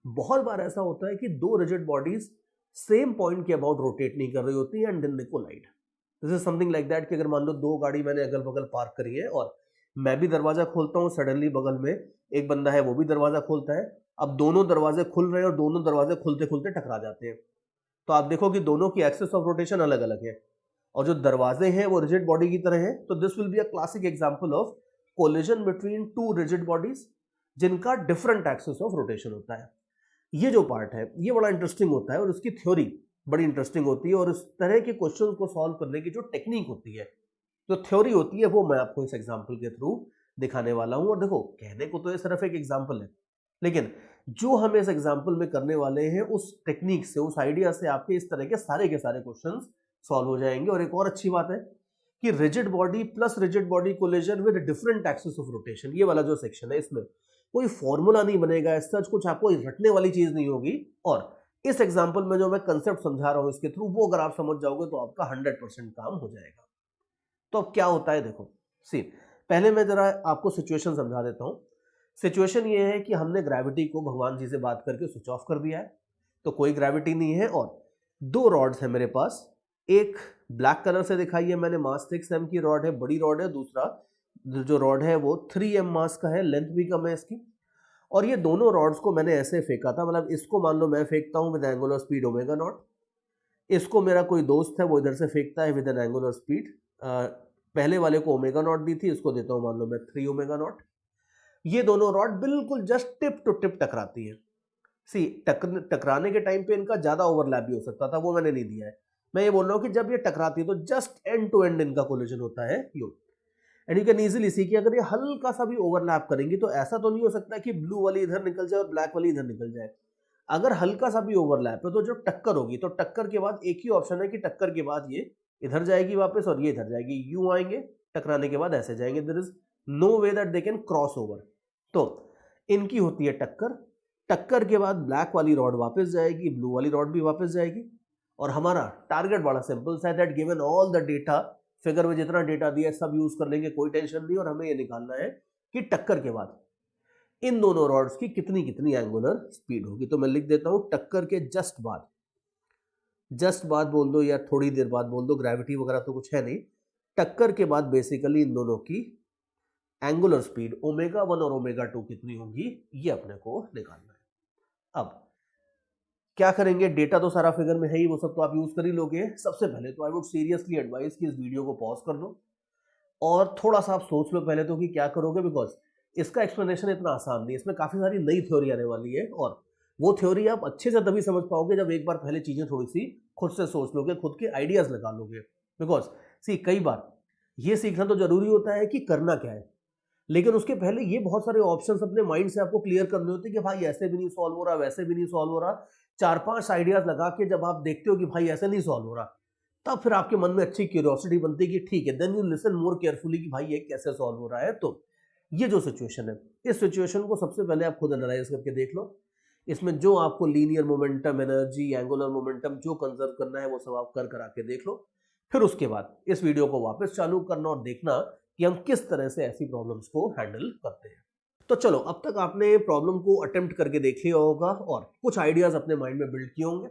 बहुत बार ऐसा होता है कि दो रिजिड बॉडीज सेम पॉइंट के अबाउट रोटेट नहीं कर रही होती and then they collide. This is something like that कि अगर मान लो दो गाड़ी मैंने अगल बगल पार्क करी है और मैं भी दरवाजा खोलता हूँ, सडनली बगल में एक बंदा है वो भी दरवाजा खोलता है, अब दोनों दरवाजे खुल रहे हैं और दोनों दरवाजे खुलते खुलते टकरा जाते हैं, तो आप देखो कि दोनों की एक्सिस ऑफ रोटेशन अलग अलग है और जो दरवाजे हैं वो रिजिड बॉडी की तरह हैं। तो this will be a classic example of collision between two rigid bodies जिनका डिफरेंट एक्सिस ऑफ रोटेशन होता है। ये जो पार्ट है ये बड़ा इंटरेस्टिंग होता है और उसकी थ्योरी बड़ी इंटरेस्टिंग होती है और इस तरह के क्वेश्चन को सॉल्व करने की जो टेक्निक होती है, जो थ्योरी होती है, वो मैं आपको इस एग्जाम्पल के थ्रू दिखाने वाला हूं। और देखो कहने को तो ये सिर्फ एक एग्जाम्पल है, लेकिन जो हम इस एग्जाम्पल में करने वाले हैं उस टेक्निक से, उस आइडिया से आपके इस तरह के सारे क्वेश्चन सॉल्व हो जाएंगे। और एक और अच्छी बात है कि rigid body plus rigid body collision with different axis of rotation, ये वाला जो सेक्शन है इसमें कोई फॉर्मूला नहीं बनेगा, सच कुछ आपको रटने वाली चीज नहीं होगी। और इस एग्जाम्पल में जो मैं कंसेप्ट समझा रहा हूं इसके थ्रू, वो अगर आप समझ जाओगे तो आपका 100% काम हो जाएगा। तो अब क्या होता है देखो, सी पहले मैं जरा आपको सिचुएशन समझा देता हूं। सिचुएशन ये है कि हमने ग्रेविटी को भगवान जी से बात करके स्विच ऑफ कर दिया है, तो कोई ग्रेविटी नहीं है और दो रॉड्स है मेरे पास। एक ब्लैक कलर से दिखाई है मैंने, मास 6m की रॉड है, बड़ी रॉड है। दूसरा जो रॉड है वो 3m मास का है, लेंथ भी कम है इसकी। और ये दोनों रॉड्स को मैंने ऐसे फेंका था, मतलब इसको मान लो मैं फेंकता हूं with angular speed omega not, इसको मेरा कोई दोस्त है वो इधर से फेंकता है विद एन एंगुलर स्पीड, पहले वाले को ओमेगा नॉट दी थी, इसको देता हूं मान लो मैं 3 ओमेगा नॉट। ये दोनों रॉड बिल्कुल जस्ट टिप टू टिप टकराती है। सी टकराने के टाइम पे इनका ज्यादा ओवरलैप भी हो सकता था, वो मैंने नहीं दिया है। मैं ये बोल रहा हूं कि जब ये टकराती है तो जस्ट एंड टू एंड इनका कोलिजन होता है यो। And you can easily see कि अगर ये हल्का सा भी ओवरलैप करेंगी तो ऐसा तो नहीं हो सकता कि ब्लू वाली इधर निकल जाए और ब्लैक वाली इधर निकल जाए। अगर हल्का सा भी ओवरलैप है तो जो टक्कर होगी, तो टक्कर के बाद एक ही ऑप्शन है कि टक्कर के बाद ये इधर जाएगी वापस और ये इधर जाएगी, यूं आएंगे, टकराने के बाद ऐसे जाएंगे। There is no way that they can cross over. तो इनकी होती है टक्कर, टक्कर के बाद ब्लैक वाली रॉड वापस जाएगी, ब्लू वाली रॉड भी वापस जाएगी। और हमारा टारगेट बड़ा सिंपल सा है, that given all the data, figure में जितना डेटा दिया सब यूज कर लेंगे, कोई टेंशन नहीं। और हमें ये निकालना है कि टक्कर के बाद इन दोनों रॉड्स की कितनी कितनी एंगुलर स्पीड होगी। तो मैं लिख देता हूं टक्कर के जस्ट बाद बोल दो या थोड़ी देर बाद बोल दो, ग्रेविटी वगैरह तो कुछ है नहीं। टक्कर के बाद बेसिकली इन दोनों की एंगुलर स्पीड ओमेगा 1 और ओमेगा 2 कितनी होगी, ये अपने को निकालना है। अब क्या करेंगे, डेटा तो सारा फिगर में है ही, वो सब तो आप यूज कर ही लोगे। सबसे पहले तो आई वुड सीरियसली एडवाइस कि इस वीडियो को पॉज कर दो और थोड़ा सा आप सोच लो पहले तो कि क्या करोगे, बिकॉज इसका एक्सप्लेनेशन इतना आसान नहीं है, इसमें काफी सारी नई थ्योरी आने वाली है और वो थ्योरी आप अच्छे से तभी समझ पाओगे जब एक बार पहले चीजें थोड़ी सी खुद से सोच लोगे, खुद के आइडियाज लगा लोगे। बिकॉज सी कई बार ये सीखना तो जरूरी होता है कि करना क्या है, लेकिन उसके पहले ये बहुत सारे ऑप्शंस अपने माइंड से आपको क्लियर करने होते हैं कि भाई ऐसे भी नहीं सॉल्व हो रहा, वैसे भी नहीं सॉल्व हो रहा। 4-5 आइडियाज लगा के जब आप देखते हो कि भाई ऐसे नहीं सॉल्व हो रहा, तब फिर आपके मन में अच्छी क्यूरियोसिटी बनती है कि ठीक है, then you listen more carefully कि भाई ये कैसे सॉल्व हो रहा है। तो ये जो सिचुएशन है, इस सिचुएशन को सबसे पहले आप खुद एनालाइज करके देख लो। इसमें जो आपको linear momentum, energy, angular momentum जो कंजर्व करना है वो सब आप कर करा के देख लो। फिर उसके बाद इस वीडियो को वापस चालू करना और देखना कि हम किस तरह से ऐसी प्रॉब्लम्स को हैंडल करते हैं। तो चलो, अब तक आपने प्रॉब्लम को अटेम्प्ट करके देख लिया होगा और कुछ आइडियाज अपने माइंड में बिल्ड किए होंगे।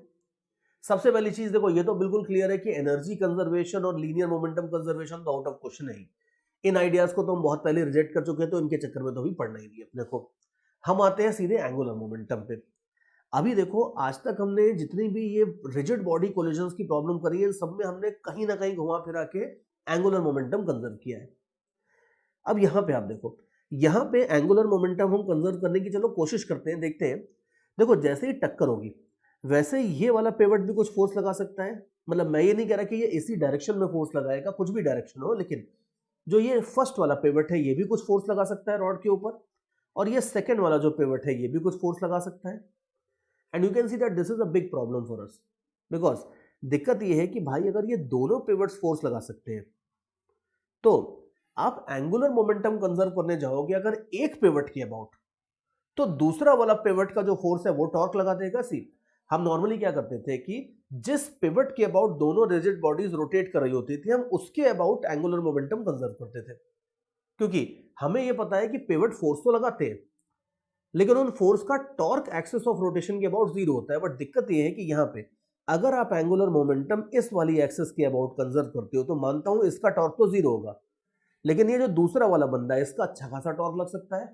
सबसे पहली चीज देखो, ये तो बिल्कुल क्लियर है कि एनर्जी कंजर्वेशन और लीनियर मोमेंटम कंजर्वेशन तो आउट ऑफ क्वेश्चन है ही। इन आइडियाज को तो हम बहुत पहले रिजेक्ट कर चुके हैं, तो इनके चक्कर में तो भी पढ़ना ही नहीं अपने को। हम आते हैं सीधे एंगुलर मोमेंटम पे। अभी देखो, आज तक हमने जितनी भी ये रिजिड बॉडी कोलिजन्स की प्रॉब्लम करी है, सब में हमने कहीं ना कहीं घुमा फिरा के एंगुलर मोमेंटम कंजर्व किया है। अब यहां पे आप देखो, यहां पे एंगुलर मोमेंटम हम कंजर्व करने की चलो कोशिश करते हैं, देखते हैं। देखो जैसे ही टक्कर होगी वैसे ये वाला पिवट भी कुछ फोर्स लगा सकता है। मतलब मैं ये नहीं कह रहा कि ये इसी डायरेक्शन में फोर्स लगाएगा, कुछ भी डायरेक्शन हो, लेकिन जो ये फर्स्ट वाला पिवट है ये भी कुछ फोर्स लगा सकता है रॉड के ऊपर, और ये सेकंड वाला जो पिवट है ये भी कुछ फोर्स लगा सकता है। And you can see that this is a big problem for us, because दिक्कत ये है कि भाई अगर ये दोनों पिवट्स फोर्स लगा सकते हैं तो आप एंगुलर मोमेंटम कंजर्व करने जाओगे अगर एक पिवट के अबाउट, तो दूसरा वाला पिवट का जो फोर्स है वो टॉर्क लगा देगा। सी हम नॉर्मली क्या करते थे कि जिस पिवट के अबाउट दोनों रिजिड बॉडीज रोटेट कर रही होती थी हम उसके अबाउट एंगुलर मोमेंटम कंजर्व करते थे, क्योंकि हमें यह पता है कि पिवट फोर्स तो लगाते हैं लेकिन उन फोर्स का टॉर्क एक्सिस ऑफ रोटेशन के अबाउट जीरो होता है। बट दिक्कत यह है कि यहां पे अगर आप एंगुलर मोमेंटम इस वाली एक्सिस के अबाउट कंजर्व करते हो तो मानता हूं इसका टॉर्क तो जीरो होगा, लेकिन ये जो दूसरा वाला बंदा है इसका अच्छा खासा टॉर्क लग सकता है,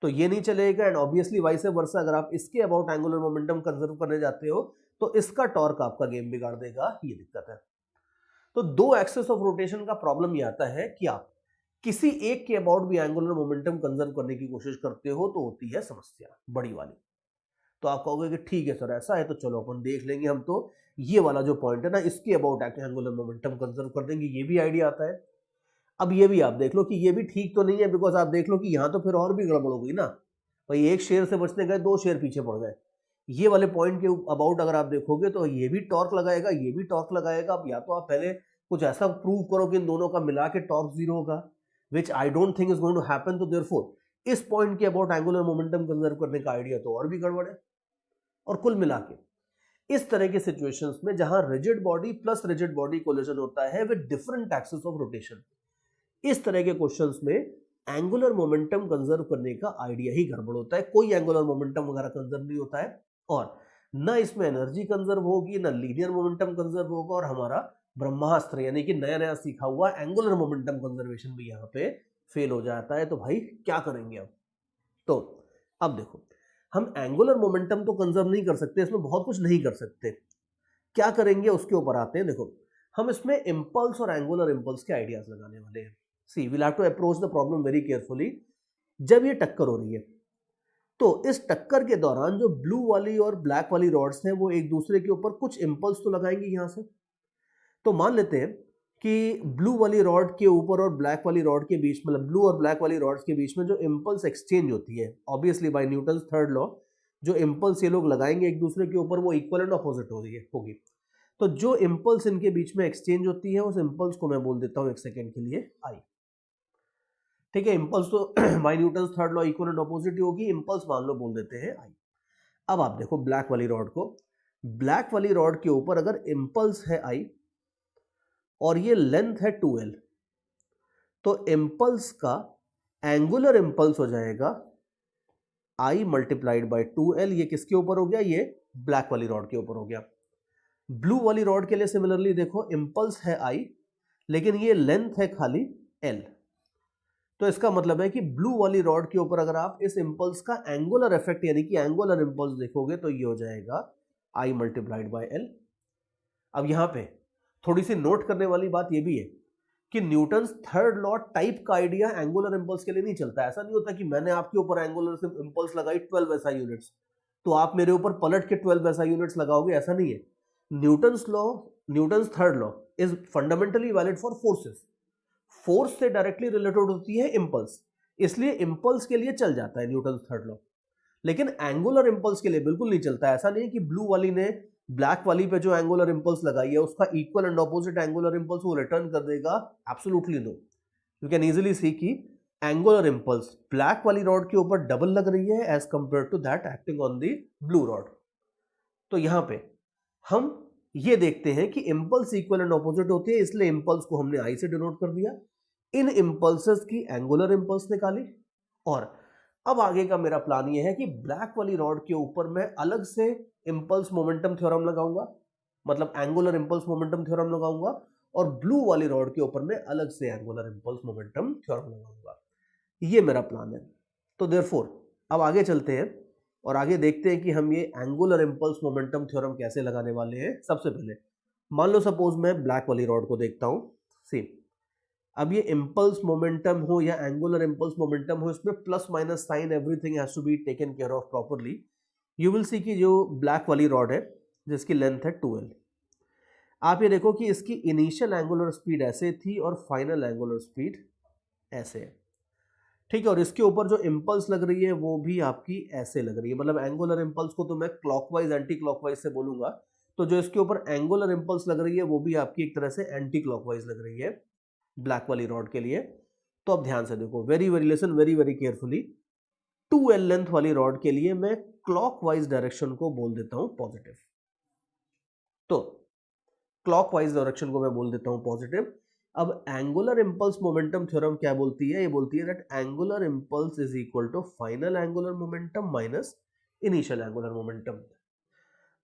तो ये नहीं चलेगा। एंड ऑब्वियसली वाइस वर्सा अगर आप इसके अबाउट एंगुलर मोमेंटम कंजर्व करने जाते हो तो इसका टॉर्क आपका गेम बिगाड़ देगा, ये दिक्कत है। तो दो एक्सिस ऑफ रोटेशन का प्रॉब्लम ये आता है कि आप किसी एक के अबाउट भी एंगुलर मोमेंटम कंजर्व करने की कोशिश करते हो तो होती है समस्या बड़ी वाली। तो आप कहोगे कि ठीक है सर ऐसा है तो चलो अपन देख लेंगे, हम तो ये वाला जो पॉइंट है ना इसके अबाउट एंगुलर मोमेंटम कंजर्व कर देंगे, ये भी आइडिया आता है। अब ये भी आप देख लो कि ये भी ठीक तो नहीं है, बिकॉज आप देख लो कि यहां तो फिर और भी गड़बड़ हो गई ना भाई, एक शेर से बचने गए दो शेर पीछे पड़ गए। ये वाले पॉइंट के अबाउट अगर आप देखोगे तो ये भी टॉर्क लगाएगा ये भी टॉर्क लगाएगा। अब या तो आप पहले कुछ ऐसा प्रूव करो कि इन दोनों का मिला के टॉर्क जीरो होगा, which I don't think is going to happen. तो देयरफॉर इस पॉइंट के अबाउट एंगुलर मोमेंटम कंजर्व करने का आइडिया तो और भी गड़बड़ है। और कुल मिला के इस तरह के सिचुएशंस में जहां rigid body plus rigid body collision होता है with different axis of rotation, इस तरह के क्वेश्चंस में एंगुलर मोमेंटम कंजर्व करने का आइडिया ही गड़बड़ होता है। कोई एंगुलर मोमेंटम वगैरह कंजर्व नहीं होता है और न इसमें एनर्जी कंजर्व होगी न लीनियर मोमेंटम कंजर्व होगा, और हमारा ब्रह्मास्त्र यानी कि नया नया सीखा हुआ एंगुलर मोमेंटम कंजर्वेशन भी यहाँ पे फेल हो जाता है। तो भाई क्या करेंगे अब? तो अब देखो हम एंगुलर मोमेंटम तो कंजर्व नहीं कर सकते, इसमें बहुत कुछ नहीं कर सकते, क्या करेंगे उसके ऊपर आते हैं। देखो हम इसमें इंपल्स और एंगुलर इंपल्स के आइडियाज लगाने वाले हैं। See we'll have to approach the problem very carefully. जब ये टक्कर हो रही है तो इस टक्कर के दौरान जो ब्लू वाली और ब्लैक वाली रॉड्स हैं वो एक दूसरे के ऊपर कुछ इंपल्स तो लगाएंगे यहां से। तो मान लेते हैं कि ब्लू वाली रॉड के ऊपर और ब्लैक वाली रॉड के बीच, मतलब ब्लू और ब्लैक वाली रॉड्स के बीच में जो इंपल्स एक्सचेंज होती है, obviously by Newton's third law जो इंपल्स ये लोग लगाएंगे एक दूसरे के ऊपर वो इक्वल एंड ऑपोजिट होगी। तो जो इंपल्स इनके बीच में एक्सचेंज होती है उस इंपल्स को मैं बोल देता हूं एक सेकेंड के लिए आई। ठीक है, इंपल्स तो by Newton's third law equal and opposite होगी, इंपल्स मान लो बोल देते हैं आई। अब आप देखो ब्लैक वाली रॉड को, ब्लैक वाली रॉड के ऊपर अगर इंपल्स है आई और ये लेंथ है 2l, तो इंपल्स का एंगुलर इंपल्स हो जाएगा I मल्टीप्लाइड बाय 2l। ये किसके ऊपर हो गया? ये ब्लैक वाली रॉड के ऊपर हो गया। ब्लू वाली रॉड के लिए सिमिलरली देखो इंपल्स है I लेकिन ये लेंथ है खाली l, तो इसका मतलब है कि ब्लू वाली रॉड के ऊपर अगर आप इस इंपल्स का एंगुलर इफेक्ट यानी कि एंगुलर इंपल्स देखोगे तो ये हो जाएगा I मल्टीप्लाइड बाय l। अब यहां पे थोड़ी सी नोट करने वाली बात ये भी है कि न्यूटन्स थर्ड लॉ टाइप का आइडिया एंगुलर इंपल्स के लिए नहीं चलता। ऐसा नहीं होता कि मैंने आपके ऊपर एंगुलर इंपल्स लगाई 12 SI यूनिट्स तो आप मेरे ऊपर पलट के 12 SI यूनिट्स लगाओगे, ऐसा नहीं है। Newton's third law is fundamentally valid for forces. Force से डायरेक्टली रिलेटेड होती है इंपल्स, इसलिए इंपल्स के लिए चल जाता है न्यूटन्स थर्ड लॉ, लेकिन एंगुलर इंपल्स के लिए बिल्कुल नहीं चलता। ऐसा नहीं कि ब्लू वाली ने ब्लैक वाली पे जो एंगुलर इंपल्स लगाई है उसका equal and opposite angular impulse वो रिटर्न कर देगा, absolutely no. You can easily see कि एंगुलर इंपल्स ब्लैक वाली रॉड के ऊपर डबल लग रही है as compared to that acting on the blue rod. तो यहां पे हम ये देखते हैं कि इंपल्स इक्वल एंड ऑपोजिट होती है, इसलिए इंपल्स को हमने आई से डिनोट कर दिया। इन इंपल्सेस की एंगुलर इंपल्स निकाली और अब आगे का मेरा प्लान ये है कि ब्लैक वाली रॉड के ऊपर मैं अलग से इंपल्स मोमेंटम थ्योरम लगाऊंगा, मतलब एंगुलर इंपल्स मोमेंटम थ्योरम लगाऊंगा, और ब्लू वाली रॉड के ऊपर मैं अलग से एंगुलर इंपल्स मोमेंटम थ्योरम लगाऊंगा। ये मेरा प्लान है। तो देयरफॉर अब आगे चलते हैं और आगे देखते हैं कि हम ये एंगुलर इंपल्स मोमेंटम थ्योरम कैसे लगाने वाले हैं। सबसे पहले मान लो सपोज मैं ब्लैक वाली रॉड को देखता हूं। सी अब ये इम्पल्स मोमेंटम हो या एंगुलर इम्पल्स मोमेंटम हो, इसमें plus minus sign everything has to be taken care of properly. You will see कि जो ब्लैक वाली रॉड है जिसकी लेंथ है 2l, आप ये देखो कि इसकी इनिशियल एंगुलर स्पीड ऐसे थी और फाइनल एंगुलर स्पीड ऐसे है, ठीक है। और इसके ऊपर जो इम्पल्स लग रही है वो भी आपकी ऐसे लग रही है, मतलब एंगुलर इम्पल्स को तो मैं क्लॉकवाइज एंटी क्लॉकवाइज से बोलूंगा, तो जो इसके ऊपर एंगुलर इम्पल्स लग रही है वो भी आपकी एक तरह से एंटी क्लॉकवाइज लग रही है ब्लैक वाली रॉड के लिए। तो अब ध्यान से देखो, very very listen very very carefully. 2l length वाली रॉड के लिए मैं क्लॉकवाइज डायरेक्शन को बोल देता हूं पॉजिटिव, तो क्लॉकवाइज डायरेक्शन को मैं बोल देता हूं पॉजिटिव। अब एंगुलर इंपल्स मोमेंटम थ्योरम क्या बोलती है, ये बोलती है that angular impulse is equal to final angular momentum minus initial angular momentum.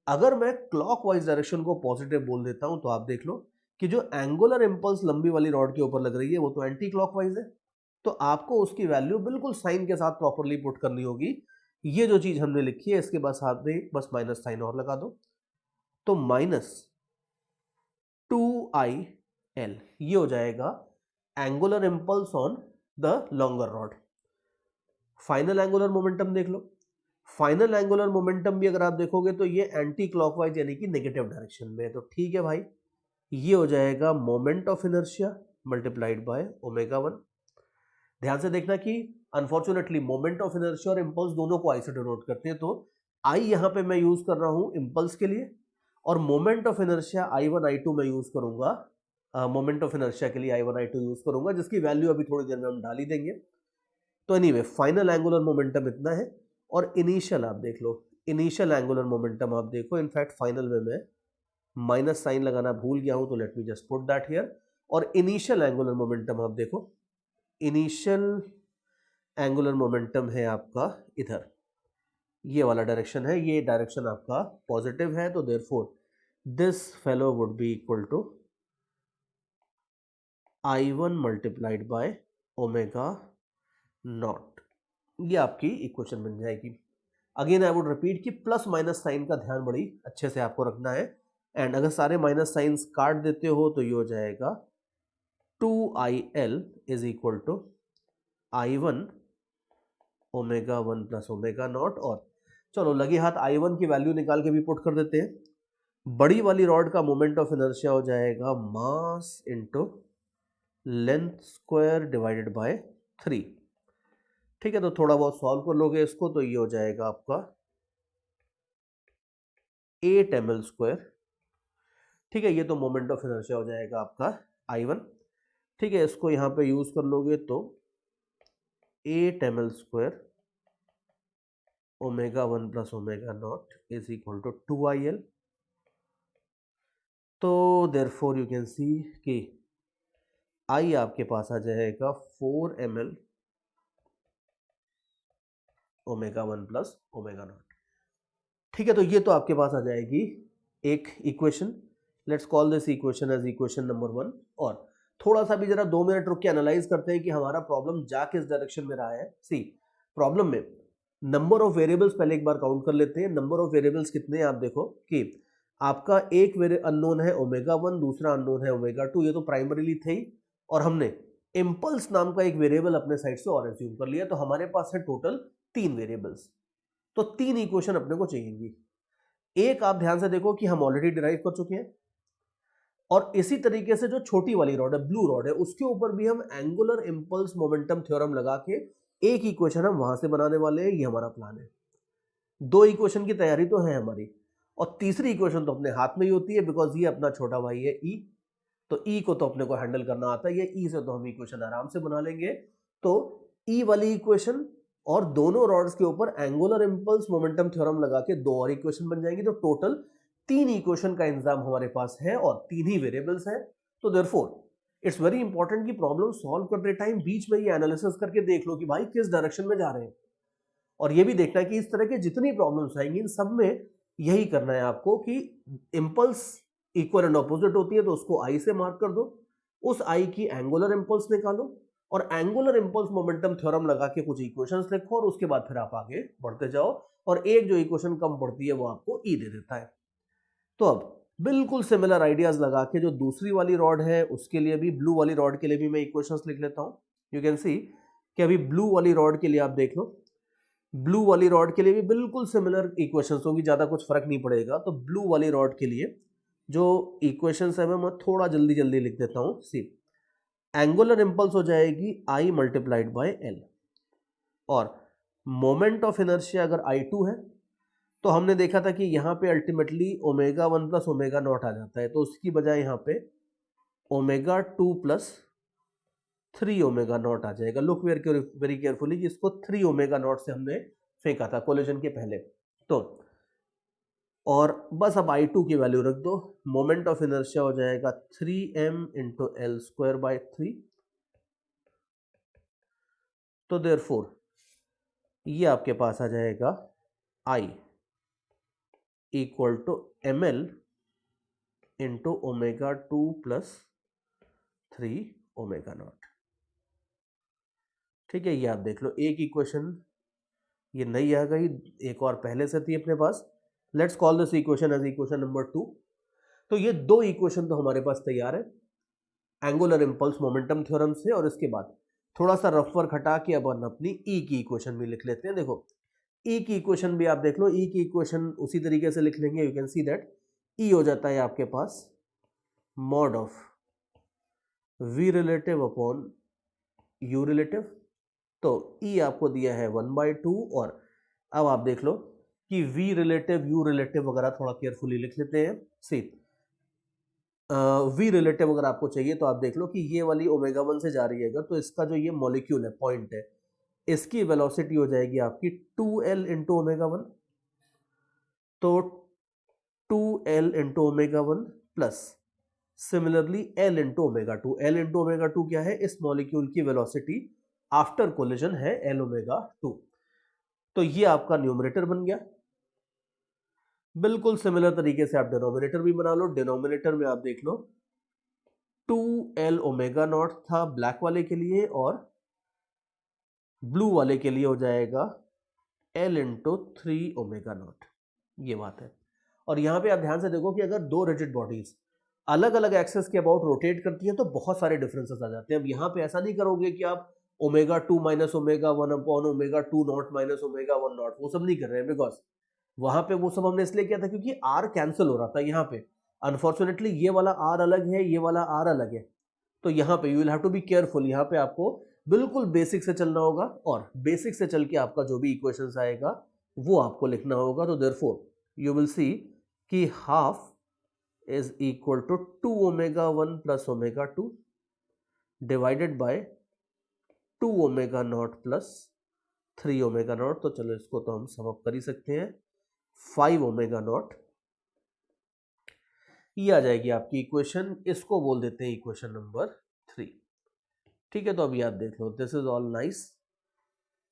अगर मैं क्लॉकवाइज डायरेक्शन को पॉजिटिव बोल देता हूं तो आप देख लो कि जो एंगुलर इंपल्स लंबी वाली रॉड के ऊपर लग रही है वो तो एंटी क्लॉकवाइज है, तो आपको उसकी वैल्यू बिल्कुल साइन के साथ प्रॉपरली पुट करनी होगी। ये जो चीज हमने लिखी है इसके बाद साथ में बस माइनस साइन और लगा दो, तो माइनस 2il ये हो जाएगा angular impulse on the longer rod. Final angular momentum देख लो, फाइनल एंगुलर मोमेंटम भी अगर आप देखोगे तो ये एंटी क्लॉकवाइज यानी कि नेगेटिव डायरेक्शन में है, तो ठीक है भाई, ये हो जाएगा moment of inertia multiplied by omega 1। ध्यान से देखना कि अनफॉर्चुनेटली मोमेंट ऑफ इनर्शिया और इंपल्स दोनों को आई से डिनोट करते हैं, तो आई यहां पे मैं यूज कर रहा हूं इंपल्स के लिए और moment of inertia I1 I2 मैं यूज करूंगा, मोमेंट ऑफ इनर्शिया के लिए I1 I2 यूज करूंगा, जिसकी वैल्यू अभी थोड़ी देर में हम डाल ही देंगे। तो एनीवे फाइनल एंगुलर मोमेंटम इतना है और इनिशियल आप देख लो, इनिशियल एंगुलर मोमेंटम आप देखो, इनफैक्ट फाइनल में मैं माइनस साइन लगाना भूल गया हूं तो let me just put that here. और इनिशियल एंगुलर मोमेंटम आप देखो, इनिशियल एंगुलर मोमेंटम है आपका इधर, ये वाला डायरेक्शन है, ये डायरेक्शन आपका पॉजिटिव है, तो therefore this fellow would be equal to I1 multiplied by omega naught, ये आपकी इक्वेशन बन जाएगी। अगेन आई वुड रिपीट कि प्लस माइनस साइन का ध्यान बड़ी अच्छे से आपको रखना है, एंड अगर सारे माइनस साइंस काट देते हो तो ये हो जाएगा 2il is equal to I1 omega 1 plus omega naught. और चलो लगे हाथ I1 की वैल्यू निकाल के भी पुट कर देते हैं, बड़ी वाली रॉड का मोमेंट ऑफ इनर्शिया हो जाएगा mass into length square divided by 3, ठीक है। तो थोड़ा बहुत सॉल्व कर लोगे इसको तो ये हो जाएगा आपका 8 ml स्क्वायर, ठीक है। ये तो मोमेंट ऑफ इनर्शिया हो जाएगा आपका I1, ठीक है। इसको यहां पे यूज कर लोगे तो 8 ml square omega 1 plus omega naught is equal to 2il। तो देयरफॉर यू कैन सी कि I आपके पास आ जाएगा 4 ml omega 1 plus omega naught, ठीक है। तो ये तो आपके पास आ जाएगी एक equation, let's call this equation as equation number 1। और थोड़ा सा भी जरा 2 मिनट रुक के एनालाइज करते हैं कि हमारा प्रॉब्लम जा किस डायरेक्शन में रहा है। सी प्रॉब्लम में नंबर ऑफ वेरिएबल्स पहले एक बार काउंट कर लेते हैं। नंबर ऑफ वेरिएबल्स कितने हैं आप देखो कि आपका एक अननोन है ओमेगा 1, दूसरा अननोन है ओमेगा 2, ये तो प्राइमरीली थे ही, और हमने इम्पल्स नाम का एक वेरिएबल अपने साइड से और एज्यूम कर लिया, तो हमारे पास है टोटल 3 वेरिएबल्स, तो 3 इक्वेशन अपने को चाहिएंगी। एक आप ध्यान से देखो कि हम ऑलरेडी डिराइव कर चुके हैं, और इसी तरीके से जो छोटी वाली रॉड है ब्लू रॉड है उसके ऊपर भी हम एंगुलर इंपल्स मोमेंटम थ्योरम लगा के एक इक्वेशन हम वहां से बनाने वाले हैं, ये हमारा प्लान है। 2 इक्वेशन की तैयारी तो है हमारी, और तीसरी इक्वेशन तो अपने हाथ में ही होती है बिकॉज ये अपना छोटा भाई है ई, तो ई को तो अपने को हैंडल करना आता है, ये ई से तो हम इक्वेशन आराम से बना लेंगे। तो ई वाली इक्वेशन और दोनों रॉड्स के ऊपर एंगुलर इंपल्स मोमेंटम थ्योरम लगा के 2 और इक्वेशन बन जाएंगी, तो टोटल 3 इक्वेशन का इंतजाम हमारे पास है और 3 ही वेरिएबल्स हैं। तो देयरफॉर इट्स वेरी इंपॉर्टेंट कि प्रॉब्लम सॉल्व करते टाइम बीच में ये एनालिसिस करके देख लो कि भाई किस डायरेक्शन में जा रहे हैं, और ये भी देखना है कि इस तरह के जितनी प्रॉब्लम्स आएंगी इन सब में यही करना है आपको कि इंपल्स इक्वल एंड ऑपोजिट होती है तो उसको आई से मार्क कर दो, उस आई की एंगुलर इंपल्स निकालो और एंगुलर इंपल्स मोमेंटम थ्योरम लगा के कुछ इक्वेशंस लिखो, और उसके बाद फिर आप आगे बढ़ते जाओ, और एक जो इक्वेशन कम पड़ती है वो आपको ई दे देता है। तो अब बिल्कुल सिमिलर आइडियाज लगा के जो दूसरी वाली रॉड है उसके लिए भी, ब्लू वाली रॉड के लिए भी मैं इक्वेशंस लिख लेता हूं। यू कैन सी कि अभी ब्लू वाली रॉड के लिए आप देख लो, ब्लू वाली रॉड के लिए भी बिल्कुल सिमिलर इक्वेशंस होगी, ज्यादा कुछ फर्क नहीं पड़ेगा। तो ब्लू वाली रॉड के लिए जो इक्वेशंस है मैं थोड़ा जल्दी जल्दी लिख देता हूं। सी, एंगुलर इंपल्स हो जाएगी I मल्टीप्लाइड बाय L, और मोमेंट ऑफ इनर्शिया अगर I2 है तो हमने देखा था कि यहाँ पे ultimately omega 1 plus omega naught आ जाता है, तो उसकी बजाय यहाँ पे ओमेगा 2 प्लस 3 ओमेगा नॉट आ जाएगा। लुक वेरी केयरफुली कि इसको 3 ओमेगा नॉट से हमने फेंका था कोलिजन के पहले। तो और बस अब I2 की वैल्यू रख दो, मोमेंट ऑफ इनर्शिया हो जाएगा 3m into L square by 3। तो देयरफॉर ये आपके पास आ जाएगा I equal to ml into omega 2 plus 3 omega naught. ठीक है, ये आप देख लो एक इक्वेशन ये नई आ गई, एक और पहले से थी अपने पास। Let's call this equation as equation number 2। तो ये दो इक्वेशन तो हमारे पास तैयार है एंगुलर इंपल्स मोमेंटम थ्योरम से, और इसके बाद थोड़ा सा रफ वर्क हटा के अब हम अपनी ई की इक्वेशन भी लिख लेते हैं। देखो ई की इक्वेशन भी आप देख लो, ई की इक्वेशन उसी तरीके से लिख लेंगे। You can see that E हो जाता है आपके पास mod of V relative upon U relative. तो ई आपको दिया है 1/2, और अब आप देख लो कि वी रिलेटिव यू रिलेटिव वगैरह थोड़ा केयरफुली लिख लेते हैं। सी, वी रिलेटिव अगर आपको चाहिए तो आप देख लो कि ये वाली ओमेगा 1 से जा रही है, तो इसका जो ये मॉलिक्यूल है, पॉइंट है, इसकी वेलोसिटी हो जाएगी आपकी 2l इंटू ओमेगा 1। तो 2l into omega 1 plus similarly l into omega 2। l into omega 2 क्या है? इस मॉलिक्यूल की वेलोसिटी आफ्टर कोलिजन है l ओमेगा 2। तो ये आपका न्यूमरेटर बन गया। बिल्कुल सिमिलर तरीके से आप डिनोमिनेटर भी बना लो। डिनोमिनेटर में आप देख लो 2l ओमेगा नॉट था ब्लैक वाले के लिए, और ब्लू वाले के लिए हो जाएगा l इंटू 3 ओमेगा नॉट। ये बात है। और यहां पे आप ध्यान से देखो कि अगर दो रिजिड बॉडीज अलग अलग एक्सेस के अबाउट रोटेट करती हैं तो बहुत सारे डिफरेंसेस आ जाते हैं। अब यहाँ पे ऐसा नहीं करोगे कि आप omega 2 minus omega 1 upon omega 2 not minus omega 1 not, वो सब नहीं कर रहे हैं, बिकॉज वहां पे वो सब हमने इसलिए किया था क्योंकि आर कैंसिल हो रहा था। यहाँ पे अनफॉर्चुनेटली ये वाला आर अलग है, ये वाला आर अलग है, तो यहाँ पे you will have to be careful. यहाँ पे आपको बिल्कुल बेसिक से चलना होगा, और बेसिक से चल के आपका जो भी इक्वेशंस आएगा वो आपको लिखना होगा। तो देयरफॉर यू विल सी कि half is equal to 2 omega 1 plus omega 2 divided by 2 omega naught plus 3 omega naught. तो चलो इसको तो हम सम अप कर ही सकते हैं, 5 ओमेगा नॉट। ये आ जाएगी आपकी इक्वेशन, इसको बोल देते हैं इक्वेशन नंबर 3। ठीक है, तो अभी आप देख लो, दिस इज ऑल नाइस।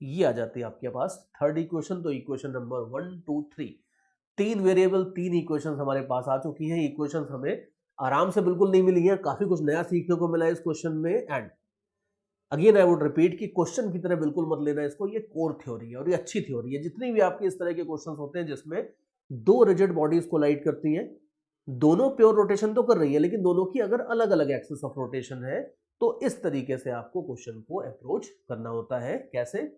ये आ जाती है आपके पास थर्ड इक्वेशन। तो इक्वेशन नंबर 1 2 3, तीन वेरिएबल, तीन इक्वेशंस हमारे पास आ चुकी हैं। इक्वेशंस हमें आराम से बिल्कुल नहीं मिली हैं, काफी कुछ नया सीखने को मिला है इस क्वेश्चन में। And again I would repeat कि क्वेश्चन की तरह बिल्कुल मत लेना इसको, ये कोर थ्योरी है और ये अच्छी थ्योरी है। जितनी भी आपके इस तरह के क्वेश्चंस होते हैं जिसमें दो रिजिड बॉडीज कोलाइड करती हैं, दोनों प्योर रोटेशन तो कर रही है, लेकिन दोनों की अगर अलग अलग एक्सिस ऑफ रोटेशन है, तो इस तरीके से आपको क्वेश्चन को अप्रोच करना होता है। कैसे?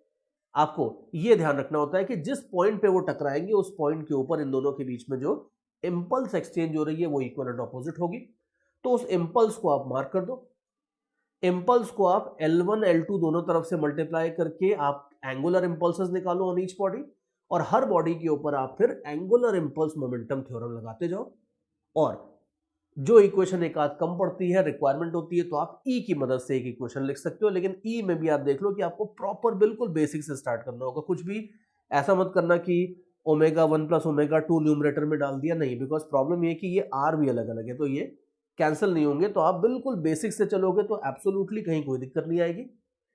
आपको यह ध्यान रखना होता है कि जिस पॉइंट पे वो टकराएंगे उस पॉइंट के ऊपर इन दोनों के बीच में जो इंपल्स एक्सचेंज हो रही है वो इक्वल एंड ऑपोजिट होगी। तो उस इंपल्स को आप मार्क कर दो। इंपल्स को आप L1 L2 दोनों तरफ से मल्टीप्लाई करके आप एंगुलर इंपल्सेस निकालो ऑन ईच बॉडी, और हर बॉडी के ऊपर आप फिर एंगुलर इंपल्स मोमेंटम थ्योरम लगाते जाओ। और जो इक्वेशन एक आध कम पड़ती है, रिक्वायरमेंट होती है, तो आप ई की मदद से एक इक्वेशन लिख सकते हो। लेकिन ई में भी आप देख लो कि आपको प्रॉपर बिल्कुल बेसिक से स्टार्ट करना होगा। कुछ भी ऐसा मत करना कि ओमेगा 1 प्लस ओमेगा 2 न्यूमरेटर में डाल दिया, नहीं, बिकॉज प्रॉब्लम ये कि ये आर भी अलग अलग है, तो ये कैंसिल नहीं होंगे। तो आप बिल्कुल बेसिक से चलोगे तो एब्सोल्युटली कहीं कोई दिक्कत नहीं आएगी।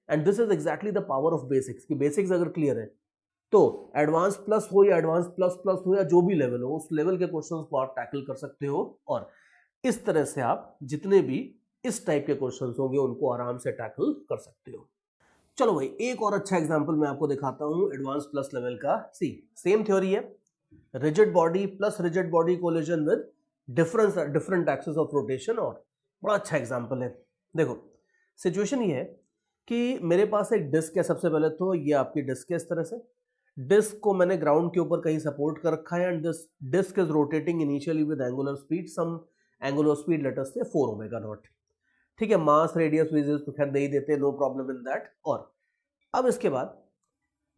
And this is exactly the power of basics, कि बेसिक्स अगर क्लियर है तो एडवांस प्लस हो या एडवांस प्लस प्लस हो या जो भी लेवल हो, उस लेवल के क्वेश्चंस को आप टैकल कर सकते हो। और इस तरह से आप जितने भी इस टाइप के क्वेश्चंस होंगे उनको आराम से टैकल कर सकते हो। चलो भाई, एक और अच्छा एग्जांपल मैं आपको दिखाता हूं एडवांस प्लस लेवल का। सी, सेम थ्योरी है, rigid body plus rigid body collision with different axis of rotation. और बड़ा अच्छा एग्जांपल है। देखो सिचुएशन ये है कि मेरे पास एक डिस्क है। सबसे पहले तो ये आपकी डिस्क है। इस तरह से डिस्क को मैंने ग्राउंड के ऊपर कहीं सपोर्ट कर रखा है and this disc is rotating initially with angular speed, some angular speed let us say 4 omega naught. ठीक है, मास रेडियस विजिस तो खैर दे ही देते हैं, नो प्रॉब्लम इन दैट। और अब इसके बाद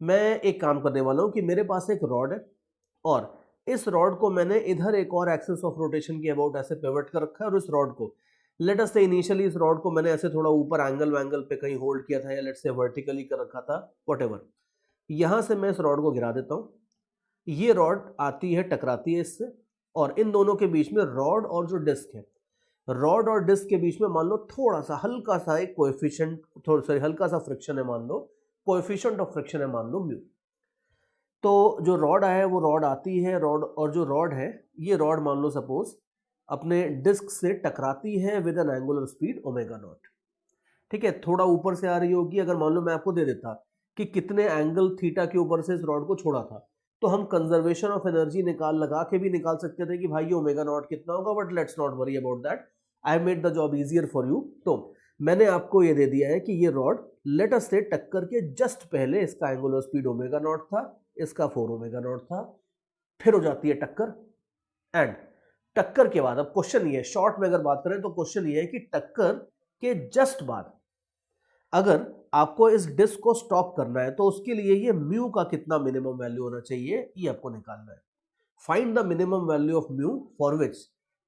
मैं एक काम करने वाला हूं कि मेरे पास एक रॉड है और इस रॉड को मैंने इधर एक और एक्सिस ऑफ रोटेशन के अबाउट ऐसे पिवट कर रखा है और इस रॉड को लेट अस से इनिशियली इस रॉड को मैंने ऐसे थोड़ा ऊपर एंगल पे कहीं होल्ड किया था या लेट से वर्टिकली कर रखा था, व्हाटएवर। यहां से मैं इस रॉड को गिरा देता हूं, ये रॉड आती है टकराती है इससे और इन दोनों के बीच में रॉड और जो डिस्क है, रॉड और डिस्क के बीच में मान लो थोड़ा सा हल्का सा एक कोएफिशिएंट, हल्का सा फ्रिक्शन है, मान लो कोएफिशिएंट ऑफ फ्रिक्शन है, मान लो म्यू। तो जो रॉड है वो रॉड आती है, रॉड और जो रॉड है ये रॉड मान लो सपोज अपने डिस्क से टकराती है with N angular speed omega naught. ठीक है, थोड़ा ऊपर से आ रही होगी। अगर मान लो मैं आपको दे देता कि कितने एंगल थीटा के ऊपर से इस रॉड को छोड़ा था, तो हम कंजर्वेशन ऑफ एनर्जी लगा के भी निकाल सकते थे कि भाई ये ओमेगा नॉट कितना होगा, but let's not worry about that, I made the job easier for you. तो मैंने आपको ये दे दिया है कि ये रॉड लेट अस से टक्कर के जस्ट पहले इसका एंगुलर स्पीड ओमेगा नॉट था, इसका 4 ओमेगा नॉट था, फिर हो जाती है टक्कर एंड टक्कर के बाद अब क्वेश्चन ये है, शॉर्ट में अगर बात करें तो क्वेश्चन ये है कि टक्कर के जस्ट बाद अगर आपको इस डिस्क को स्टॉप करना है तो उसके लिए ये म्यू का कितना मिनिमम वैल्यू होना चाहिए ये आपको निकालना है। Find the minimum value of mu for which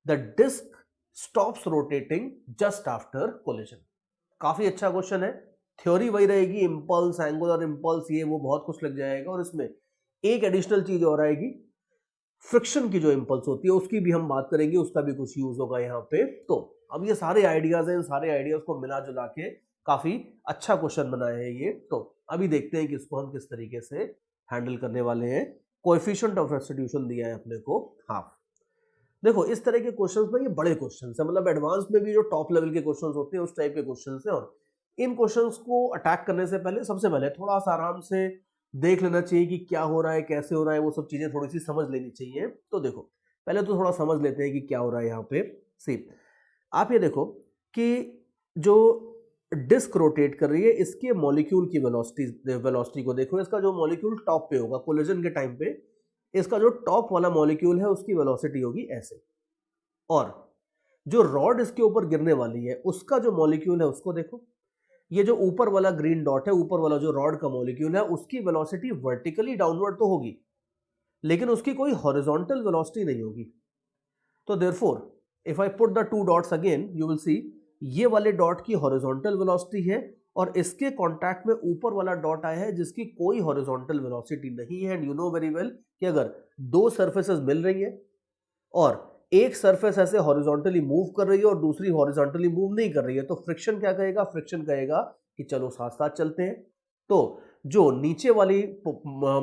the disc stops rotating just after collision. काफी अच्छा क्वेश्चन है, थ्योरी वही रहेगी, इंपल्स, एंगुलर इंपल्स, ये वो बहुत कुछ लग जाएगा और इसमें एक एडिशनल चीज और आएगी, फ्रिक्शन की जो इंपल्स होती है उसकी भी हम बात करेंगे, उसका भी कुछ यूज होगा यहाँ पे। तो अब ये सारे आइडियाज हैं, इन सारे आइडियाज को मिला जुला के काफी अच्छा क्वेश्चन बनाया है ये। तो अभी देखते हैं कि इसको हम किस तरीके से हैंडल करने वाले हैं। कोएफिशिएंट ऑफ रेस्टिट्यूशन दिया है अपने को हाफ। देखो इस तरह के क्वेश्चंस में ये बड़े क्वेश्चंस हैं, मतलब एडवांस में भी जो टॉप लेवल के क्वेश्चंस होते हैं उस टाइप के क्वेश्चंस हैं। और इन क्वेश्चंस को अटैक करने से पहले सबसे पहले थोड़ा सा आराम से देख लेना चाहिए कि क्या हो रहा है, कैसे हो रहा है, वो सब चीजें थोड़ी सी समझ लेनी चाहिए। तो देखो पहले तो थोड़ा समझ लेते हैं कि क्या हो रहा है यहाँ पे। सी आप ये देखो कि जो डिस्क रोटेट कर रही है इसके मॉलिक्यूल की वेलोसिटी को देखो। इसका जो मॉलिक्यूल टॉप पे होगा कोलिजन के टाइम पे, इसका जो टॉप वाला मॉलिक्यूल है उसकी वेलोसिटी होगी ऐसे, और जो रॉड इसके ऊपर गिरने वाली है उसका जो मॉलिक्यूल है उसको देखो। ये जो ऊपर वाला ग्रीन डॉट है, ऊपर वाला जो रॉड का मॉलिक्यूल है, उसकी वेलोसिटी वर्टिकली डाउनवर्ड तो होगी लेकिन उसकी कोई हॉरिजॉन्टल वेलोसिटी नहीं होगी। तो therefore if I put the two dots again you will सी ये वाले डॉट की हॉरिजॉन्टल वेलोसिटी है और इसके कांटेक्ट में ऊपर वाला डॉट आया है जिसकी कोई हॉरिजॉन्टल वेलोसिटी नहीं है। And you know very well कि अगर दो सरफेसेस मिल रही है और एक सरफेस ऐसे हॉरिजॉन्टली मूव कर रही है और दूसरी हॉरिजॉन्टली मूव नहीं कर रही है, तो फ्रिक्शन क्या कहेगा, फ्रिक्शन कहेगा कि चलो साथ साथ चलते हैं। तो जो नीचे वाली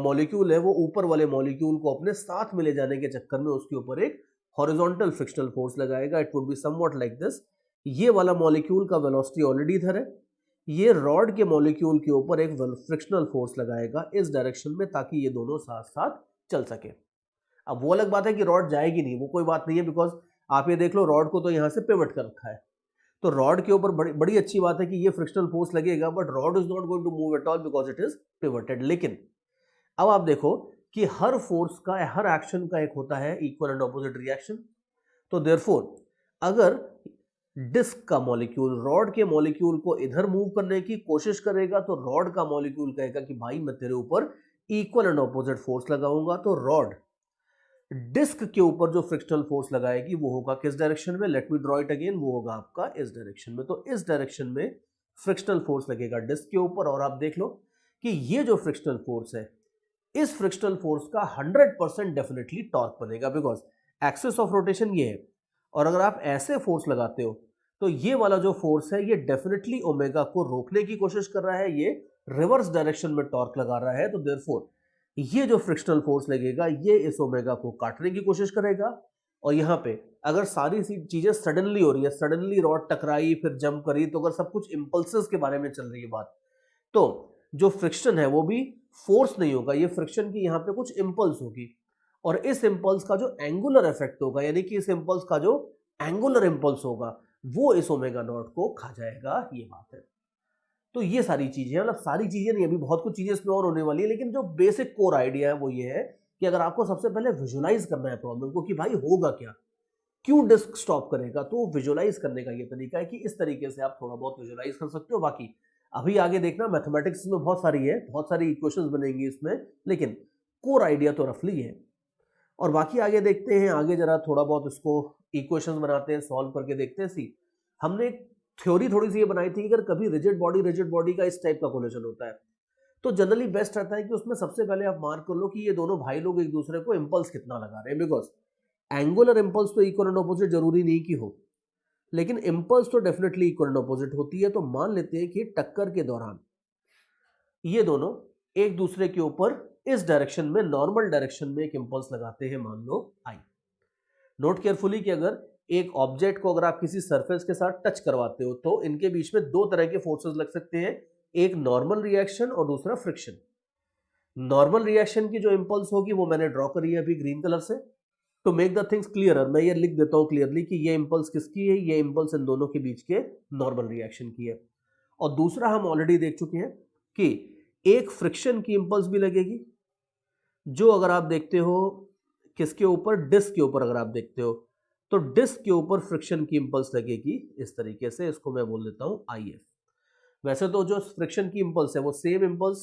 मॉलिक्यूल है वो ऊपर वाले मॉलिक्यूल को अपने साथ में ले जाने के चक्कर में उसके ऊपर एक हॉरिजॉन्टल फ्रिक्शनल फोर्स लगाएगा। It would be somewhat like this. ये वाला मॉलिक्यूल का वेलोसिटी ऑलरेडी इधर है, ये रॉड के मॉलिक्यूल के ऊपर एक फ्रिक्शनल फोर्स लगाएगा इस डायरेक्शन में ताकि ये दोनों साथ साथ चल सके। अब वो अलग बात है कि रॉड जाएगी नहीं, वो कोई बात नहीं है, बिकॉज आप ये देख लो रॉड को तो यहां से पिवट कर रखा है, तो रॉड के ऊपर बड़ी अच्छी बात है कि ये फ्रिक्शनल फोर्स लगेगा, but rod is not going to move at all because it is pivoted. लेकिन अब आप देखो कि हर फोर्स का, हर एक्शन का एक होता है इक्वल एंड ऑपोजिट रिएक्शन। तो देयरफॉर अगर डिस्क का मॉलिक्यूल रॉड के मॉलिक्यूल को इधर मूव करने की कोशिश करेगा तो रॉड का मॉलिक्यूल कहेगा कि भाई मैं तेरे ऊपर इक्वल एंड ऑपोजिट फोर्स लगाऊंगा। तो रॉड डिस्क के ऊपर जो फ्रिक्शनल फोर्स लगाएगी वो होगा किस डायरेक्शन में, let me draw it again, वो होगा आपका इस डायरेक्शन में। तो इस डायरेक्शन में फ्रिक्शनल फोर्स लगेगा डिस्क के ऊपर। और आप देख लो कि ये जो फ्रिक्शनल फोर्स है, इस फ्रिक्शनल फोर्स का 100% डेफिनेटली टॉर्क बनेगा, बिकॉज एक्सिस ऑफ रोटेशन ये है। और अगर आप ऐसे फोर्स लगाते हो तो ये वाला जो फोर्स है ये डेफिनेटली ओमेगा को रोकने की कोशिश कर रहा है, ये रिवर्स डायरेक्शन में टॉर्क लगा रहा है। तो देयरफॉर ये जो फ्रिक्शनल फोर्स लगेगा ये इस ओमेगा को काटने की कोशिश करेगा। और यहाँ पे अगर सारी चीजें सडनली हो रही है, सडनली रॉड टकराई फिर जंप करी, तो अगर सब कुछ इंपल्सेस के बारे में चल रही है बात, तो जो फ्रिक्शन है वो भी फोर्स नहीं होगा, ये फ्रिक्शन की यहाँ पे कुछ इंपल्स होगी। और इस इम्पल्स का जो एंगुलर इफेक्ट होगा, यानी कि इस इम्पल्स का जो एंगुलर इम्पल्स होगा वो इस ओमेगा नॉट को खा जाएगा, ये बात है। तो ये सारी चीजें, मतलब सारी चीजें नहीं, अभी बहुत कुछ चीजें इसमें और होने वाली है, लेकिन जो बेसिक कोर आइडिया है वो ये है कि अगर आपको सबसे पहले विजुलाइज करना है प्रॉब्लम को कि भाई होगा क्या, क्यों डिस्क स्टॉप करेगा, तो विजुलाइज करने का ये तरीका है कि इस तरीके से आप थोड़ा बहुत विजुलाइज कर सकते हो। बाकी अभी आगे देखना मैथमेटिक्स में बहुत सारी है, बहुत सारी इक्वेशंस बनेंगी इसमें, लेकिन कोर आइडिया तो रफली है। और बाकी आगे देखते हैं, आगे जरा थोड़ा बहुत इसको इक्वेशंस बनाते हैं, सॉल्व करके देखते हैं। सी हमने थ्योरी थोड़ी सी ये बनाई थी कि अगर कभी रिजिड बॉडी का इस टाइप का कोलिजन होता है तो जनरली बेस्ट रहता है कि उसमें सबसे पहले आप मार्क कर लो कि ये दोनों भाई लोग एक दूसरे को इंपल्स कितना लगा रहे हैं, बिकॉज एंगुलर इंपल्स तो इक्वल एंड ऑपोजिट जरूरी नहीं कि हो, लेकिन इंपल्स तो डेफिनेटली इक्वल एंड ऑपोजिट होती है। तो मान लेते हैं कि टक्कर के दौरान ये दोनों एक दूसरे के ऊपर इस डायरेक्शन में, नॉर्मल डायरेक्शन में एक इंपल्स लगाते हैं, मान लो आई। नोट केयरफुली कि अगर एक ऑब्जेक्ट को अगर आप किसी सरफेस के साथ टच करवाते हो तो इनके बीच में दो तरह के फोर्सेस लग सकते हैं, एक नॉर्मल रिएक्शन और दूसरा फ्रिक्शन। नॉर्मल रिएक्शन की जो इंपल्स होगी वो मैंने ड्रॉ करी है अभी ग्रीन कलर से। To make the things clearer मैं ये लिख देता हूं क्लियरली कि ये इंपल्स किसकी है, ये इंपल्स इन दोनों के बीच के नॉर्मल रिएक्शन की है। और दूसरा हम ऑलरेडी देख चुके हैं कि एक फ्रिक्शन की इंपल्स भी लगेगी, जो अगर आप देखते हो किसके ऊपर, डिस्क के ऊपर अगर आप देखते हो तो डिस्क के ऊपर फ्रिक्शन की इंपल्स लगेगी इस तरीके से, इसको मैं बोल देता हूं IF। वैसे तो जो फ्रिक्शन की इंपल्स है वो सेम इंपल्स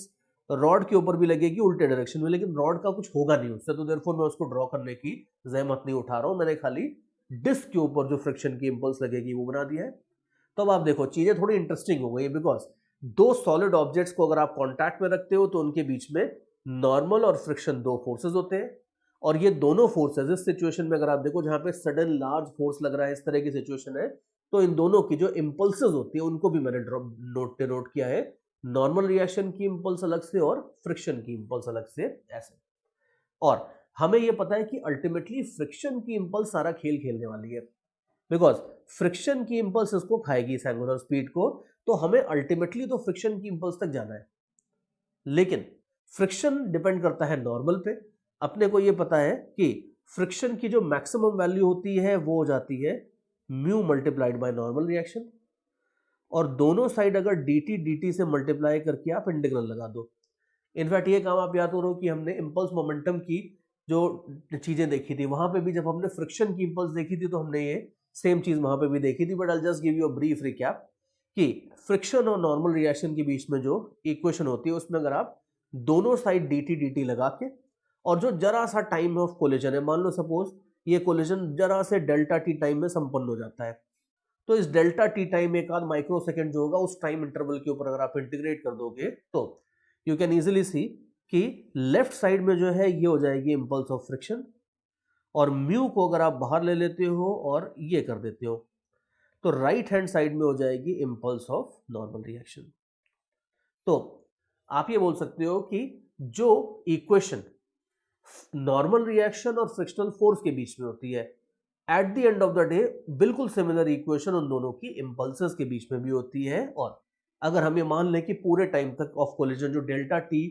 रॉड के ऊपर भी लगेगी उल्टे डायरेक्शन में, लेकिन रॉड का कुछ होगा नहीं उससे, तो देयरफॉर मैं उसको ड्रॉ करने की जहमत नहीं उठा रहा हूं, मैंने खाली डिस्क के ऊपर जो फ्रिक्शन की इंपल्स लगेगी वो बना दिया है। तो अब आप देखो चीजें थोड़ी इंटरेस्टिंग हो गई, बिकॉज दो सॉलिड ऑब्जेक्ट्स को अगर आप कॉन्टैक्ट में रखते हो तो उनके बीच में नॉर्मल और फ्रिक्शन दो फोर्सेज होते हैं, और ये दोनों फोर्सेज इस सिचुएशन में अगर आप देखो जहां पे सडन लार्ज फोर्स लग रहा है, इस तरह की सिचुएशन है, तो इन दोनों की जो इंपल्सेस होती है उनको भी मैंने नोट किया है, नॉर्मल रिएक्शन की इंपल्स अलग से और फ्रिक्शन की इंपल्स अलग से, ऐसे। और हमें यह पता है कि अल्टीमेटली फ्रिक्शन की इंपल्स सारा खेल खेलने वाली है, बिकॉज फ्रिक्शन की इंपल्स इसको खाएगी इस एंगुलर स्पीड को, तो हमें अल्टीमेटली तो फ्रिक्शन की इंपल्स तक जाना है। लेकिन फ्रिक्शन डिपेंड करता है नॉर्मल पे, अपने को यह पता है कि फ्रिक्शन की जो मैक्सिमम वैल्यू होती है वो हो जाती है mu multiplied by normal reaction, और दोनों साइड अगर dt से मल्टीप्लाई करके आप इंटीग्रल लगा दो। इनफैक्ट ये काम आप याद करो कि हमने इंपल्स मोमेंटम की जो चीजें देखी थी वहां पे भी जब हमने फ्रिक्शन की इंपल्स देखी थी तो हमने ये सेम चीज वहां पे भी देखी थी, but I just give you a brief recap कि फ्रिक्शन और नॉर्मल रिएक्शन के बीच में जो इक्वेशन होती है उसमें अगर आप दोनों साइड dt लगा के, और जो जरा सा टाइम ऑफ कोलिजन है, मान लो सपोज ये कोलिजन जरा से डेल्टा टी टाइम में संपन्न हो जाता है, तो इस डेल्टा टी टाइम एक आध माइक्रो सेकेंड जो होगा उस टाइम इंटरवल के ऊपर अगर आप इंटीग्रेट कर दोगे तो यू कैन इजीली सी कि लेफ्ट साइड में जो है ये हो जाएगी इंपल्स ऑफ फ्रिक्शन, और म्यू को अगर आप बाहर ले लेते हो और ये कर देते हो तो राइट हैंड साइड में हो जाएगी इंपल्स ऑफ नॉर्मल रिएक्शन। तो आप ये बोल सकते हो कि जो इक्वेशन नॉर्मल रिएक्शन और फ्रिक्शनल फोर्स के बीच में होती है, at the end of the day बिल्कुल सिमिलर इक्वेशन उन दोनों की इंपल्सेस के बीच में भी होती है। और अगर हम ये मान लें कि पूरे टाइम तक ऑफ कोलिजन जो डेल्टा टी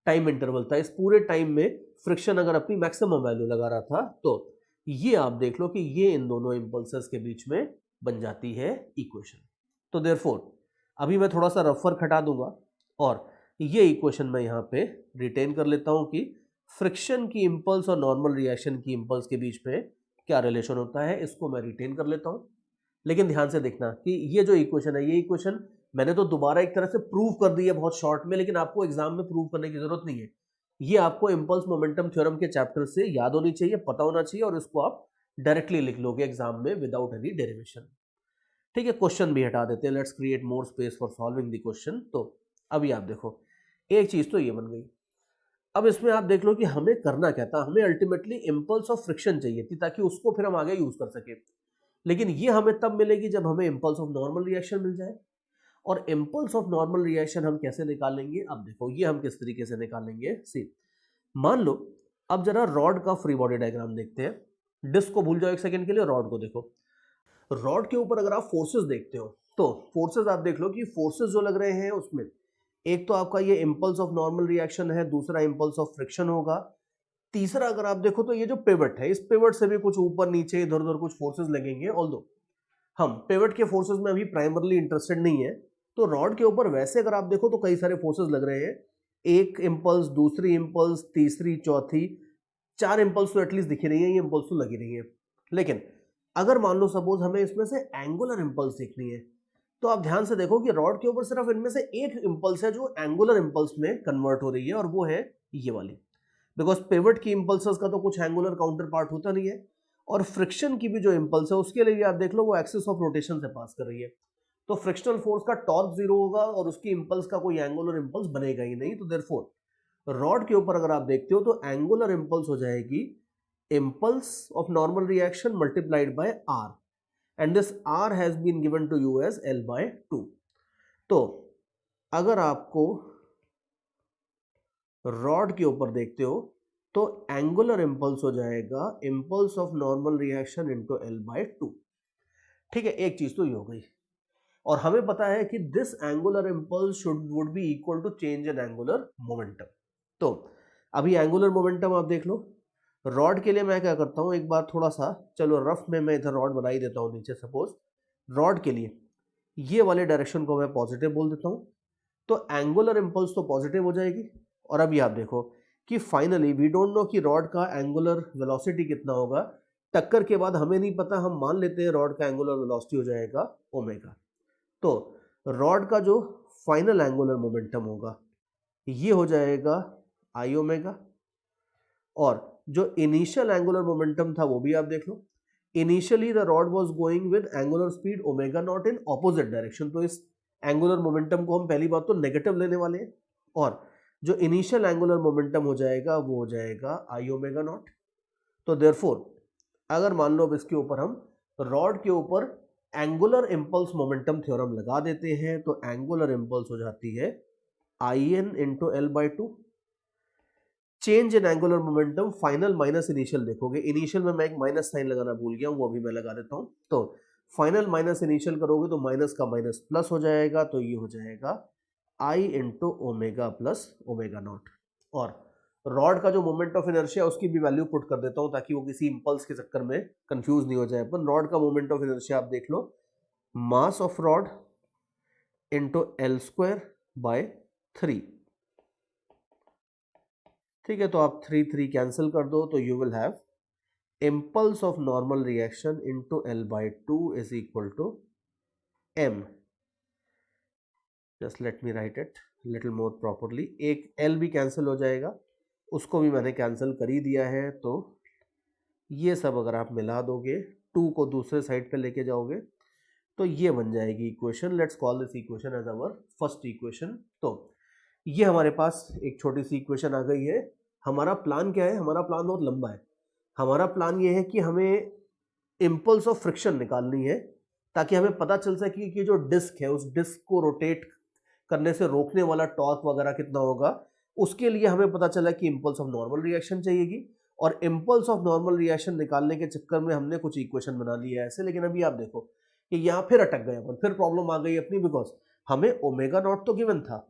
टाइम इंटरवल था, इस पूरे टाइम में फ्रिक्शन अगर अपनी मैक्सिमम वैल्यू लगा रहा था, तो ये आप देख लो कि ये इन दोनों इंपल्सेस के बीच में बन जाती है इक्वेशन। तो देयरफॉर अभी मैं थोड़ा सा रफर खटा दूंगा और ये इक्वेशन मैं यहाँ पे रिटेन कर लेता हूँ कि फ्रिक्शन की इंपल्स और नॉर्मल रिएक्शन की इंपल्स के बीच में क्या रिलेशन होता है, इसको मैं रिटेन कर लेता हूँ। लेकिन ध्यान से देखना कि ये जो इक्वेशन है, ये इक्वेशन मैंने तो दोबारा एक तरह से प्रूव कर दी है बहुत शॉर्ट में, लेकिन आपको एग्जाम में प्रूव करने की जरूरत नहीं है। ये आपको इंपल्स मोमेंटम थ्योरम के चैप्टर से याद होनी चाहिए, पता होना चाहिए, और इसको आप डायरेक्टली लिख लोगे एग्जाम में विदाउट एनी डेरिवेशन। ठीक है, क्वेश्चन भी हटा देते हैं, let's create more space for solving the question. तो अभी आप देखो एक चीज तो ये बन गई। अब इसमें आप देख लो कि हमें करना क्या था, हमें अल्टीमेटली इंपल्स ऑफ फ्रिक्शन चाहिए थी ताकि उसको फिर हम आगे यूज कर सके, लेकिन ये हमें तब मिलेगी जब हमें इंपल्स ऑफ नॉर्मल रिएक्शन मिल जाए। और इंपल्स ऑफ नॉर्मल रिएक्शन हम कैसे निकालेंगे, अब देखो ये हम किस तरीके से निकालेंगे। सी मान लो अब जरा रॉड का फ्री बॉडी डायग्राम देखते हैं। डिस्क को भूल जाओ एक सेकंड के लिए, रॉड को देखो। रॉड के ऊपर अगर आप फोर्सेस देखते हो तो फोर्सेस आप देख लो कि फोर्सेस जो लग रहे हैं उसमें एक तो आपका ये इंपल्स ऑफ नॉर्मल रिएक्शन है, दूसरा इंपल्स ऑफ फ्रिक्शन होगा, तीसरा अगर आप देखो तो ये जो पिवट है, इस पिवट से भी कुछ ऊपर नीचे इधर उधर कुछ फोर्सेस लगेंगे, ऑल्दो हम पिवट के फोर्सेस में अभी प्राइमरली इंटरेस्टेड नहीं है। तो रॉड के ऊपर वैसे अगर आप देखो तो कई सारे फोर्सेस लग रहे हैं, एक इंपल्स, दूसरी इंपल्स, तीसरी, चौथी, 4 इंपल्स तो एटलीस्ट दिख रही है, ये इंपल्स तो लगी रही है। लेकिन अगर मान लो सपोज हमें इसमें से एंगुलर इंपल्स देखनी है, तो आप ध्यान से देखो कि रॉड के ऊपर सिर्फ इनमें से एक इंपल्स है जो एंगुलर इंपल्स में कन्वर्ट हो रही है, और वो है ये वाली। बिकॉज पिवट की इंपल्सेस का तो कुछ एंगुलर काउंटर पार्ट होता नहीं है, और फ्रिक्शन की भी जो इंपल्स है उसके लिए भी आप देख लो वो एक्सिस ऑफ रोटेशन से पास कर रही है, तो फ्रिक्शनल फोर्स का टॉर्क जीरो होगा और उसकी इंपल्स का कोई एंगुलर इंपल्स बनेगा ही नहीं। तो देयरफॉर रॉड के ऊपर अगर आप देखते हो तो एंगुलर इंपल्स हो जाएगी impulse of normal reaction multiplied by r, and this r has been given to you as L by 2। तो अगर आपको रॉड के ऊपर देखते हो तो एंगुलर इंपल्स हो जाएगा impulse of normal reaction into L by 2। ठीक है, एक चीज तो ये हो गई, और हमें पता है कि this angular impulse would be equal to change in angular momentum. तो अभी एंगुलर मोमेंटम आप देख लो, रॉड के लिए मैं क्या करता हूं, एक बार थोड़ा सा चलो रफ में मैं इधर रॉड बना ही देता हूं नीचे। सपोज रॉड के लिए ये वाले डायरेक्शन को मैं पॉजिटिव बोल देता हूं, तो एंगुलर इंपल्स तो पॉजिटिव हो जाएगी। और अभी आप देखो कि फाइनली वी डोंट नो कि रॉड का एंगुलर वेलोसिटी कितना होगा, टक्कर के बाद हमें नहीं पता, हम मान लेते हैं रॉड का एंगुलर वेलोसिटी हो जाएगा ओमेगा। तो रॉड का जो फाइनल एंगुलर मोमेंटम होगा ये हो जाएगा आई ओमेगा, और जो इनिशियल एंगुलर मोमेंटम था वो भी आप देख लो, initially the rod was going with angular speed omega naught in opposite direction, तो इस एंगुलर मोमेंटम को हम पहली बात तो नेगेटिव लेने वाले हैं, और जो इनिशियल एंगुलर मोमेंटम हो जाएगा वो हो जाएगा आई ओमेगा नॉट। तो देयरफॉर अगर मान लो अब इसके ऊपर हम रॉड के ऊपर एंगुलर इंपल्स मोमेंटम थ्योरम लगा देते हैं, तो एंगुलर इंपल्स हो जाती है I N into L by two. Change in angular momentum final minus initial देखोगे, इनिशियल में मैं एक माइनस साइन लगाना भूल गया हूं, वो भी मैं लगा देता हूं। तो फाइनल माइनस इनिशियल करोगे तो माइनस का माइनस प्लस हो जाएगा, तो ये हो जाएगा I into omega plus omega naught. और रॉड का जो मोमेंट ऑफ इनर्शिया उसकी भी वैल्यू पुट कर देता हूं ताकि वो किसी इंपल्स के चक्कर में कंफ्यूज नहीं हो जाए। अपन रॉड का मोमेंट ऑफ इनर्शिया आप देख लो, mass of rod into L square by 3। ठीक है, तो आप 3 कैंसिल कर दो, तो you will have impulse of normal reaction into L by 2 is equal to m। just let me write it little more properly। एक L भी कैंसिल हो जाएगा, उसको भी मैंने कैंसिल कर ही दिया है, तो ये सब अगर आप मिला दोगे 2 को दूसरे साइड पे लेके जाओगे तो ये बन जाएगी equation. Let's call this equation as our first equation. तो ये हमारे पास एक छोटी सी इक्वेशन आ गई है। हमारा प्लान क्या है, हमारा प्लान बहुत लंबा है। हमारा प्लान ये है कि हमें इंपल्स ऑफ फ्रिक्शन निकालनी है ताकि हमें पता चल सके कि जो डिस्क है उस डिस्क को रोटेट करने से रोकने वाला टॉर्क वगैरह कितना होगा। उसके लिए हमें पता चला कि इंपल्स ऑफ नॉर्मल रिएक्शन चाहिएगी, और इंपल्स ऑफ नॉर्मल रिएक्शन निकालने के चक्कर में हमने कुछ इक्वेशन बना लिया है ऐसे। लेकिन अभी आप देखो कि यहाँ फिर अटक गए अपन, फिर प्रॉब्लम आ गई अपनी, बिकॉज हमें ओमेगा नॉट तो गिवन था,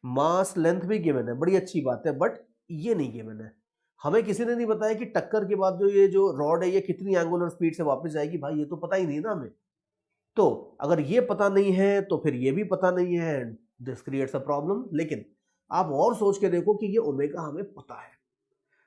मास लेंथ भी गिवन है, बड़ी अच्छी बात है, बट ये नहीं गिवन है। हमें किसी ने नहीं बताया कि टक्कर के बाद जो ये जो रॉड है ये कितनी एंगुलर स्पीड से वापस जाएगी, भाई ये तो पता ही नहीं ना हमें। तो अगर ये पता नहीं है तो फिर ये भी पता नहीं है, दिस क्रिएट्स अ प्रॉब्लम। लेकिन आप और सोच के देखो कि ये ओमेगा हमें पता है,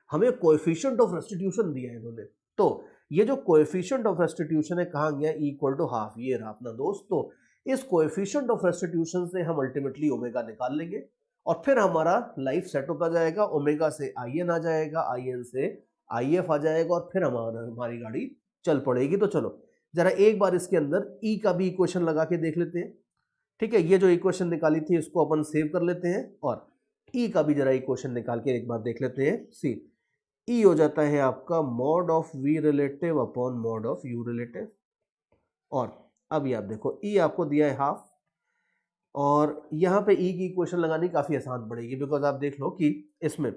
हमें कोएफिशिएंट ऑफ रेस्टिट्यूशन दिया है इन्होंने, तो ये जो कोएफिशिएंट ऑफ रेस्टिट्यूशन है कहाँ गया, इक्वल टू हाफ, ये रहा अपना दोस्त। तो इस कोएफिशिएंट ऑफ रेस्टिट्यूशन से हम अल्टीमेटली ओमेगा निकाल लेंगे, और फिर हमारा लाइफ सेट होता जाएगा। ओमेगा से आई एन आ जाएगा, आई एन से आई एफ आ जाएगा, और फिर हमारी गाड़ी चल पड़ेगी। तो चलो जरा एक बार इसके अंदर ई का भी इक्वेशन लगा के देख लेते हैं। ठीक है, ये जो इक्वेशन निकाली थी इसको अपन सेव कर लेते हैं, और ई का भी जरा इक्वेशन निकाल के एक बार देख लेते हैं। सी ई हो जाता है आपका mod of V relative upon mod of U relative. और अभी आप देखो ई आपको दिया है हाफ, और यहाँ पे ई की इक्वेशन लगानी काफ़ी आसान पड़ेगी, बिकॉज आप देख लो कि इसमें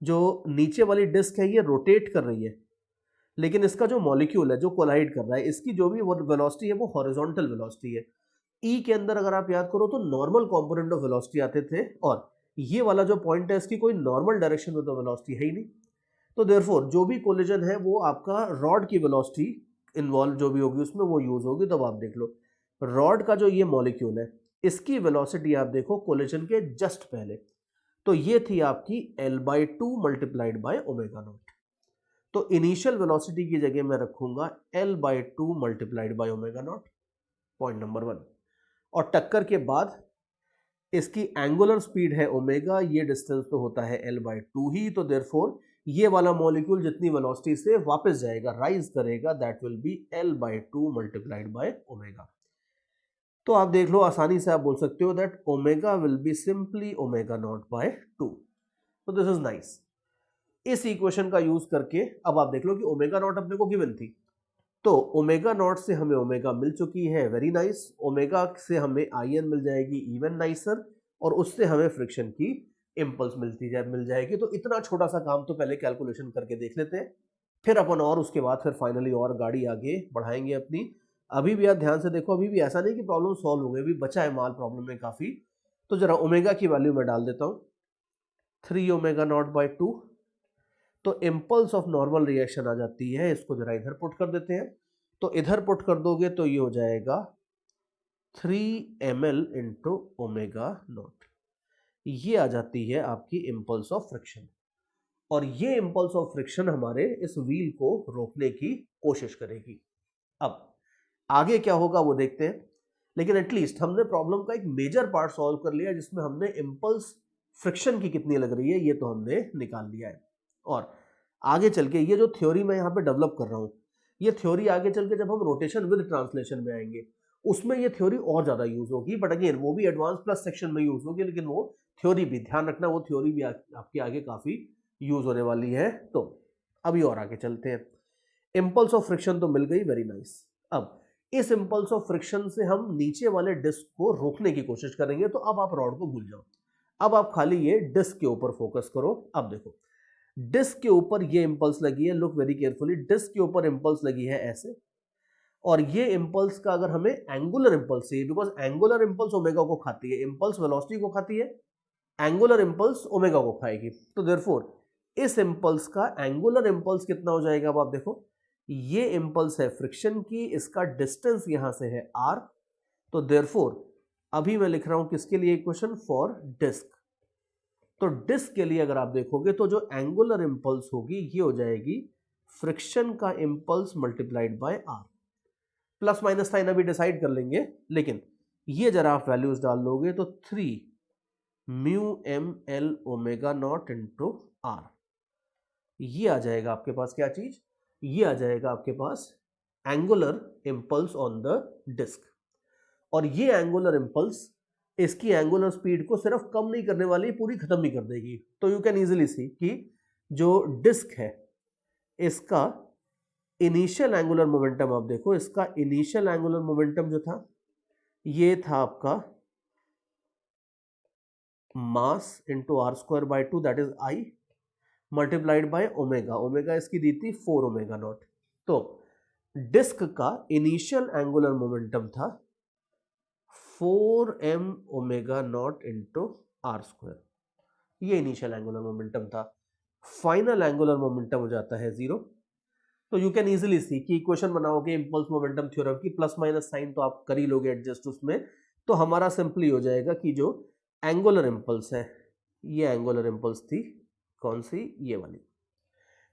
जो नीचे वाली डिस्क है ये रोटेट कर रही है, लेकिन इसका जो मॉलिक्यूल है जो कोलाइड कर रहा है इसकी जो भी वेलोसिटी है वो हॉरिजॉन्टल वेलोसिटी है। ई के अंदर अगर आप याद करो तो नॉर्मल कॉम्पोनेंट ऑफ वेलोसिटी आते थे, और ये वाला जो पॉइंट है इसकी कोई नॉर्मल डायरेक्शन में तो वेलोसिटी है ही नहीं। तो देयरफॉर जो भी कोलिजन है वो आपका रॉड की वेलोसिटी इन्वॉल्व जो भी होगी उसमें वो यूज होगी। तब आप देख लो रॉड का जो ये मॉलिक्यूल है इसकी वेलोसिटी आप देखो कोलिजन के जस्ट पहले, तो ये थी आपकी L/2 multiplied by omega naught. तो इनिशियल वेलोसिटी की जगह मैं रखूंगा L/2 multiplied by omega not, point number 1। और टक्कर के बाद इसकी एंगुलर स्पीड है ओमेगा, ये डिस्टेंस तो होता है L/2 ही, तो देयरफॉर ये वाला मॉलिक्यूल जितनी वेलोसिटी से वापस जाएगा राइज करेगा that will B L/2 multiplied by omega. तो आप देख लो आसानी से आप बोल सकते हो that omega will be simply omega naught by 2। तो दिस इज नाइस। इस इक्वेशन का यूज करके अब आप देख लो कि ओमेगा नॉट अपने को गिवन थी, तो ओमेगा नॉट से हमें ओमेगा मिल चुकी है, वेरी नाइस। ओमेगा से हमें IN मिल जाएगी, इवन नाइसर, और उससे हमें फ्रिक्शन की इंपल्स मिल जाएगी। तो इतना छोटा सा काम तो पहले कैलकुलेशन करके देख लेते हैं, फिर अपन और उसके बाद फिर फाइनली और गाड़ी आगे बढ़ाएंगे अपनी। अभी भी आप ध्यान से देखो, अभी भी ऐसा नहीं कि प्रॉब्लम सॉल्व हो गई, अभी बचा है माल प्रॉब्लम में काफी। तो जरा ओमेगा की वैल्यू मैं डाल देता हूं 3 ओमेगा नॉट बाय 2, तो इम्पल्स ऑफ नॉर्मल रिएक्शन आ जाती है। इसको जरा इधर पुट कर देते हैं, तो इधर पुट कर दोगे तो ये हो जाएगा 3 ml इंटू ओमेगा नॉट। ये आ जाती है आपकी इम्पल्स ऑफ फ्रिक्शन, और ये इम्पल्स ऑफ फ्रिक्शन हमारे इस व्हील को रोकने की कोशिश करेगी। अब आगे क्या होगा वो देखते हैं, लेकिन एटलीस्ट हमने प्रॉब्लम का एक मेजर पार्ट सॉल्व कर लिया जिसमें हमने इम्पल्स फ्रिक्शन की कितनी लग रही है ये तो हमने निकाल लिया है। और आगे चल के ये जो थ्योरी मैं यहाँ पे डेवलप कर रहा हूँ, ये थ्योरी आगे चल के जब हम रोटेशन विद ट्रांसलेशन में आएंगे उसमें ये थ्योरी और ज्यादा यूज होगी, बट अगेन वो भी एडवांस प्लस सेक्शन में यूज होगी, लेकिन वो थ्योरी भी ध्यान रखना, वो थ्योरी भी आपके आगे काफी यूज होने वाली है। तो अभी और आगे चलते हैं। इम्पल्स ऑफ फ्रिक्शन तो मिल गई, वेरी नाइस। अब इस इम्पल्स ऑफ फ्रिक्शन से हम नीचे वाले डिस्क को रोकने की कोशिश करेंगे। तो अब आप रॉड को भूल जाओ, अब आप खाली ये डिस्क के ऊपर फोकस करो। अब देखो डिस्क के ऊपर ये इंपल्स लगी है, लुक वेरी केयरफुली, डिस्क के ऊपर इंपल्स लगी है ऐसे, और ये इंपल्स का अगर हमें एंगुलर इंपल्स चाहिए, बिकॉज एंगुलर इंपल्स ओमेगा को खाती है, इंपल्स वेलोसिटी को खाती है, एंगुलर इंपल्स ओमेगा को खाएगी। तो देयरफॉर इस इंपल्स का एंगुलर इंपल्स कितना हो जाएगा, अब आप देखो ये इंपल्स है फ्रिक्शन की, इसका डिस्टेंस यहां से है r, तो देयरफॉर अभी मैं लिख रहा हूं किसके लिए इक्वेशन, फॉर डिस्क। तो डिस्क के लिए अगर आप देखोगे तो जो एंगुलर इंपल्स होगी ये हो जाएगी फ्रिक्शन का impulse multiplied by r। Plus minus sign अभी डिसाइड कर लेंगे, लेकिन ये जरा आप वैल्यूज डाल लोगे तो 3 mu M L omega naught into r, ये आ जाएगा आपके पास क्या चीज, ये आ जाएगा आपके पास angular impulse on the disc. और ये एंगुलर इंपल्स इसकी एंगुलर स्पीड को सिर्फ कम नहीं करने वाली, पूरी खत्म भी कर देगी। तो यू कैन इजीली सी कि जो डिस्क है इसका इनिशियल एंगुलर मोमेंटम, आप देखो इसका इनिशियल एंगुलर मोमेंटम जो था ये था आपका mass into are square by 2 that is I multiplied by omega, omega इसकी दी थी 4 ओमेगा नॉट। तो डिस्क का इनिशियल एंगुलर मोमेंटम था 4m omega naught into are square, ये इनिशियल एंगुलर मोमेंटम था। फाइनल एंगुलर मोमेंटम हो जाता है 0। तो यू कैन इजीली सी कि इक्वेशन बनाओगे इंपल्स मोमेंटम थ्योरम की, प्लस माइनस साइन तो आप कर ही लोगे एडजस्ट उसमें, तो हमारा सिंपली हो जाएगा कि जो एंगुलर इंपल्स है ये एंगुलर इंपल्स थी कौन सी, ये वाली।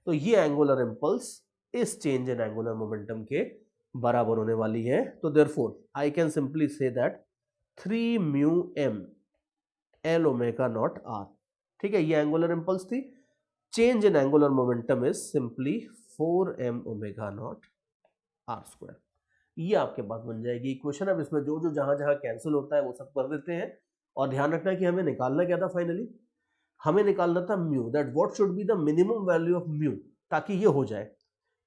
तो ये एंगुलर इंपल्स इस चेंज इन एंगुलर मोमेंटम के बराबर होने वाली है। तो therefore I can simply say that 3 mu M L omega naught R, ठीक है, ये एंगुलर इंपल्स थी। Change in angular momentum is simply 4m omega naught R square. ये आपके पास बन जाएगी इक्वेशन। अब इसमें जो जो जहां जहां कैंसिल होता है वो सब कर देते हैं, और ध्यान रखना कि हमें निकालना क्या था फाइनली, हमें निकालना था mu, that what should be the minimum value of mu, ताकि ये हो जाए।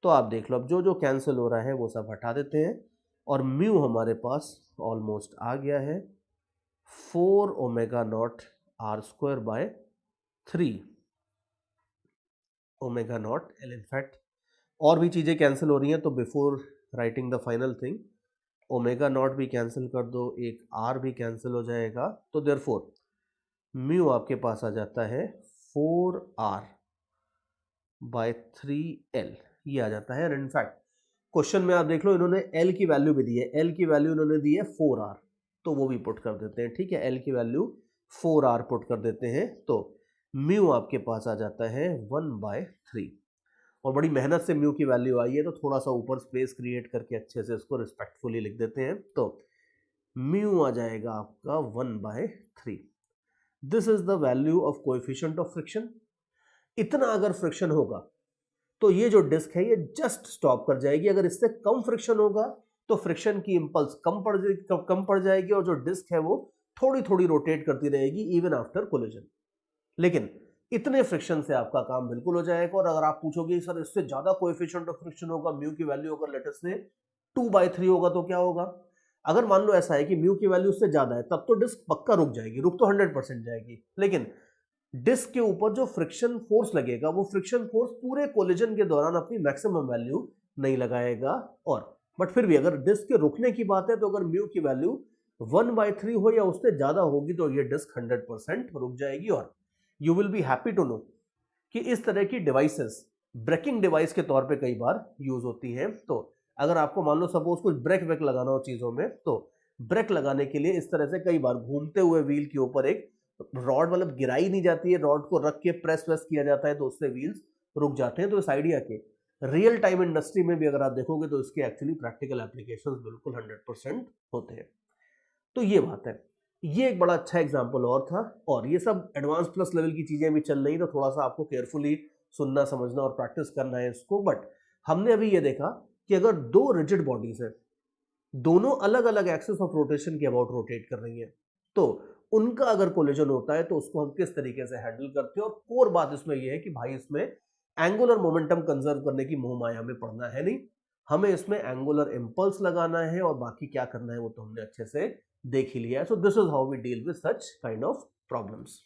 तो आप देख लो अब जो जो कैंसिल हो रहा है वो सब हटा देते हैं, और म्यू हमारे पास ऑलमोस्ट आ गया है 4 omega naught R square by 3 omega naught L. In fact और भी चीजें कैंसिल हो रही हैं, तो before writing the final thing omega naught भी कैंसिल कर दो, एक आर भी कैंसिल हो जाएगा। तो देयरफॉर म्यू आपके पास आ जाता है 4r बाय 3L ये आ जाता है। एंड इनफैक्ट क्वेश्चन में आप देख लो इन्होंने L की वैल्यू भी दी है, L की वैल्यू इन्होंने दी है 4R, तो वो भी पुट कर देते हैं। ठीक है, L की वैल्यू 4R पुट कर देते हैं, तो म्यू आपके पास आ जाता है 1/3। और बड़ी मेहनत से म्यू की वैल्यू आई है, तो थोड़ा सा ऊपर स्पेस क्रिएट करके अच्छे से इसको रिस्पेक्टफुली लिख देते हैं। तो म्यू आ जाएगा आपका 1/3। This is the value of coefficient of friction. इतना अगर फ्रिक्शन होगा तो ये जो डिस्क है ये जस्ट स्टॉप कर जाएगी। अगर इससे कम फ्रिक्शन होगा तो फ्रिक्शन की इंपल्स कम पड़ जाएगी और जो डिस्क है वो थोड़ी थोड़ी रोटेट करती रहेगी इवन आफ्टर कोलिजन। लेकिन इतने फ्रिक्शन से आपका काम बिल्कुल हो जाएगा। और अगर आप पूछोगे सर इससे ज्यादा कोएफिशिएंट ऑफ फ्रिक्शन होगा, म्यू की वैल्यू अगर लेट अस से 2/3 होगा तो क्या होगा? अगर मान लो ऐसा है कि म्यू की वैल्यू उससे ज्यादा है, तब तो डिस्क पक्का रुक जाएगी, रुक तो 100% जाएगी। लेकिन डिस्क के ऊपर जो फ्रिक्शन फोर्स लगेगा वो फ्रिक्शन फोर्स पूरे कोलिजन के दौरान अपनी मैक्सिमम वैल्यू नहीं लगाएगा। और बट फिर भी अगर डिस्क के रुकने की बात है तो अगर म्यू की वैल्यू 1/3 हो या उससे ज्यादा होगी तो ये डिस्क 100% रुक जाएगी। और you will be happy to know कि इस तरह की डिवाइसेस ब्रेकिंग डिवाइस के तौर पे कई बार यूज होती हैं। तो अगर आपको मान लो सपोज कुछ ब्रेक वेक लगाना हो चीजों में, तो ब्रेक लगाने के लिए इस तरह से कई बार घूमते हुए व्हील के ऊपर एक रॉड, मतलब गिराई नहीं जाती है, रॉड को रख के प्रेस वेस किया जाता है तो उससे व्हील्स रुक जाते हैं। तो इस आइडिया के रियल टाइम इंडस्ट्री में भी अगर आप देखोगे तो इसके एक्चुअली प्रैक्टिकल एप्लीकेशंस बिल्कुल 100% होते हैं। तो ये बात है, ये एक बड़ा अच्छा एग्जांपल और था। और ये सब एडवांस प्लस लेवल की चीजें भी चल रही, तो थोड़ा सा आपको केयरफुली सुनना समझना और प्रैक्टिस करना है इसको। बट हमने अभी ये देखा कि अगर दो रिजिड बॉडीज है, दोनों अलग अलग एक्सिस ऑफ रोटेशन के अबाउट रोटेट कर रही है, तो उनका अगर कोलिजन होता है तो उसको हम किस तरीके से हैंडल करते हैं। और कोर बात इसमें यह है कि भाई इसमें एंगुलर मोमेंटम कंजर्व करने की मोह माया हमें पड़ना है नहीं, हमें इसमें एंगुलर इंपल्स लगाना है और बाकी क्या करना है वो तो हमने अच्छे से देख ही लिया है। So this is how we deal with such kind of problems.